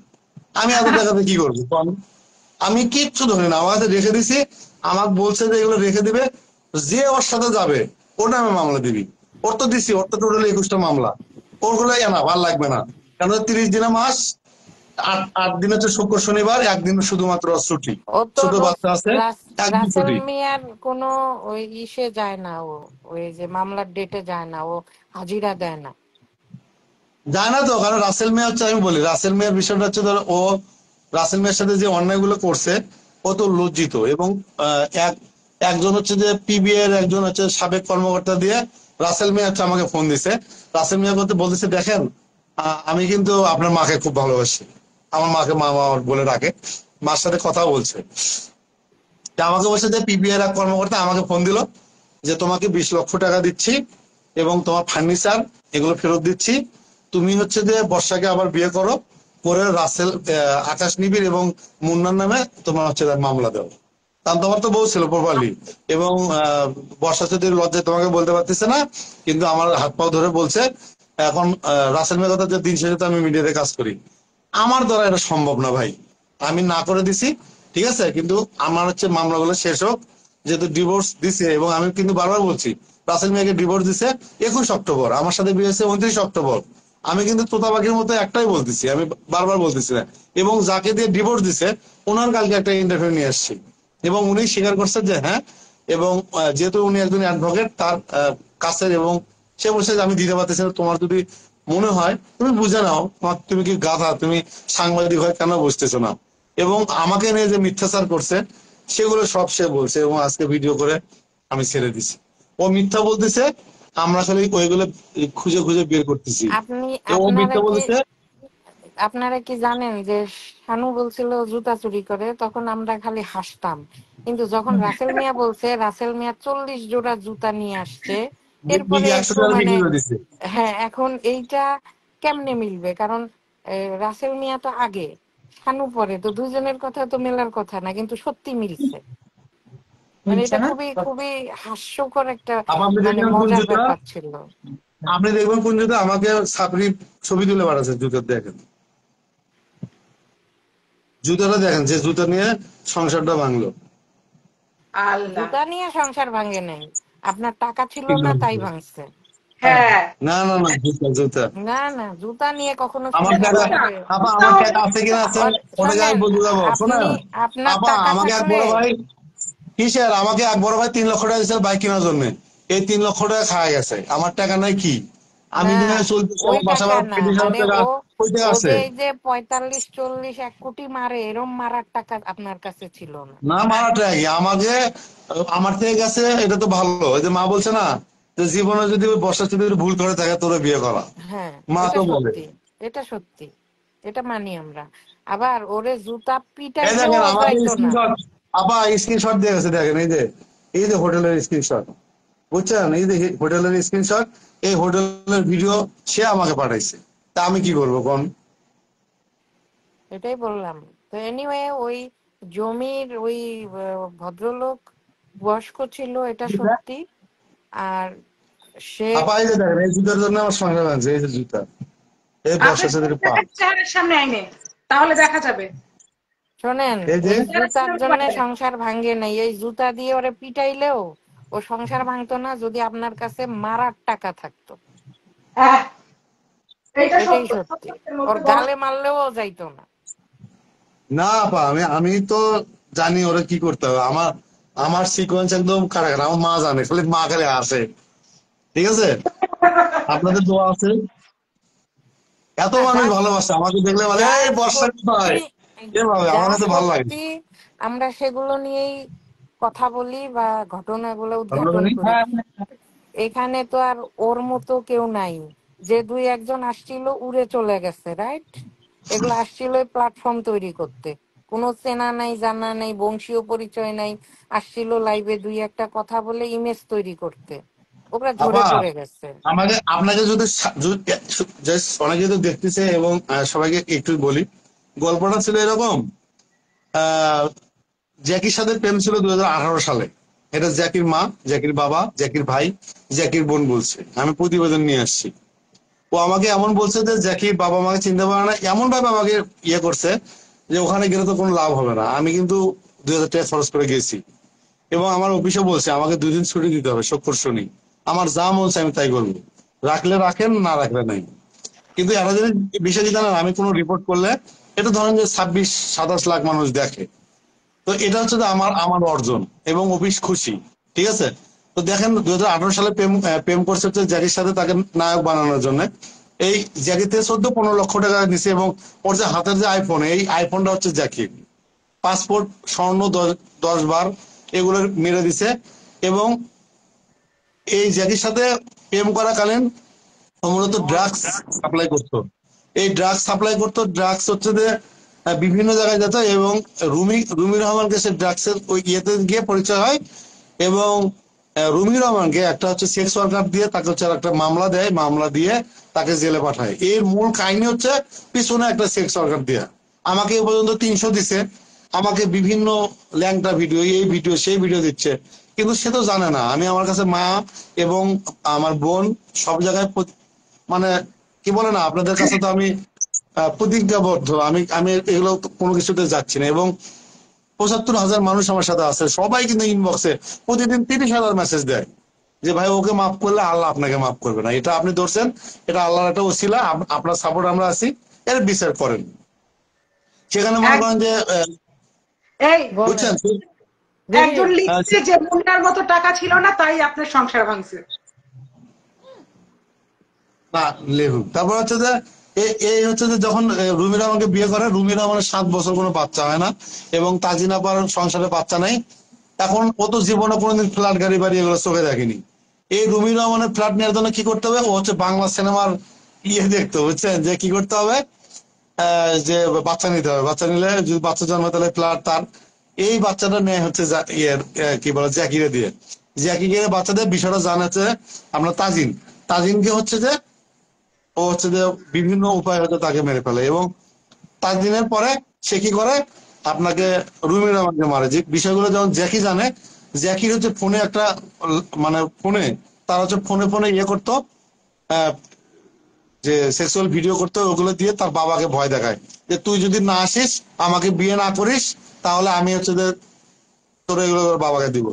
আমি এত টাকাতে কি করবো বল? আমি কিচ্ছু ধরি না, আমার কাছে রেখে দিছি, আমাকে বলছে যে এগুলো রেখে দিবে, যে ওর সাথে যাবে ওর নামে মামলা দিবি। ওর তো দিছি, ওর তো টোটালি 21টা মামলা, ওরগুলো না ভাল লাগবে না, কেন 30 দিনে মাস, 8 দিন হচ্ছে শুক্র শনিবার, একদিন শুধুমাত্র ছুটি, ও তো ছোট বাচ্চা আছে, একদিন রাসেল ছুটি। মিয়ার কোনো ওই ইসে যায় না, ও ওই যে মামলার ডেটে যায় না, ও হাজিরা দেয় না। যায় না তো, কারণ রাসেল মিয়া হচ্ছে, আমি বলি রাসেল মিয়ার বিষয়টা হচ্ছে ধরো ও রাসেল মিয়ার সাথে যে অন্যায়গুলো করছে ও তো লজ্জিত, এবং একজন হচ্ছে যে পিবিএ এর একজন হচ্ছে সাবেক কর্মকর্তা দিয়ে রাসেল মিয়া হচ্ছে আমাকে ফোন দিছে, রাসেল মিয়া করতে বলতেছে দেখেন আমি কিন্তু আপনার মাকে খুব ভালোবাসি, আমার মাকে মা মা বলে রাখে, মার সাথে কথা বলছে, তা আমাকে বলছে যে পিবিআর এক কর্মকর্তা আমাকে ফোন দিল যে তোমাকে 20 লক্ষ টাকা দিচ্ছি এবং তোমার ফার্নিচার এগুলো ফেরত দিচ্ছি, তুমি হচ্ছে যে বর্ষাকে আবার বিয়ে করো, করে রাসেল আকাশ নিবিড় এবং মুন্নার নামে তোমার হচ্ছে মামলা দাও। কারণ তোমার তো বউ ছিল প্রপারলি, এবং বর্ষা যদি লজ্জায় তোমাকে বলতে পারতেছে না, কিন্তু আমার হাত পাও ধরে বলছে এখন রাসেল মেয়ের কথা যে দিন শেষে তো আমি মিডিয়াতে কাজ করি, আমার দ্বারা এটা সম্ভব না ভাই, আমি না করে দিছি, ঠিক আছে, কিন্তু আমার হচ্ছে মামলাগুলো শেষ হোক, যেহেতু ডিভোর্স দিছে, এবং আমি কিন্তু বারবার বলছি রাসেল মিয়াকে ডিভোর্স দিছে 21 অক্টোবর, আমার সাথে বিয়ে হয়েছে 29 অক্টোবর, আমি কিন্তু তোতা পাখির মতো একটাই বলতেছি, আমি বারবার বলতেছি না, এবং যাকে দিয়ে ডিভোর্স দিছে ওনার কালকে একটা ইন্টারভিউ নিয়ে আসছি, এবং উনি স্বীকার করছেন যে হ্যাঁ, এবং যেহেতু উনি একজন অ্যাডভোকেট তার কাছের, এবং সে বলছে যে আমি দিতে পারতেছি না, তোমার যদি মনে হয় তুমি বুঝে নাও, তুমি কি গাধা, তুমি সাংবাদিক হয় কেন বুঝতেছো না, এবং আমাকে নিয়ে যে মিথ্যাচার করছে সেগুলো সব সে বলছে, এবং আজকে ভিডিও করে আমি ছেড়ে দিছি, ও মিথ্যা বলতেছে, আমরা আসলে ওইগুলো খুঁজে খুঁজে বের করতেছি, আপনি ও আপনারা মিথ্যা কি বলতেছে। আপনারা কি জানেন যে শানু বলছিল জুতা চুরি করে, তখন আমরা খালি হাসতাম, কিন্তু যখন রাসেল মিয়া বলছে রাসেল মিয়া 40 জোড়া জুতা নিয়ে আসছে, এরপরে বিঘি 100 একটু টাকা মানে, বিক্রি করে দিচ্ছে। হ্যাঁ এখন এইটা কেমনে মিলবে? কারণ রাসেল মিয়া তো আগে, শানু পরে, তো দুজনের কথা তো মেলার কথা না, কিন্তু সত্যি মিলছে। মানে মিলছে এটা না? খুবই খুবই হাস্যকর একটা আপনি মানে দেখবেন কোন মজার জুতা, ব্যাপার ছিল। আপনি দেখবেন কোন জুতা আমাকে সাপড়ি ছবি তুলে পাঠাচ্ছে, জুতা দেখেন, জুতাটা দেখেন, যে জুতা নিয়ে সংসারটা ভাঙলো। আল্লাহ। জুতা নিয়ে সংসার ভাঙে নাই, আপনার টাকা ছিল কি না নাম তাই ছিল? ভাঙছে। হ্যাঁ, না না না, জুতা জুতা। না না, জুতা নিয়ে কখনো আমার এটা সংসার টাকা, জুতা, ভাঙবে? আপা জুতা আমার টাকা হবে। আছে কিনা আছে, ওটাকে আমি শোনেন, বলতে যাবো, আপনি শোনেন আপনার আপা, টাকা আমাকে এক থাকলে, বড় ভাই, কিসের, আমাকে এক বড় ভাই 3 লক্ষ টাকা দিয়েছে বাইক কেনার জন্য, এই 3 লক্ষ টাকা খাওয়া গেছে, আমার টাকা নাই কি, আমি না, যে চলতেছি ওই আমার বাসা টাকা ভাড়া না, 30,000 মানে টাকা ও কই থেকে ও আছে? যে এই যে 45, 40, 1 কোটি মারে, এরম মারার টাকা আপনার কাছে ছিল না। না মারাটা কি আমাকে, আমার থেকে গেছে এটা তো ভালো। ওই যে মা বলছে না যে জীবনে যদি ওই বর্ষা যদি ভুল করে থাকে তোরে বিয়ে করা, হ্যাঁ, মা এটা তো বলে। সত্যি, এটা সত্যি, এটা মানি আমরা। আবার ওরে জুতা এই পিটাইলেও দেখেন ও আমাকে যাইতো না। স্ক্রিনশট, আপা স্ক্রিনশট দিয়ে গেছে, দেখেন এই যে হোটেলের স্ক্রিনশট, বুঝছেন, এই যে হোটেলের স্ক্রিনশট, এই হোটেলের ভিডিও সে আমাকে পাঠাইছে। তা আমি কি করবো কোন? এটাই বললাম। তো এনিওয়ে, ওই জমির ওই ভদ্রলোক বয়স্ক ছিল, এটা সত্যি। আর সে, আপা এই যে দেখেন এই জুতার জন্য আমার সংসার ভাঙছে, এই যে জুতা, এই বর্ষা আপনার ছেলের পা, চেহারার সামনে আইনে, তাহলে দেখা যাবে। শোনেন, এই যে। এই চেহারার জুতার সামনে জন্য পাঠায়। সংসার ভাঙ্গে নাই। এই জুতা দিয়ে ওরে পিটাইলেও ও সংসার ভাঙতো না, যদি আপনার কাছে মারার টাকা থাকতো। হ্যাঁ, এইটা এটাই সত্য, সত্যি। সত্যের ওর মধ্যে বড়। গালে মারলেও ও যাইতো না। না আপা আমি তো জানি ওরা কি করতে হবে। আমার আমার সিকোয়েন্স একদম কারাগার, আমার মা জানে, খালি মা খালি আসে। ঠিক আছে, আপনাদের দোয়া আছে। এত না, মানুষ যা ভালোবাসে আমাকে দেখলে বলে যা এই বর্ষা সত্যি, কোথায়, এভাবে যা আমার কাছে ভালো লাগে। সত্যি আমরা সেগুলো নিয়েই কথা বলি বা ঘটনাগুলো আপনারা উদ্ঘাটন জানি? করি। এখানে তো আর ওর মতো কেউ নাই। যে 2-1 জন আসছিল উড়ে চলে গেছে, রাইট? এগুলো আসছিল প্ল্যাটফর্ম তৈরি করতে। কোনো চেনা নাই, জানা নাই, বংশীয় পরিচয় নাই। আসছিল লাইভে 2-1টা কথা বলে ইমেজ তৈরি করতে। ওরা ঝরে আপা পড়ে গেছে। আমাকে আপনাকে যদি just অনেকে যদি দেখতেছে এবং সবাইকে একটু বলি, গল্পটা ছিল এরকম। আহ জ্যাকির সাথে প্রেম ছিল 2018 সালে। এটা জ্যাকির মা, জ্যাকির বাবা, জ্যাকির ভাই, জ্যাকির বোন বলছে, আমি প্রতিবেদন নিয়ে আসছি। ও আমাকে এমন বলছে যে জ্যাকির বাবা মাকে চিনতে পারে না, এমন ভাবে আমাকে ইয়ে করছে যে ওখানে গেলে তো কোনো লাভ হবে না। আমি কিন্তু 2,000 টাকা খরচ করে গেছি এবং আমার অফিসে বলছে আমাকে 2 দিন ছুটি দিতে হবে, শুক্র শনি। আমার যা মন চায় আমি তাই করবো, রাখলে রাখেন, না রাখলে নাই। কিন্তু এরা যদি বিষয় কি জানেন, আমি কোনো রিপোর্ট করলে এটা ধরেন যে 26-27 লাখ মানুষ দেখে। তো এটা হচ্ছে যে আমার আমার অর্জন এবং অফিস খুশি। ঠিক আছে, তো দেখেন 2018 সালে প্রেম করছে হচ্ছে জ্যাকির সাথে, তাকে নায়ক বানানোর জন্য। এই জ্যাকিতে 14-15 লক্ষ টাকা নিছে এবং ওর যে হাতের যে আইফোন, এই আইফোনটা হচ্ছে জ্যাকির। পাসপোর্ট স্বর্ণ 10 বার এগুলো মেরে দিছে। এবং এই জ্যাকির সাথে প্রেম করাকালীন ও মূলত ড্রাগস সাপ্লাই করতো। এই ড্রাগস সাপ্লাই করতো, ড্রাগস হচ্ছে যে বিভিন্ন জায়গায় যেত এবং রুমি রহমানকে সে ড্রাগসের ওই ইয়েতে গিয়ে পরিচয় হয়। এবং রুমি রহমানকে একটা হচ্ছে সেক্স ওয়ার্কার দিয়ে তাকে হচ্ছে একটা মামলা দেয়, মামলা দিয়ে তাকে জেলে পাঠায়। এর মূল কাহিনী হচ্ছে পিছনে একটা সেক্স ওয়ার্কার দিয়ে। আমাকে এ পর্যন্ত 300 দিছে, আমাকে বিভিন্ন ল্যাংটা ভিডিও, এই ভিডিও সেই ভিডিও দিচ্ছে। কিন্তু সে তো জানে না আমি, আমার কাছে মা এবং আমার বোন সব জায়গায় মানে কি বলে না, আপনাদের কাছে তো আমি প্রতিজ্ঞাবদ্ধ, আমি আমি এগুলো কোনো কিছুতে যাচ্ছি না। এবং 75,000 মানুষ আমার সাথে আছে, সবাই কিন্তু ইনবক্সে প্রতিদিন 30,000 মেসেজ দেয় যে ভাই ওকে মাফ করলে আল্লাহ আপনাকে মাফ করবে না, এটা আপনি ধরছেন, এটা আল্লাহর একটা ওসিলা, আপনার সাপোর্ট আমরা আছি, এর বিচার করেন। সেখানে মনে করেন যে এই বলেন বুঝছেন। দেখি। একজন লিখছে যে মুন্নার মতো টাকা ছিল না, তাই আপনার সংসার ভাঙছে। না লেবু, তারপর হচ্ছে যে এই হচ্ছে যে যখন রুমির আমাকে বিয়ে করে, রুমির রহমানের 7 বছর কোনো বাচ্চা হয় না এবং তাজিনা পার সংসারে বাচ্চা নেই। এখন ও তো জীবনে কোনোদিন ফ্ল্যাট গাড়ি বাড়ি এগুলো চোখে দেখেনি। এই রুমির রহমানের ফ্ল্যাট নেওয়ার জন্য কি করতে হবে, ও হচ্ছে বাংলা সিনেমার ইয়ে দেখতো, বুঝছেন, যে কি করতে হবে, যে বাচ্চা নিতে হবে, বাচ্চা নিলে যদি বাচ্চা জন্মায় তাহলে ফ্ল্যাট তার। এই বাচ্চাটা নেয় হচ্ছে ইয়ের কি বলে জ্যাকিরে দিয়ে, জ্যাকিকে বাচ্চাদের বিষয়টা জানাচ্ছে আমরা তাজিন, তাজিনকে হচ্ছে যে ও হচ্ছে যে বিভিন্ন উপায় হয়তো তাকে মেরে ফেলে। এবং 5 দিনের পরে সে কি করে, আপনাকে রুমির আমাকে মারে। যে বিষয়গুলো যখন জ্যাকি জানে, জ্যাকির হচ্ছে ফোনে একটা মানে ফোনে তার হচ্ছে ফোনে ফোনে ইয়ে করতো, আহ, যে সেক্সুয়াল ভিডিও করতো, ওগুলো দিয়ে তার বাবাকে ভয় দেখায় যে তুই যদি না আসিস, আমাকে বিয়ে না করিস, তাহলে আমি হচ্ছে যে তোর এগুলো তোর বাবাকে দিব।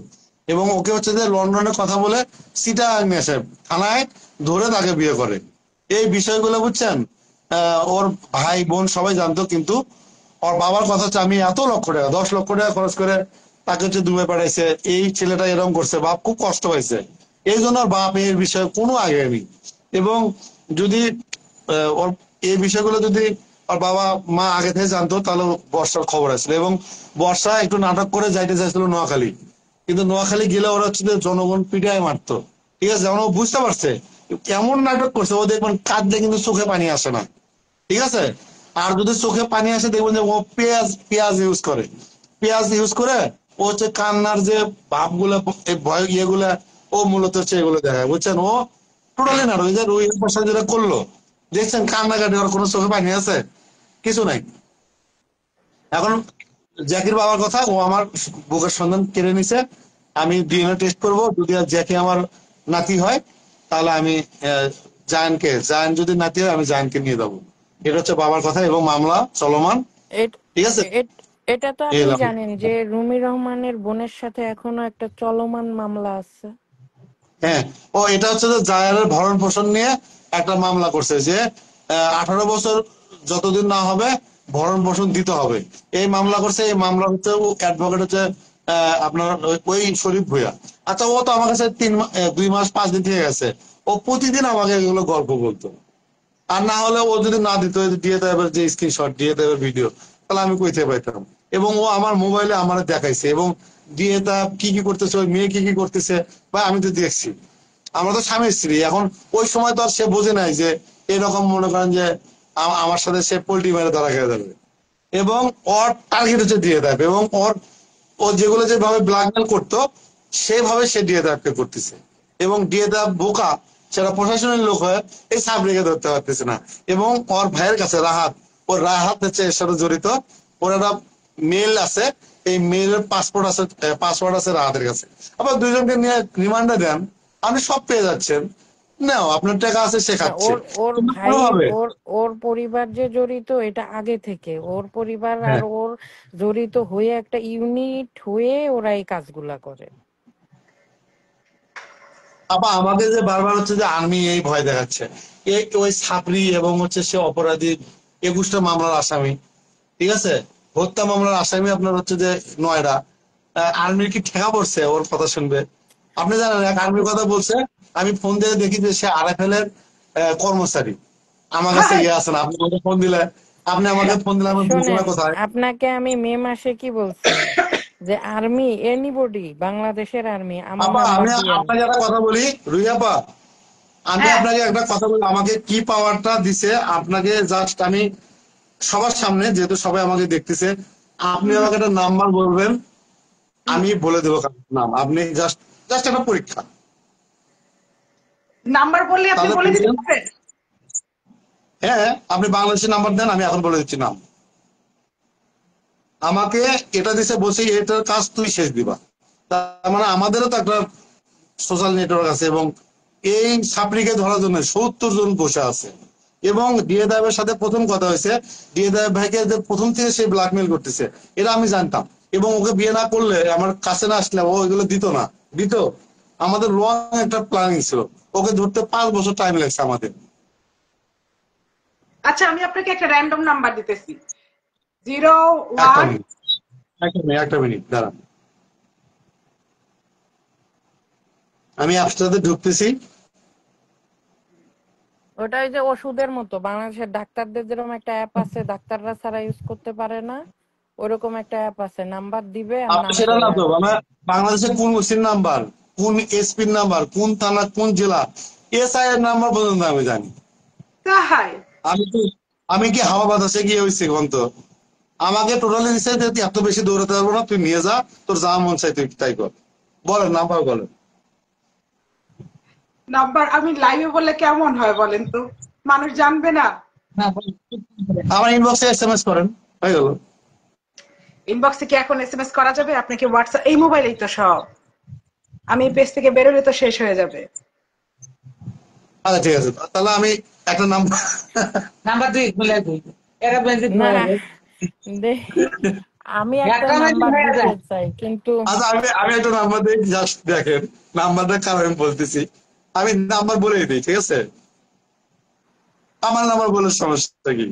এবং ওকে হচ্ছে যে লন্ডনে কথা বলে চিটাগাং নিয়ে আসে, থানায় ধরে তাকে বিয়ে করে। এই বিষয়গুলো বুঝছেন, ওর ভাই বোন সবাই জানতো। কিন্তু ওর বাবার কথা হচ্ছে আমি এত লক্ষ টাকা, 10 লক্ষ টাকা খরচ করে তাকে হচ্ছে দুবাই পাঠাইছে, এই ছেলেটা এরকম করছে, বাপ খুব কষ্ট হয়েছে। এই জন্য ওর বাপ এর বিষয়ে কোনো আগে নেই। এবং যদি ওর এই বিষয়গুলো যদি ওর বাবা মা আগে থেকে জানতো তাহলে বর্ষার খবর আসলো। এবং বর্ষা একটু নাটক করে যাইতে চাইছিল নোয়াখালী, কিন্তু নোয়াখালী গেলে ওরা হচ্ছে যে জনগণ পিটায় মারতো, ঠিক আছে? যেমন ও বুঝতে পারছে কেমন নাটক করছে, ও দেখবেন কাঁদলে কিন্তু চোখে পানি আসে না, ঠিক আছে? আর যদি চোখে পানি আসে দেখবেন যে ও পেঁয়াজ পেঁয়াজ ইউজ করে, পেঁয়াজ ইউজ করে ও হচ্ছে কান্নার যে ভাবগুলো, এই ভয় ইয়েগুলা ও মূলত হচ্ছে এগুলো দেখায়, বুঝছেন? ও টোটালি নাটক। এই যে রুহির পাশে যেটা করলো, দেখছেন কান্নাকাটি, ওর কোনো চোখে পানি আছে? কিছু নাই। এখন জ্যাকির বাবার কথা, ও আমার বুকের সন্ধান কেড়ে নিছে। আমি ডিএনএ টেস্ট করব, যদি আর জ্যাকি আমার নাতি হয় তাহলে আমি জায়ান যদি নাতি হয় আমি জায়ানকে নিয়ে যাবো। এটা হচ্ছে বাবার কথা এবং মামলা চলমান, এট- ঠিক আছে? এট- এটা তো এই আপনি হলো। জানেন যে রুমি রহমানের বোনের সাথে এখনো একটা চলমান মামলা আছে। হ্যাঁ, ও এটা হচ্ছে যে জায়ানের ভরণ পোষণ নিয়ে একটা মামলা করছে যে 18 বছর যতদিন না হবে ভরণ পোষণ দিতে হবে। এই মামলা করছে। এই মামলা হচ্ছে অ্যাডভোকেট হচ্ছে আপনার ওই শরীফ ভুঁইয়া। আচ্ছা, ও তো আমার কাছে 2 মাস 5 দিন থেকে গেছে। ও প্রতিদিন আমাকে এগুলো গল্প বলতো। আর না হলে ও যদি না দিত, দিয়ে দেবে যে স্ক্রিনশট, দিয়ে দেবে ভিডিও, তাহলে আমি কইতে পাইতাম। এবং ও আমার মোবাইলে আমার দেখাইছে এবং দিয়ে তা কি কি করতেছে, ওই মেয়ে কি কি করতেছে বা আমি তো দেখছি। আমরা তো স্বামী স্ত্রী। এখন ওই সময় তো আর সে বোঝে নাই যে এরকম মনে করেন যে আমার সাথে সে পোল্ট্রি মেরে ধরা খেয়ে যাবে। এবং ওর টার্গেট হচ্ছে দিয়ে দেবে, এবং ও যেগুলো যেভাবে ব্ল্যাকমেল করতো সেভাবে সে দিয়ে দেবকে করতেছে। এবং দিয়ে দেব বোকা, সেটা প্রশাসনের লোক হয়ে এই সাবরিকে ধরতে পারতেছে না। এবং ওর ভাইয়ের কাছে রাহাত, ওর রাহাত হচ্ছে এর সাথে জড়িত। ওর একটা মেল আছে, এই মেলের পাসওয়ার্ড আছে রাহাতের কাছে। আবার দুইজনকে নিয়ে রিমান্ডে দেন, আপনি সব পেয়ে যাচ্ছেন। নাও, আপনার টাকা আছে, সে না, খাচ্ছে। ওর ওর কিন্তু ভাই, কোনোভাবে ওর ওর পরিবার যে জড়িত এটা আগে থেকে ওর পরিবার আর হ্যাঁ, ওর জড়িত হয়ে একটা ইউনিট হয়ে ওরা এই কাজগুলা করে। আবার আমাকে যে বারবার হচ্ছে যে আর্মি এই ভয় দেখাচ্ছে, এই ওই ছাপরি এবং হচ্ছে সে অপরাধী 21টা মামলার আসামি, ঠিক আছে? হত্যা মামলার আসামি আপনার হচ্ছে যে 9টা। আর্মির কি ঠেকা পড়ছে ওর কথা শুনবে? আপনি জানেন এক আর্মির কথা বলছে, আমি ফোন দিয়ে দেখি যে সে RFL এর কর্মচারী। আমার কাছে ভাই ইয়ে আছে না, আপনি আমাকে ফোন দিলে, আপনি আমাকে ফোন দিলে আমার শোনেন, বিছানা কোথায়? আপনাকে আমি মে মাসে কি বলছি যে আর্মি এনিবডি, বাংলাদেশের আর্মি আমার আপা নাম্বার আমি দিয়েন। আপনাকে একটা কথা বলি, রুইয়াপা, আমি হ্যাঁ, আপনাকে একটা কথা বলি, আমাকে কি পাওয়ারটা দিছে আপনাকে, জাস্ট আমি সবার সামনে, যেহেতু সবাই আমাকে দেখতেছে, আপনি হুম, আমাকে একটা নাম্বার বলবেন, হুম। আমি বলে দেবো কার নাম। আপনি জাস্ট জাস্ট একটা পরীক্ষা, নাম্বার বললে আপনি তাহলে বলে দিতে বুঝলেন। পারবেন? হ্যাঁ, আপনি বাংলাদেশের নাম্বার দেন, আমি এখন বলে দিচ্ছি নাম। আমাকে এটা দিছে, বলছে এটার কাজ তুই শেষ দিবা। তার মানে আমাদেরও তো একটা সোশ্যাল নেটওয়ার্ক আছে, এবং এই ছাপড়িকে ধরার জন্য 70 জন বসে আছে। এবং ডিএ দায়ের সাথে প্রথম কথা হয়েছে, ডিএ দায়ের ভাইকে যে প্রথম থেকে সে ব্ল্যাকমেল করতেছে, এটা আমি জানতাম। এবং ওকে বিয়ে না করলে, আমার কাছে না আসলে ও এগুলো দিত না, দিত। আমাদের লং একটা প্ল্যানিং ছিল, ওকে ধরতে 5 বছর টাইম লাগছে আমাদের। আচ্ছা, আমি আপনাকে একটা র্যান্ডম নাম্বার দিতেছি। জিরো একটা ওয়ান মিনিট, একটা মিনিট দাঁড়ান, আমি অ্যাপসটাতে ঢুকতেছি। ওটা ওই যে ওষুধের মতো, বাংলাদেশের ডাক্তারদের যেরকম একটা অ্যাপ আছে ডাক্তাররা ছাড়া ইউজ করতে পারে না, ওরকম একটা অ্যাপ আছে, নাম্বার দিবে আর আপনি নাম সেটা চলে না তো, আসবে। মানে বাংলাদেশের কোন ওসির নাম্বার, কোন এসপির নাম্বার, কোন থানা, কোন জেলা, SI এর নাম্বার পর্যন্ত আমি জানি। তাহাই। আমি কি আমি কি হাওয়া বাতাসে গিয়ে হয়েছে তো? আমাকে টোটালি দিচ্ছে যে তুই এত বেশি দৌড়াতে পারবো না, তুই নিয়ে যা, তোর যা মন চাই তুই তাই কর। বলেন নাম্বার বলেন। নাম্বার আমি লাইভে বললে কেমন হয় বলেন তো? মানুষ জানবে না। আমার ইনবক্সে SMS করেন, হয়ে গেল। ইনবক্সে কি এখন SMS করা যাবে? আপনাকে হোয়াটসঅ্যাপ, এই মোবাইলেই তো সব। আমি পেজ থেকে বেরোলে তো শেষ হয়ে যাবে। আচ্ছা ঠিক আছে, তাহলে আমি একটা নাম্বার নাম্বার 2 খুলে দিই, এরা বেঞ্জিত না, হয়ে যায়, দেখি, আমি একটা একটা বেঞ্জিত নাম্বার হয়ে দিতে যায়। চাই কিন্তু আচ্ছা, আমি একটা নাম্বার দিই, জাস্ট দেখেন নাম্বারটা কারণ আমি বলতেছি। আমি নাম্বার বলে দিই, ঠিক আছে? আমার নাম্বার বলে সমস্যা কি?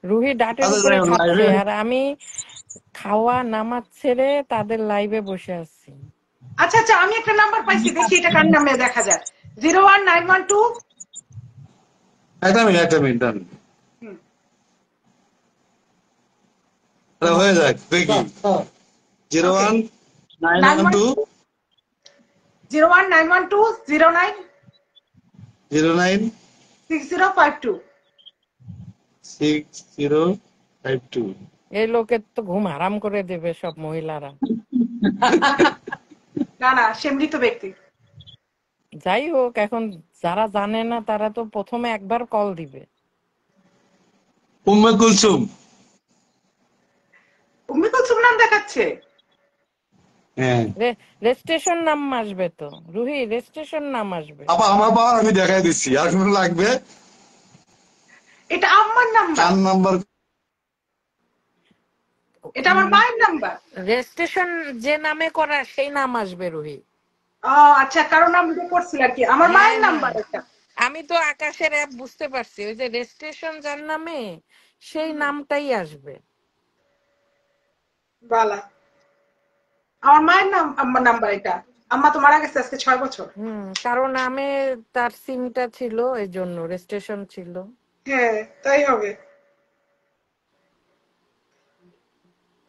রুহি ডাটের আচ্ছা যাই উপরে হোক, খাচ্ছে লাইভে আর আমি খাওয়া নামাজ ছেড়ে তাদের লাইভে বসে আছি। আচ্ছা আচ্ছা, আমি একটা নাম্বার পাইছি, দেখি এটা কার নামে, দেখা যাক। 01912। একটা মিনিট ডান। হুম, হয়ে যাক দেখি। Zero okay. One nine nine one one two 0191209 09 6052। 6052। এই লোকের তো ঘুম হারাম করে দেবে সব মহিলারা। না না, সে মৃত ব্যক্তি। যাই হোক, এখন যারা জানে না তারা তো প্রথমে একবার কল দিবে। উম্মে কুলসুম। উম্মে কুলসুম নাম দেখাচ্ছে। হ্যাঁ রেজিস্ট্রেশন নাম আসবে তো রুহি, রেজিস্ট্রেশন নাম আসবে। আপা, আমার বাবার আমি দেখাই দিচ্ছি, আর কোনো লাগবে? এটা আমার নাম্বার, কার নাম্বার? এটা আমার মায়ের নাম্বার। রেজিস্ট্রেশন যে নামে করা সেই নাম আসবে রুহি। আচ্ছা, কারো নাম দিয়ে করছিল আর কি, আমার হ্যাঁ মায়ের হ্যাঁ, নাম্বার এটা। আমি তো আকাশের অ্যাপ বুঝতে পারছি, ওই যে রেজিস্ট্রেশন যার নামে সেই নামটাই আসবে। বালা, আমার মায়ের নাম্বার এটা। আম্মা তো মারা গেছে আজকে 6 বছর। কারণ নামে তার সিমটা ছিল, এই জন্য রেজিস্ট্রেশন ছিল। হ্যাঁ, তাই হবে।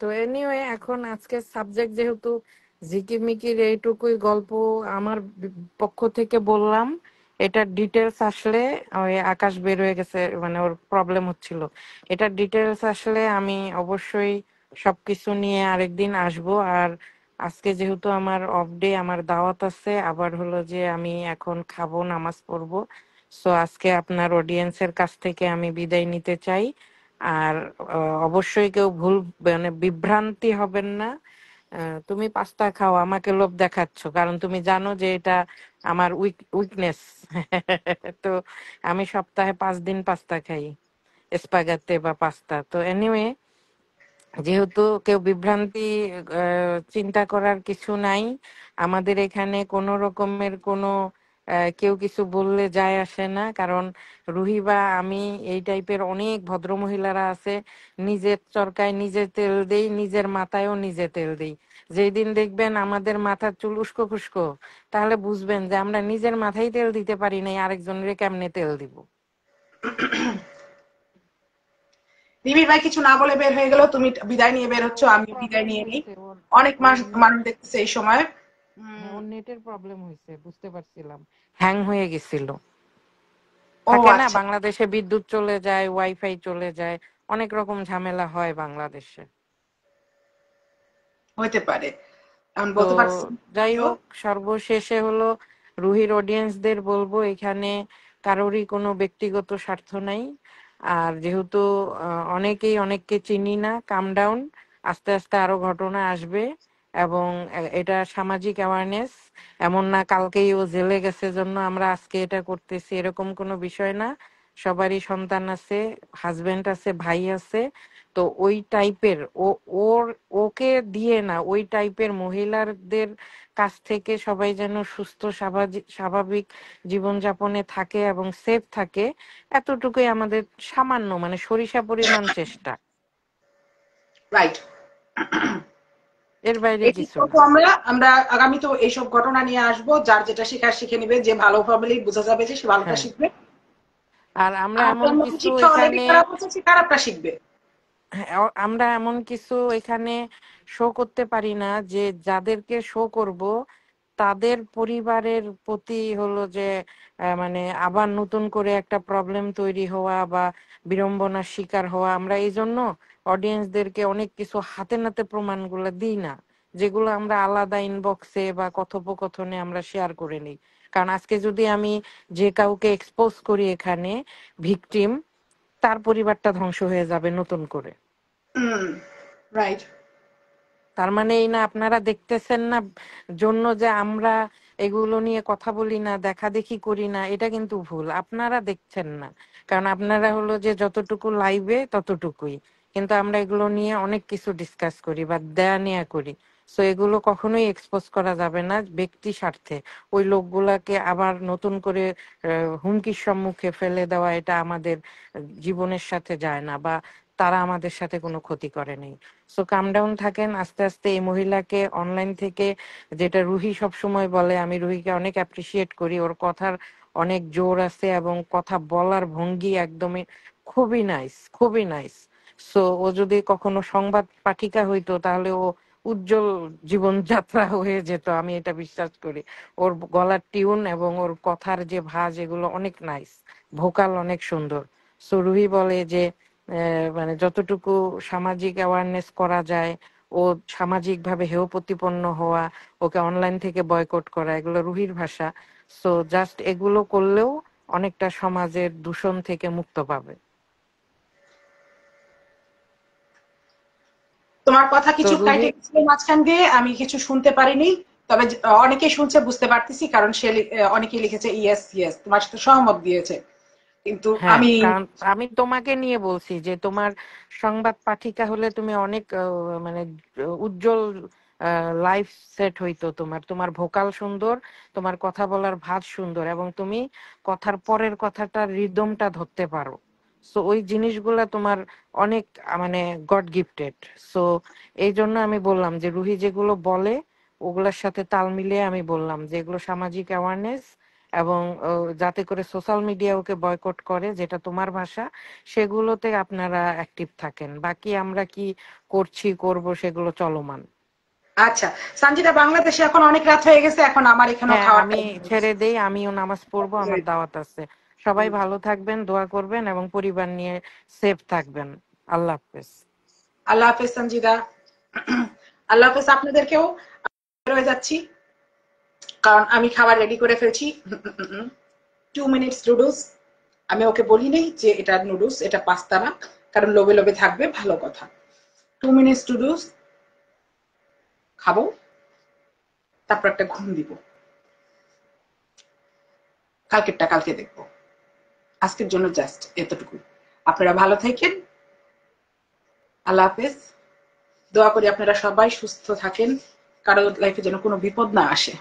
তো এনিওয়ে, এখন আজকে সাবজেক্ট যেহেতু ঝিকিমিকির এইটুকুই গল্প আমার পক্ষ থেকে বললাম। এটা ডিটেলস আসলে ওই আকাশ বের হয়ে গেছে, মানে ওর প্রবলেম হচ্ছিল। এটা ডিটেলস আসলে আমি অবশ্যই সবকিছু নিয়ে আরেকদিন আসব। আর আজকে যেহেতু আমার অফ ডে, আমার দাওয়াত আছে, আবার হলো যে আমি এখন খাবো, নামাজ পড়বো। সো আজকে আপনার অডিয়েন্সের কাছ থেকে আমি বিদায় নিতে চাই। আর অবশ্যই কেউ ভুল, মানে বিভ্রান্তি হবেন না। তুমি পাস্তা খাও, আমাকে লোভ দেখাচ্ছ, কারণ তুমি জানো যে এটা আমার উইকনেস। তো আমি সপ্তাহে 5 দিন পাস্তা খাই, স্পাগাতে বা পাস্তা। তো এনিওয়ে, যেহেতু কেউ বিভ্রান্তি চিন্তা করার কিছু নাই। আমাদের এখানে কোনো রকমের কোনো কেউ কিছু বললে যায় আসে না, কারণ রুহি বা আমি এই টাইপের অনেক ভদ্র মহিলারা আছে, নিজের চরকায় নিজে তেল দেই, নিজের মাথায়ও নিজে তেল দেই। যেই দিন দেখবেন আমাদের মাথার চুল উস্কো খুস্কো, তাহলে বুঝবেন যে আমরা নিজের মাথায় তেল দিতে পারি নাই, আরেকজনের কেমনে তেল দিব। নিবিড় ভাই কিছু না বলে বের হয়ে গেল, তুমি বিদায় নিয়ে বের হচ্ছ, নেটের আমি বিদায় প্রবলেম নিয়ে নিই। হয়েছে ওর। অনেক ওর মানুষ দেখতেছে এই সময়। হ্যাঁ, উম, ওর নেটের প্রবলেম হয়েছে, বুঝতে পারছিলাম। হ্যাং হয়ে গেছিল। ও থাকে না, আচ্ছা, বাংলাদেশে বিদ্যুৎ চলে যায়, ওয়াইফাই চলে যায়, অনেক রকম ঝামেলা হয় বাংলাদেশে। হইতে পারে, আমি তো বলতে পারছি না যাই যদিও। হোক, সর্বশেষে হলো রুহির অডিয়েন্সদের বলবো, এখানে কারোরই কোনো ব্যক্তিগত স্বার্থ নাই। আর যেহেতু অনেকেই অনেককে চিনি না, কাম ডাউন, আস্তে আস্তে আরো ঘটনা আসবে। এবং এটা সামাজিক অ্যাওয়ারনেস। এমন না কালকেই ও জেলে গেছে জন্য আমরা আজকে এটা করতেছি, এরকম কোনো বিষয় না। সবারই সন্তান আছে, হাজবেন্ড আছে, ভাই আছে। তো ওই টাইপের ওর ওকে দিয়ে না, ওই টাইপের মহিলাদের কাছ থেকে সবাই যেন সুস্থ স্বাভাবিক জীবনযাপনে থাকে এবং সেফ থাকে, এতটুকুই আমাদের সামান্য, মানে সরিষা পরিমাণ চেষ্টা। রাইট, এর বাইরে এটি কিছু না। করবো আমরা। আমরা আগামী তো এইসব ঘটনা নিয়ে আসবো, যার যেটা শেখার শিখে নিবে, যে ভালো ভাবে বোঝা যাবে যে সে ভালোটা হ্যাঁ, শিখবে, আর আমরা আর এমন যার মধ্যে কিছু শিক্ষা অলরেডি এখানে, খারাপ হচ্ছে সে খারাপটা শিখবে। হ্যাঁ, আমরা এমন কিছু এখানে শো করতে পারি না যে যাদেরকে শো করব তাদের পরিবারের প্রতি হলো যে মানে আবার নতুন করে একটা প্রবলেম তৈরি হওয়া বা বিড়ম্বনার শিকার হওয়া। আমরা এই জন্য অডিয়েন্সদেরকে অনেক কিছু হাতে নাতে প্রমাণগুলো দিই না, যেগুলো আমরা আলাদা ইনবক্সে বা কথোপকথনে আমরা শেয়ার করে নিই। কারণ আজকে যদি আমি যে কাউকে এক্সপোজ করি এখানে, ভিকটিম, তার পরিবারটা ধ্বংস হয়ে যাবে নতুন করে। রাইট। তার মানে এই না আপনারা দেখতেছেন না জন্য যে আমরা এগুলো নিয়ে কথা বলি না, দেখা দেখি করি না, এটা কিন্তু ভুল। আপনারা দেখছেন না, কারণ আপনারা হলো যে যতটুকু লাইভে ততটুকুই, কিন্তু আমরা এগুলো নিয়ে অনেক কিছু ডিসকাস করি বা দেয়া নেয়া করি। সো এগুলো কখনোই এক্সপোজ করা যাবে না ব্যক্তি স্বার্থে। ওই লোকগুলাকে আবার নতুন করে হুমকির সম্মুখে ফেলে দেওয়া, এটা আমাদের জীবনের সাথে যায় না। বা তারা আমাদের সাথে কোনো ক্ষতি করে নাই। সো কাম ডাউন থাকেন, আস্তে আস্তে এই মহিলাকে অনলাইন থেকে, যেটা রুহি সব সময় বলে, আমি রুহিকে অনেক অ্যাপ্রিসিয়েট করি, ওর কথার অনেক জোর আছে এবং কথা বলার ভঙ্গি একদমই খুবই নাইস, খুবই নাইস। সো ও যদি কখনো সংবাদ পাঠিকা হইতো তাহলে ও উজ্জ্বল জীবনযাত্রা হয়ে যেত, আমি এটা বিশ্বাস করি। ওর গলার টিউন এবং ওর কথার যে ভাঁজ এগুলো অনেক নাইস, ভোকাল অনেক সুন্দর। সো রুহি বলে যে মানে যতটুকু সামাজিক অ্যাওয়ারনেস করা যায়, ও সামাজিক ভাবে হেয় প্রতিপন্ন হওয়া, ওকে অনলাইন থেকে বয়কট করা, এগুলো রুহির ভাষা। সো জাস্ট এগুলো করলেও অনেকটা সমাজের দূষণ থেকে মুক্ত পাবে। তোমার কথা তো কিছু রুহি, কাইটে গেছিল মাঝখান দিয়ে, আমি কিছু শুনতে পারিনি। তবে অনেকে শুনছে, বুঝতে পারতেছি, কারণ সে অনেকে লিখেছে ইয়েস ইয়েস, তোমার সাথে সহমত দিয়েছে, কিন্তু হ্যাঁ, আমি কারণ আমি তোমাকে নিয়ে বলছি যে তোমার সংবাদ পাঠিকা হলে তুমি অনেক মানে উজ্জ্বল লাইফ সেট হইতো তোমার। তোমার ভোকাল সুন্দর, তোমার কথা বলার ভাঁজ সুন্দর, এবং তুমি কথার পরের কথাটার রিদমটা ধরতে পারো। সো ওই জিনিসগুলা তোমার অনেক মানে গড গিফটেড। সো এই জন্য আমি বললাম যে রুহি যেগুলো বলে ওগুলোর সাথে তাল মিলিয়ে আমি বললাম যে এগুলো সামাজিক অ্যাওয়ারনেস, এবং যাতে করে সোশ্যাল মিডিয়া ওকে বয়কট করে, যেটা তোমার ভাষা, সেগুলোতে আপনারা অ্যাক্টিভ থাকেন। বাকি আমরা কি করছি করব সেগুলো চলমান। আচ্ছা সঞ্জিতা, বাংলাদেশে এখন অনেক রাত হয়ে গেছে, এখন আমার এখানেও হ্যাঁ, খাওয়ার আমি টাইম হয়ে গেছে। ছেড়ে দেই, আমিও নামাজ পড়বো, আমার দাওয়াত আছে। সবাই ভালো থাকবেন, দোয়া করবেন এবং পরিবার নিয়ে সেফ থাকবেন। আল্লাহ হাফেজ। আল্লাহ হাফেজ সঞ্জিতা। আল্লাহ হাফেজ আপনাদেরকেও। রয়ে যাচ্ছি, কারণ আমি খাবার রেডি করে ফেলছি। 2 মিনিটস নুডলস। আমি ওকে বলি নেই যে এটা নুডলস, এটা পাস্তা না, কারণ লোভে লোভে থাকবে, ভালো কথা। 2 মিনিটস নুডলস খাবো, তারপর একটা ঘুম দিব। কালকেরটা কালকে দেখবো। আজকের জন্য জাস্ট এতটুকু। আপনারা ভালো থাকেন। আল্লাহ হাফেজ। দোয়া করি আপনারা সবাই সুস্থ থাকেন, কারো লাইফে যেন কোনো বিপদ না আসে।